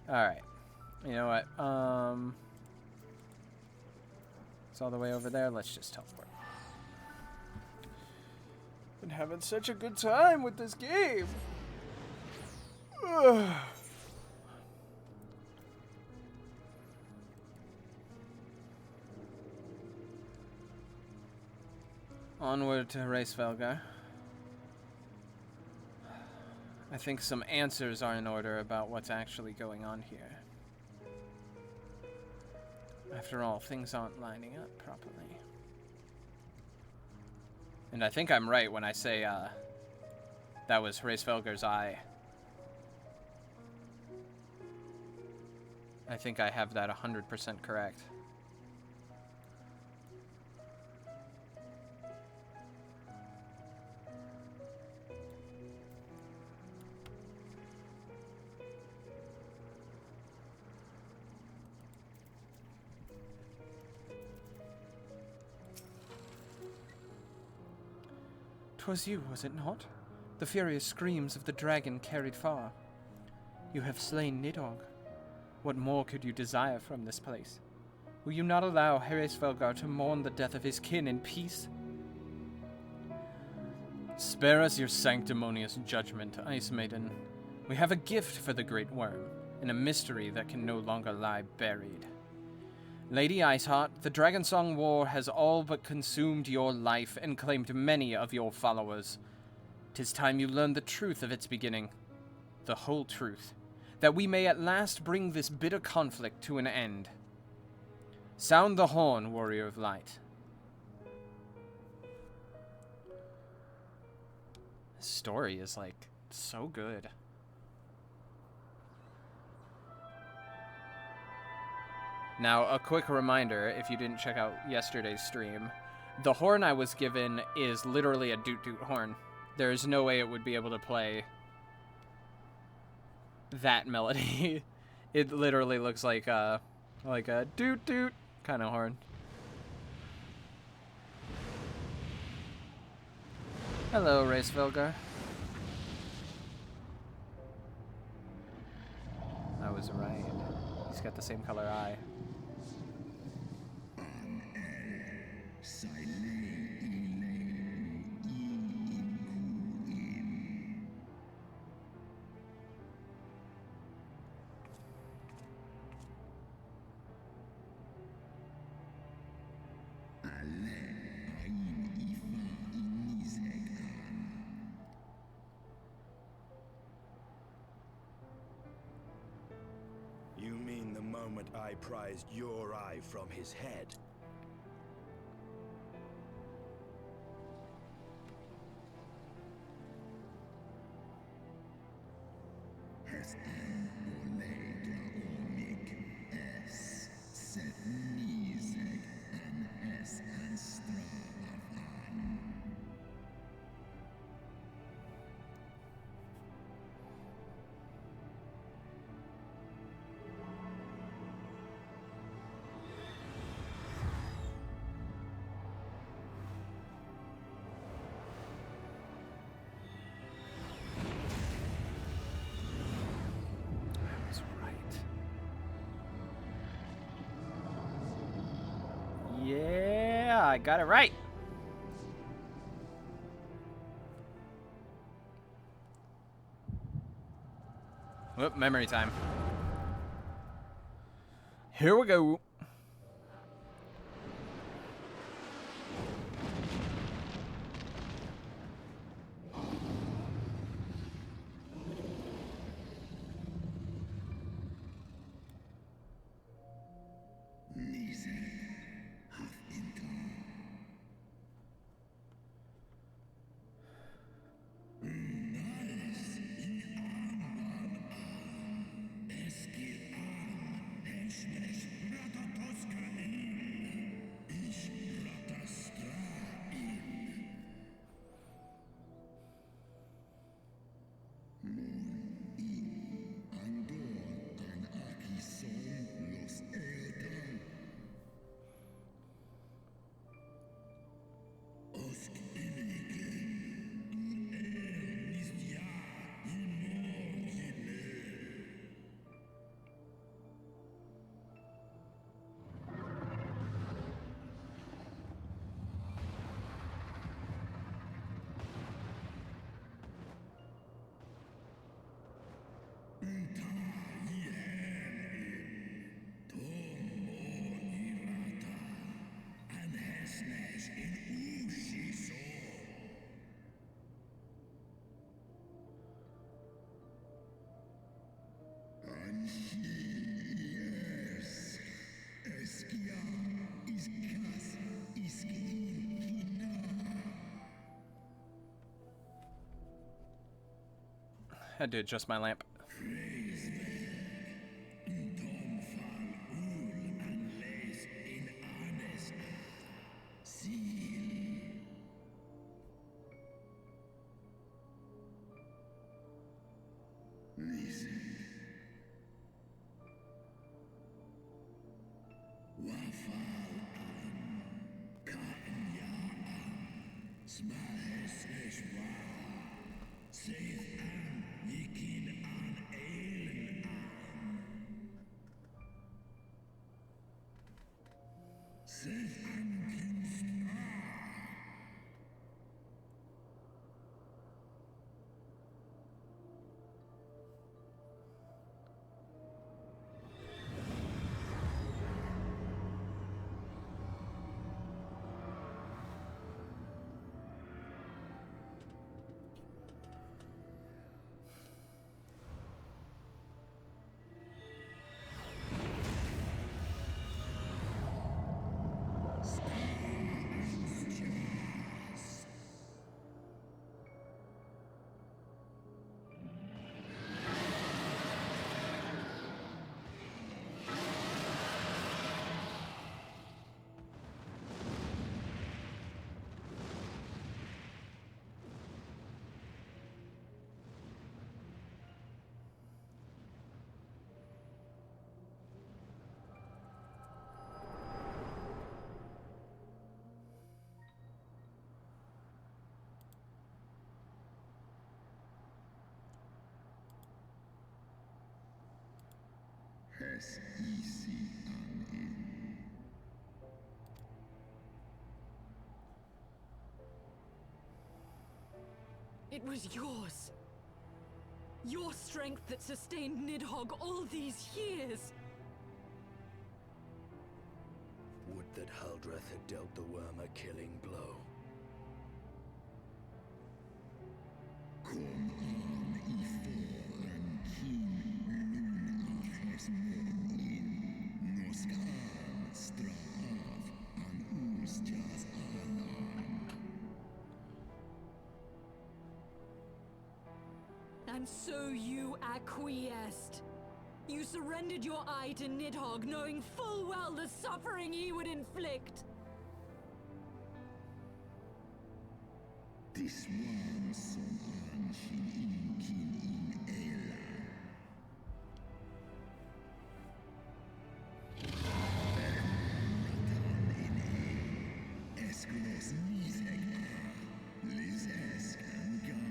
Alright. You know what? It's all the way over there. Let's just teleport. Been having such a good time with this game. Onward to Hraesvelgar. I think some answers are in order about what's actually going on here. After all, things aren't lining up properly. And I think I'm right when I say that was Hraesvelgar's eye. I think I have that 100% correct. "'Twas you, was it not? The furious screams of the dragon carried far. You have slain Nidhogg. What more could you desire from this place? Will you not allow Hraesvelgar to mourn the death of his kin in peace? Spare us your sanctimonious judgment, Ice Maiden. We have a gift for the Great Worm, and a mystery that can no longer lie buried. Lady Iceheart, the Dragonsong War has all but consumed your life and claimed many of your followers. 'Tis time you learned the truth of its beginning. The whole truth. That we may at last bring this bitter conflict to an end. Sound the horn, Warrior of Light." This story is, like, so good. Now, a quick reminder, if you didn't check out yesterday's stream, the horn I was given is literally a doot-doot horn. There's no way it would be able to play that melody. It literally looks like a doot-doot kind of horn. Hello, Hraesvelgar. I was right. He's got the same color eye. You mean the moment I prized your eye from his head? I got it right. Whoop, memory time. Here we go. Had to adjust my lamp. It was yours. Your strength that sustained Nidhogg all these years. Would that Huldreth had dealt the worm a killing blow. And so you acquiesced. You surrendered your eye to Nidhogg, knowing full well the suffering he would inflict. This one som anshin inkin in Ela. Eskulos Nizeg Liz Eskan Gaan.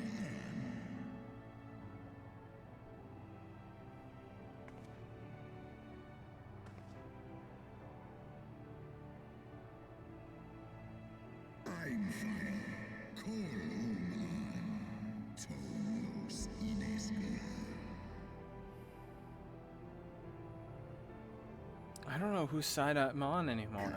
I don't know whose side I'm on anymore.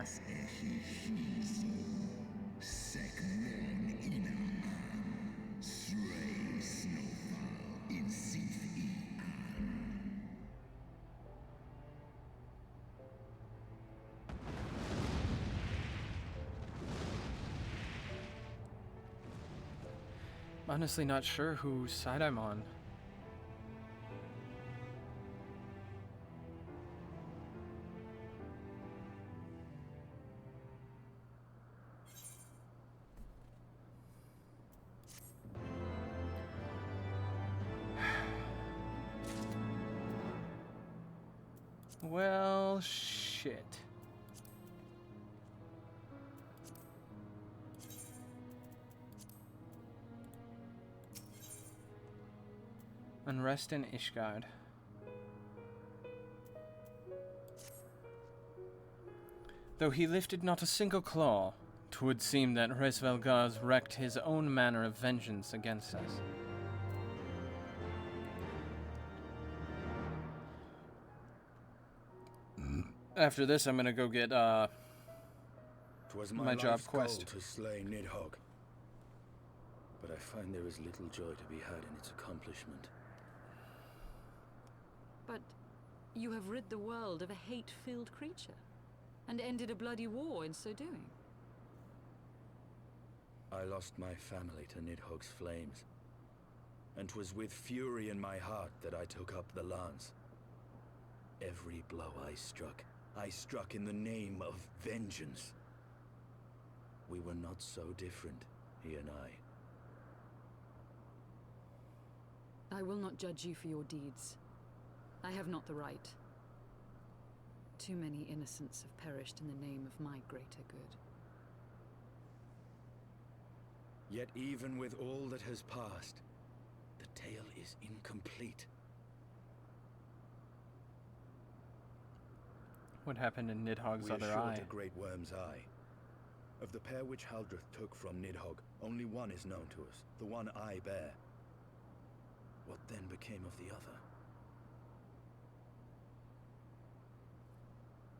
Honestly not sure whose side I'm on. Well, shit. Unrest in Ishgard. Though he lifted not a single claw, 'twould seem that Resvelgar's wreaked his own manner of vengeance against us. After this, I'm gonna go get, 'Twas my job life's quest. goal to slay Nidhogg. But I find there is little joy to be had in its accomplishment. But you have rid the world of a hate-filled creature, and ended a bloody war in so doing. I lost my family to Nidhogg's flames, and 'twas with fury in my heart that I took up the lance. Every blow I struck in the name of vengeance. We were not so different, he and I. I will not judge you for your deeds. I have not the right. Too many innocents have perished in the name of my greater good. Yet even with all that has passed, the tale is incomplete. What happened in Nidhogg's We other are eye? short a great worm's eye. Of the pair which Haldreth took from Nidhogg, only one is known to us, the one I bear. What then became of the other?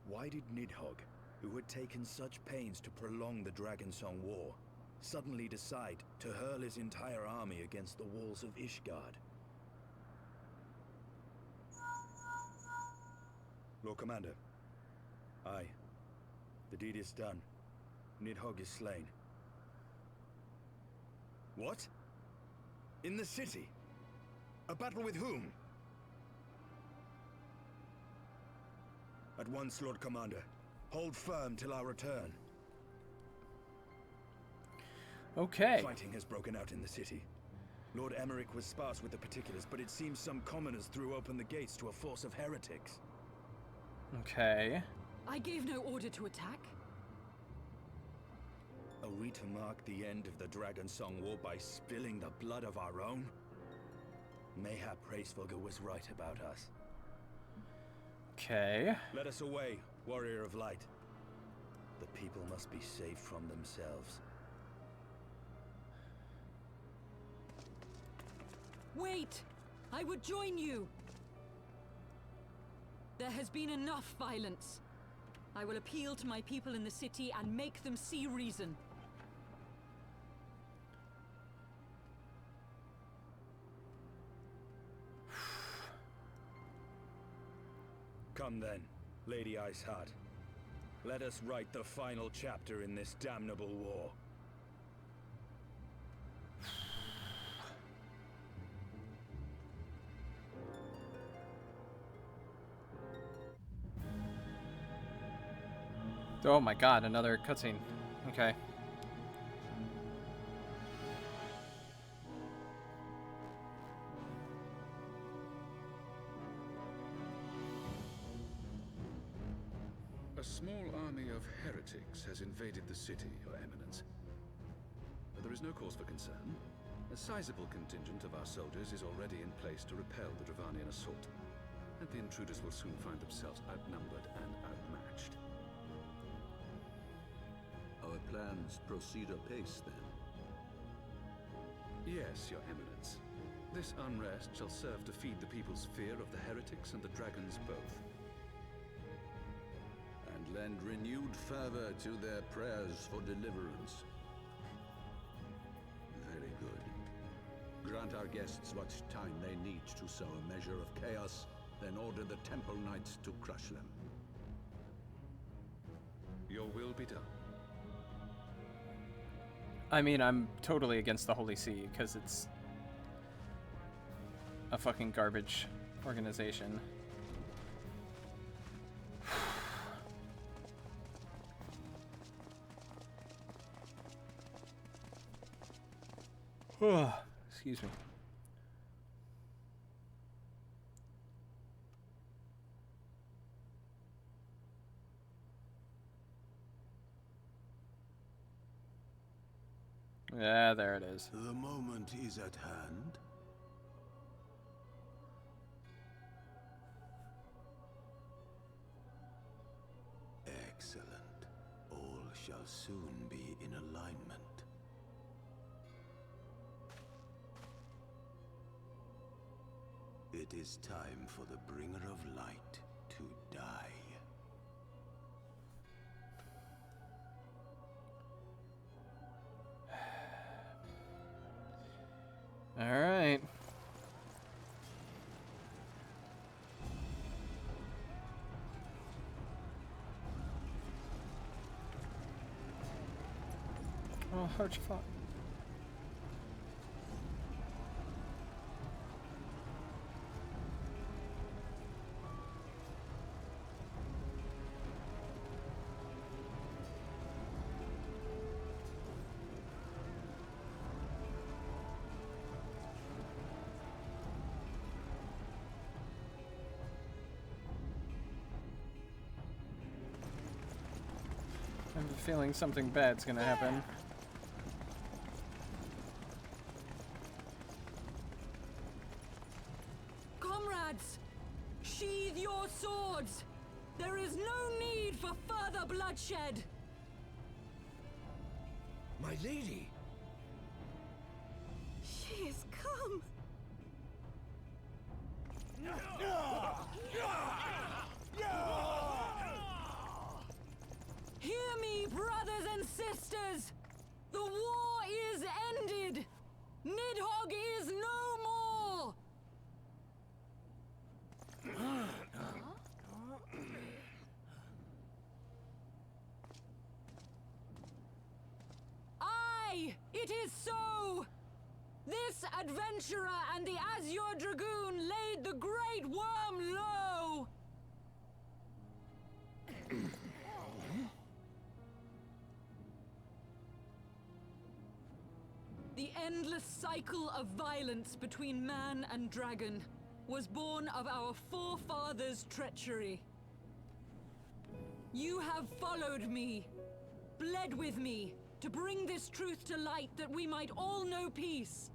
Why did Nidhogg, who had taken such pains to prolong the Dragonsong War, suddenly decide to hurl his entire army against the walls of Ishgard? Lord Commander. Aye. The deed is done. Nidhogg is slain. What? In the city? A battle with whom? At once, Lord Commander. Hold firm till our return. Okay. Fighting has broken out in the city. Lord Emmerich was sparse with the particulars, but it seems some commoners threw open the gates to a force of heretics. Okay. I gave no order to attack. Are we to mark the end of the Dragonsong War by spilling the blood of our own? Mayhap Hraesvelgr was right about us. Okay. Let us away, Warrior of Light. The people must be saved from themselves. Wait! I would join you! There has been enough violence. I will appeal to my people in the city and make them see reason. Come then, Lady Iceheart. Let us write the final chapter in this damnable war. Oh my god, another cutscene. Okay. A small army of heretics has invaded the city, Your Eminence. But there is no cause for concern. A sizable contingent of our soldiers is already in place to repel the Dravanian assault, and the intruders will soon find themselves outnumbered and outmatched. Our plans proceed apace, then? Yes, Your Eminence. This unrest shall serve to feed the people's fear of the heretics and the dragons both. lend renewed fervor to their prayers for deliverance. Very good. Grant our guests what time they need to sow a measure of chaos, then order the Temple Knights to crush them. Your will be done. I mean, I'm totally against the Holy See, because it's a fucking garbage organization. Excuse me. Yeah, there it is. The moment is at hand. Excellent. All shall soon be in alignment. It is time for the Bringer of Light to die. All right. Oh, how'd you fall? I have a feeling something bad's gonna happen. Comrades, sheathe your swords. There is no need for further bloodshed. My lady! She is come. Hear me, brothers and sisters! The war is ended! Nidhogg is no more! Aye, it is so! This adventurer and the Azure Dragoon laid the Great Worm low! The endless cycle of violence between man and dragon was born of our forefathers' treachery. You have followed me, bled with me, to bring this truth to light that we might all know peace.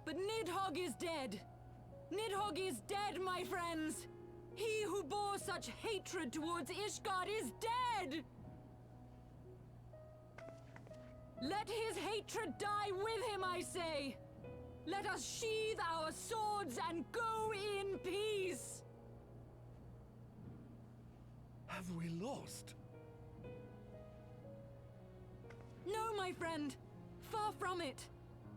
But Nidhogg is dead. Nidhogg is dead, my friends! He who bore such hatred towards Ishgard is dead! Let his hatred die with him, I say! Let us sheathe our swords and go in peace! Have we lost? No, my friend! Far from it!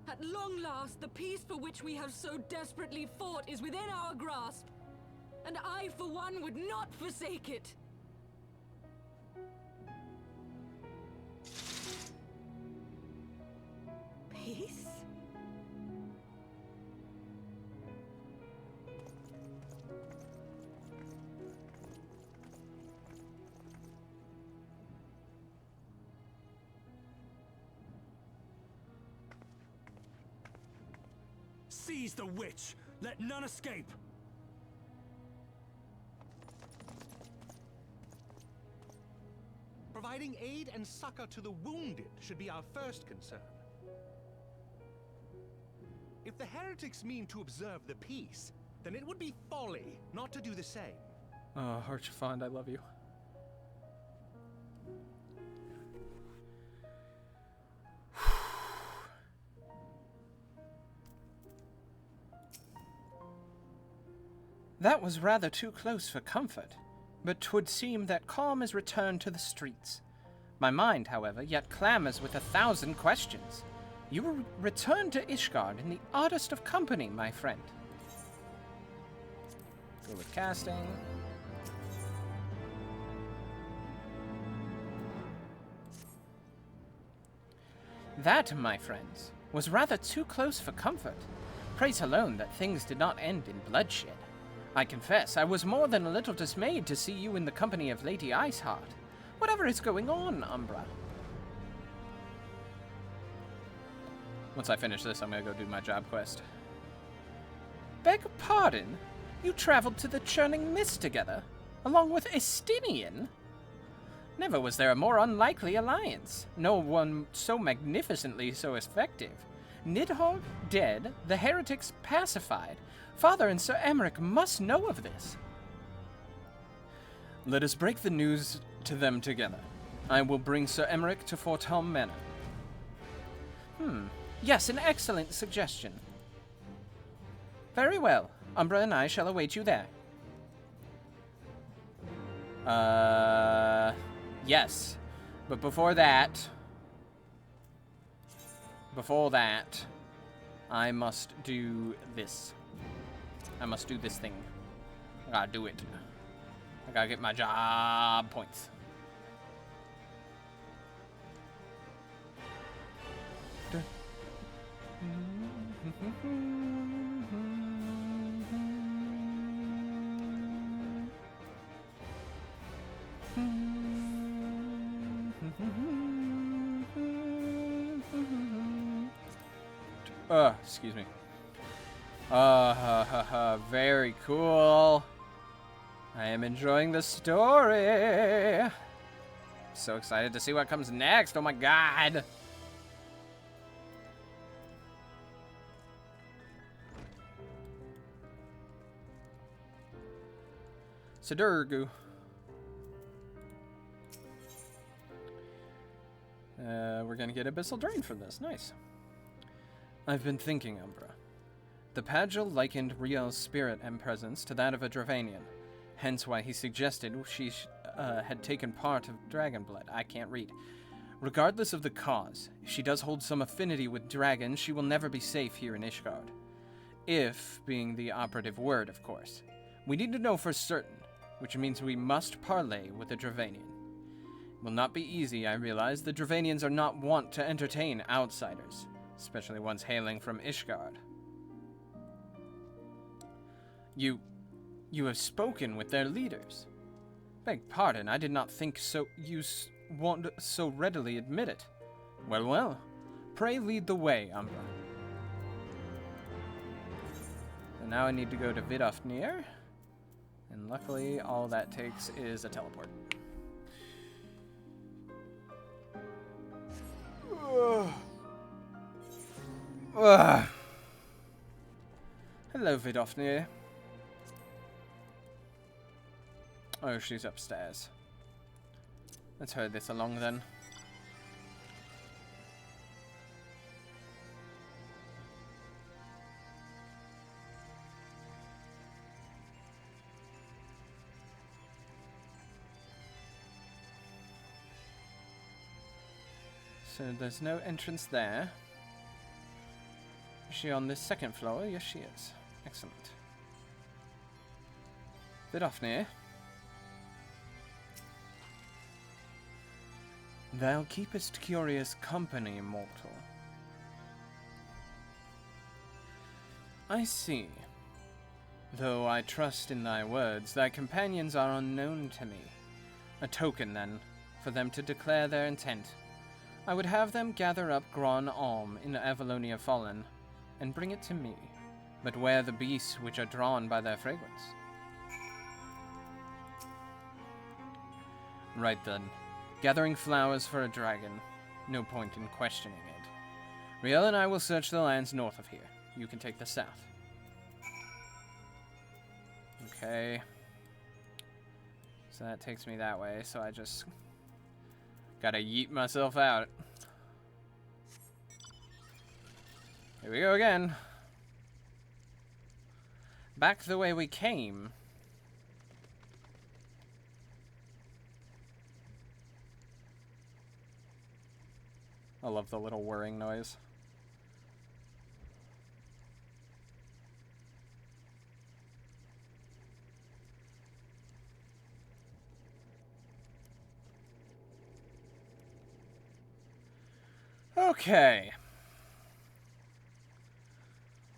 At long last, the peace for which we have so desperately fought is within our grasp, and I, for one, would not forsake it! Peace? Seize the witch! Let none escape! Providing aid and succor to the wounded should be our first concern. If the heretics mean to observe the peace, then it would be folly not to do the same. Oh, Archifond, I love you. That was rather too close for comfort. but 'twould seem that calm is returned to the streets. My mind, however, yet clamors with 1,000 questions. You will return to Ishgard in the oddest of company, my friend. Go with casting. That, my friends, was rather too close for comfort. Praise alone that things did not end in bloodshed. I confess, I was more than a little dismayed to see you in the company of Lady Iceheart. Whatever is going on, Umbra? Once I finish this, I'm gonna go do my job quest. Beg pardon? You traveled to the Churning Mist together, along with Estinian? Never was there a more unlikely alliance. No one so magnificently so effective. Nidhogg dead, the heretics pacified. Father and Sir Emmerich must know of this. Let us break the news to them together. I will bring Sir Emmerich to Forthelm Manor. Yes, an excellent suggestion. Very well. Umbra and I shall await you there. Yes. But before that, I must do this. I must do this thing. I gotta do it. I gotta get my job points. Excuse me. Very cool. I am enjoying the story. So excited to see what comes next. Oh my god. Sidurgu. We're gonna get Abyssal Drain for this. Nice. I've been thinking, Umbra. The Padgel likened Riel's spirit and presence to that of a Dravanian, hence why he suggested she had taken part of Dragonblood. I can't read. Regardless of the cause, if she does hold some affinity with dragons, she will never be safe here in Ishgard. If being the operative word, of course. We need to know for certain, which means we must parley with a Dravanian. It will not be easy, I realize. The Dravanians are not wont to entertain outsiders, especially ones hailing from Ishgard. You have spoken with their leaders. Beg pardon, I did not think so. You won't so readily admit it. Well, well. Pray lead the way, Umbra. So now I need to go to Vidofnir. And luckily, all that takes is a teleport. Hello, Vidofnir. Oh, she's upstairs. Let's hurry this along then. So there's no entrance there. Is she on this second floor? Yes, she is. Excellent. Vidofnir. Thou keepest curious company, mortal. I see. Though I trust in thy words, thy companions are unknown to me. A token, then, for them to declare their intent. I would have them gather up Gran Alm in Avalonia Fallen, and bring it to me, but where the beasts which are drawn by their fragrance. Right then. Gathering flowers for a dragon. No point in questioning it. Riel and I will search the lands north of here. You can take the south. Okay. So that takes me that way, so I just gotta yeet myself out. Here we go again. Back the way we came. I love the little whirring noise. Okay.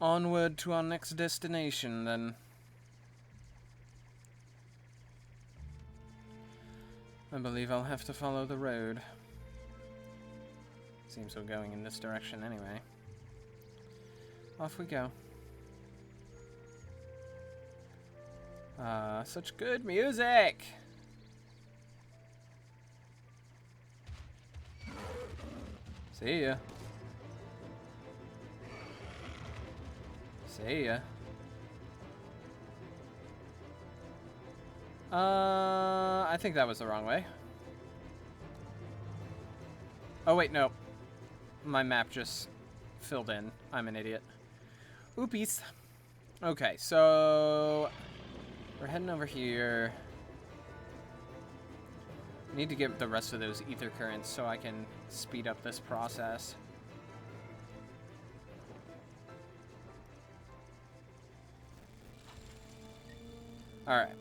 Onward to our next destination, then. I believe I'll have to follow the road. Seems we're going in this direction anyway. Off we go. Such good music! See ya. See ya. I think that was the wrong way. Oh, wait, no. My map just filled in. I'm an idiot. Oopies. Okay, so we're heading over here. I need to get the rest of those ether currents so I can speed up this process. Alright.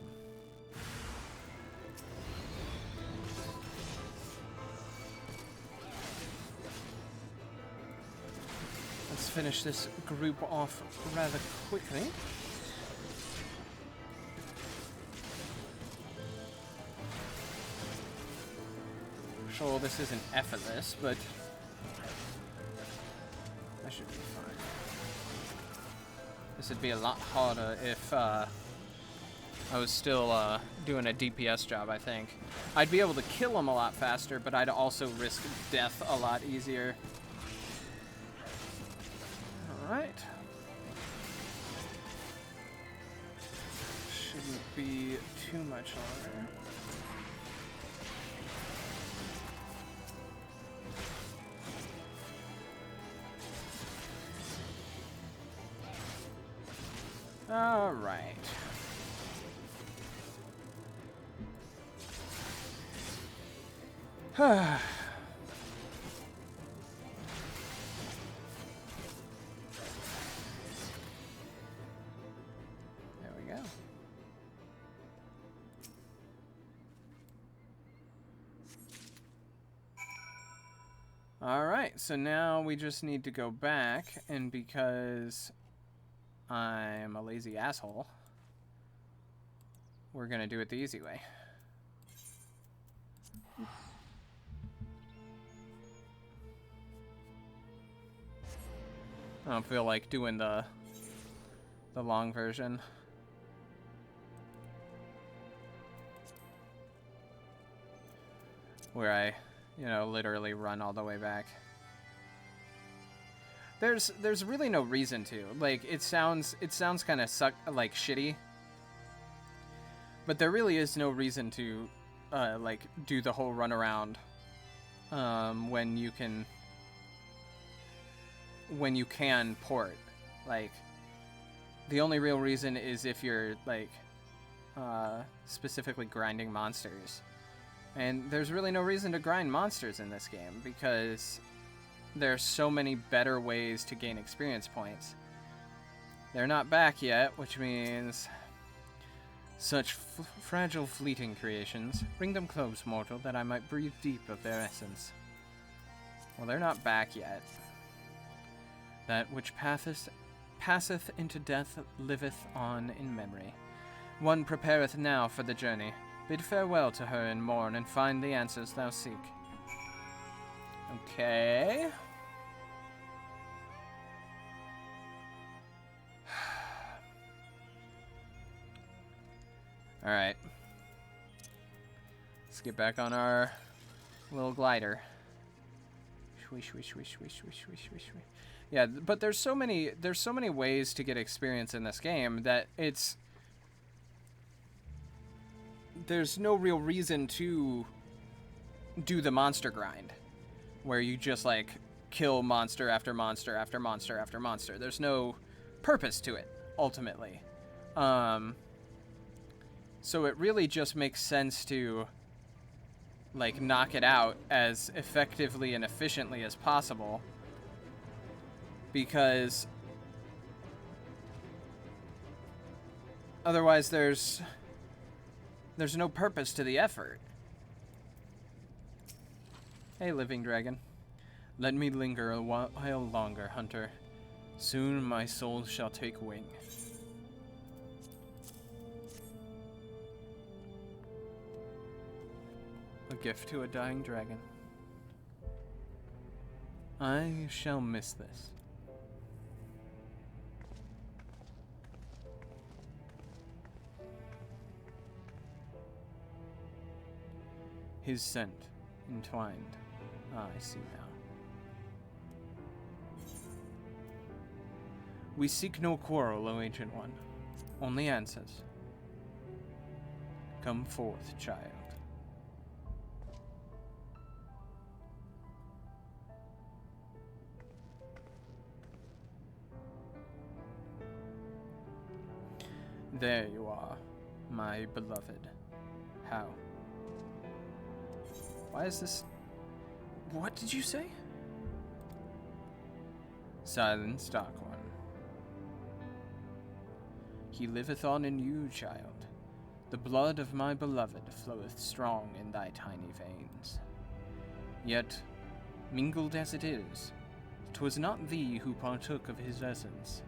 Let's finish this group off rather quickly. Sure, this isn't effortless, but that should be fine. This would be a lot harder if I was still doing a DPS job, I think. I'd be able to kill them a lot faster, but I'd also risk death a lot easier. Alright. Shouldn't be too much longer. Alright. There we go. Alright, so now we just need to go back, and because I'm a lazy asshole, we're gonna do it the easy way. I don't feel like doing the long version. Where I, you know, literally run all the way back. There's really no reason to. Like, it sounds kind of like shitty. But there really is no reason to like do the whole run around when you can port. Like, the only real reason is if you're like specifically grinding monsters. And there's really no reason to grind monsters in this game because there's so many better ways to gain experience points. They're not back yet, which means such fragile fleeting creations. Bring them close, mortal, that I might breathe deep of their essence. Well, they're not back yet. That which passeth into death liveth on in memory. One prepareth now for the journey. Bid farewell to her and mourn, and find the answers thou seek. Okay. Alright. Let's get back on our little glider. Swish, swish, swish, swish, swish, swish, swish. Yeah, but there's so many ways to get experience in this game that there's no real reason to do the monster grind, where you just like kill monster after monster after monster after monster. There's no purpose to it, ultimately. So it really just makes sense to like, knock it out as effectively and efficiently as possible. Because otherwise there's no purpose to the effort. Hey, living dragon. Let me linger a while longer, hunter. Soon my soul shall take wing. A gift to a dying dragon. I shall miss this. His scent entwined. Ah, I see now. We seek no quarrel, O Ancient One. Only answers. Come forth, child. There you are, my beloved. How? Why is this... What did you say? Silence, Dark One. He liveth on in you, child. The blood of my beloved floweth strong in thy tiny veins. Yet, mingled as it is, 'twas not thee who partook of his essence.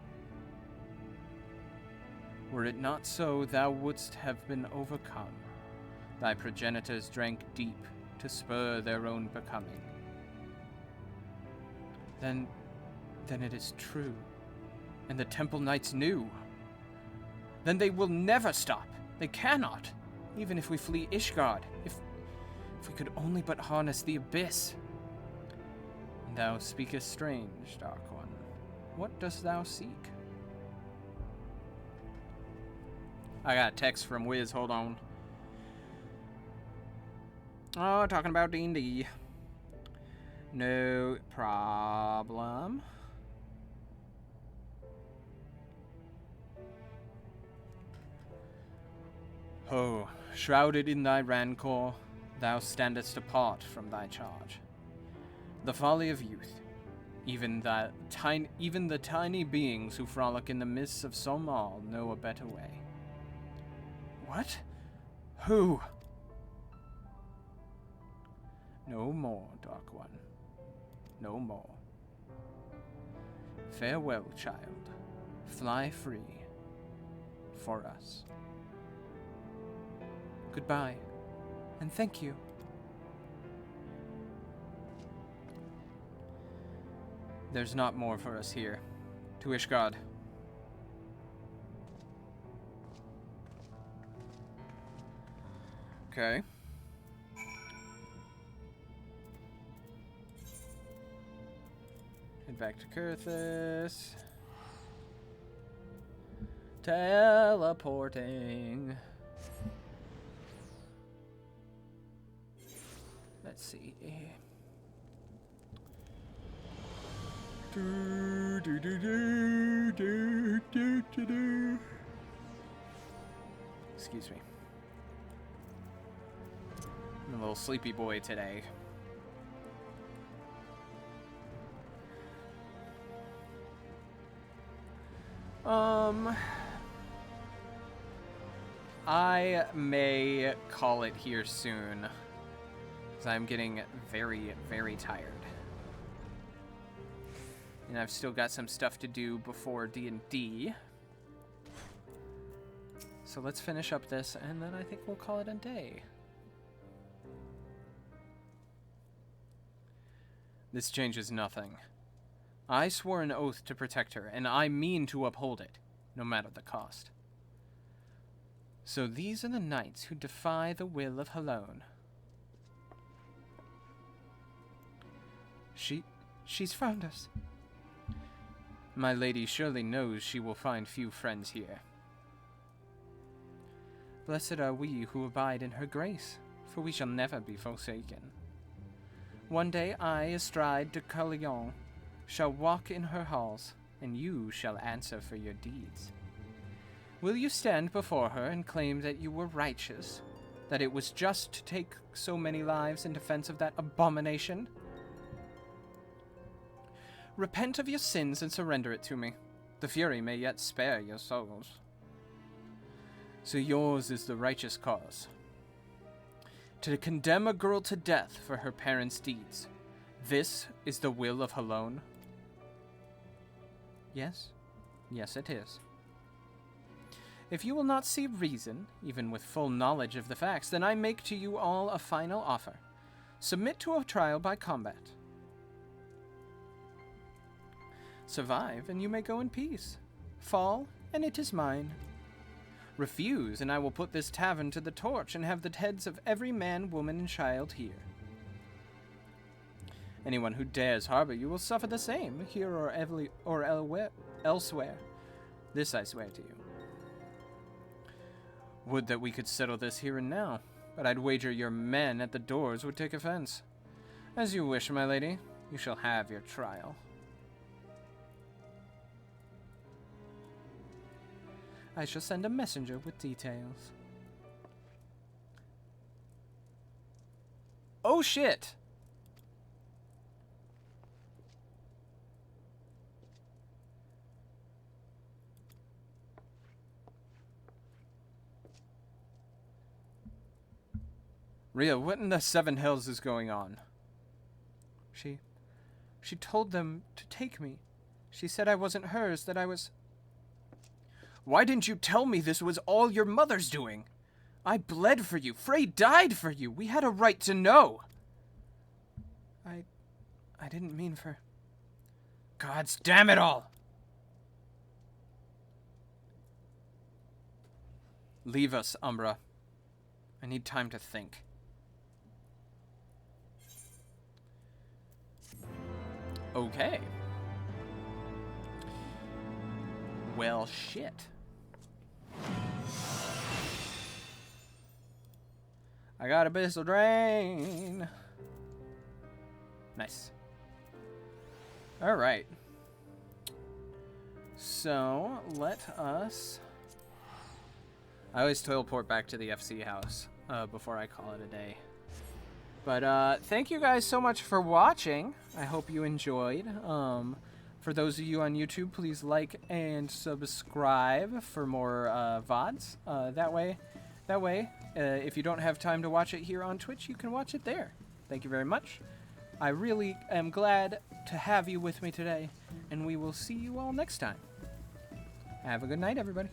Were it not so, thou wouldst have been overcome. Thy progenitors drank deep to spur their own becoming. Then it is true, and the Temple Knights knew. Then they will never stop. They cannot, even if we flee Ishgard. If we could only but harness the Abyss. Thou speakest strange, Dark One. What dost thou seek? I got a text from Wiz, hold on. Oh, talking about D&D. No problem. Oh, shrouded in thy rancor, thou standest apart from thy charge. The folly of youth. Even the tiny beings who frolic in the mists of Somal know a better way. What? Who? No more, Dark One. No more. Farewell, child. Fly free. For us. Goodbye, and thank you. There's not more for us here. To Ishgard. Okay. Head back to Kurthus. Teleporting. Let's see. Excuse me. I'm a little sleepy boy today. I may call it here soon. I'm getting very, very tired. And I've still got some stuff to do before D&D. So let's finish up this, and then I think we'll call it a day. This changes nothing. I swore an oath to protect her, and I mean to uphold it, no matter the cost. So these are the knights who defy the will of Helone. She's found us. My lady surely knows she will find few friends here. Blessed are we who abide in her grace, for we shall never be forsaken. One day I, astride de Carillon, shall walk in her halls, and you shall answer for your deeds. Will you stand before her and claim that you were righteous, that it was just to take so many lives in defense of that abomination? Repent of your sins and surrender it to me. The Fury may yet spare your souls. So yours is the righteous cause. To condemn a girl to death for her parents' deeds. This is the will of Halone? Yes? Yes, it is. If you will not see reason, even with full knowledge of the facts, then I make to you all a final offer. Submit to a trial by combat. Survive, and you may go in peace. Fall, and it is mine. Refuse, and I will put this tavern to the torch and have the heads of every man, woman, and child here. Anyone who dares harbor you will suffer the same, here or elsewhere. This I swear to you. Would that we could settle this here and now, but I'd wager your men at the doors would take offense. As you wish, my lady. You shall have your trial. I shall send a messenger with details. Oh shit! Rhea, what in the Seven Hills is going on? She told them to take me. She said I wasn't hers, that I was... Why didn't you tell me this was all your mother's doing? I bled for you. Frey died for you. We had a right to know. I didn't mean for... Gods damn it all! Leave us, Umbra. I need time to think. Okay. Well, shit. I got Abyssal Drain. Nice. Alright. So, let us... I always teleport back to the FC house before I call it a day. But thank you guys so much for watching. I hope you enjoyed. For those of you on YouTube, please like and subscribe for more VODs. That way, if you don't have time to watch it here on Twitch, you can watch it there. Thank you very much. I really am glad to have you with me today, and we will see you all next time. Have a good night, everybody.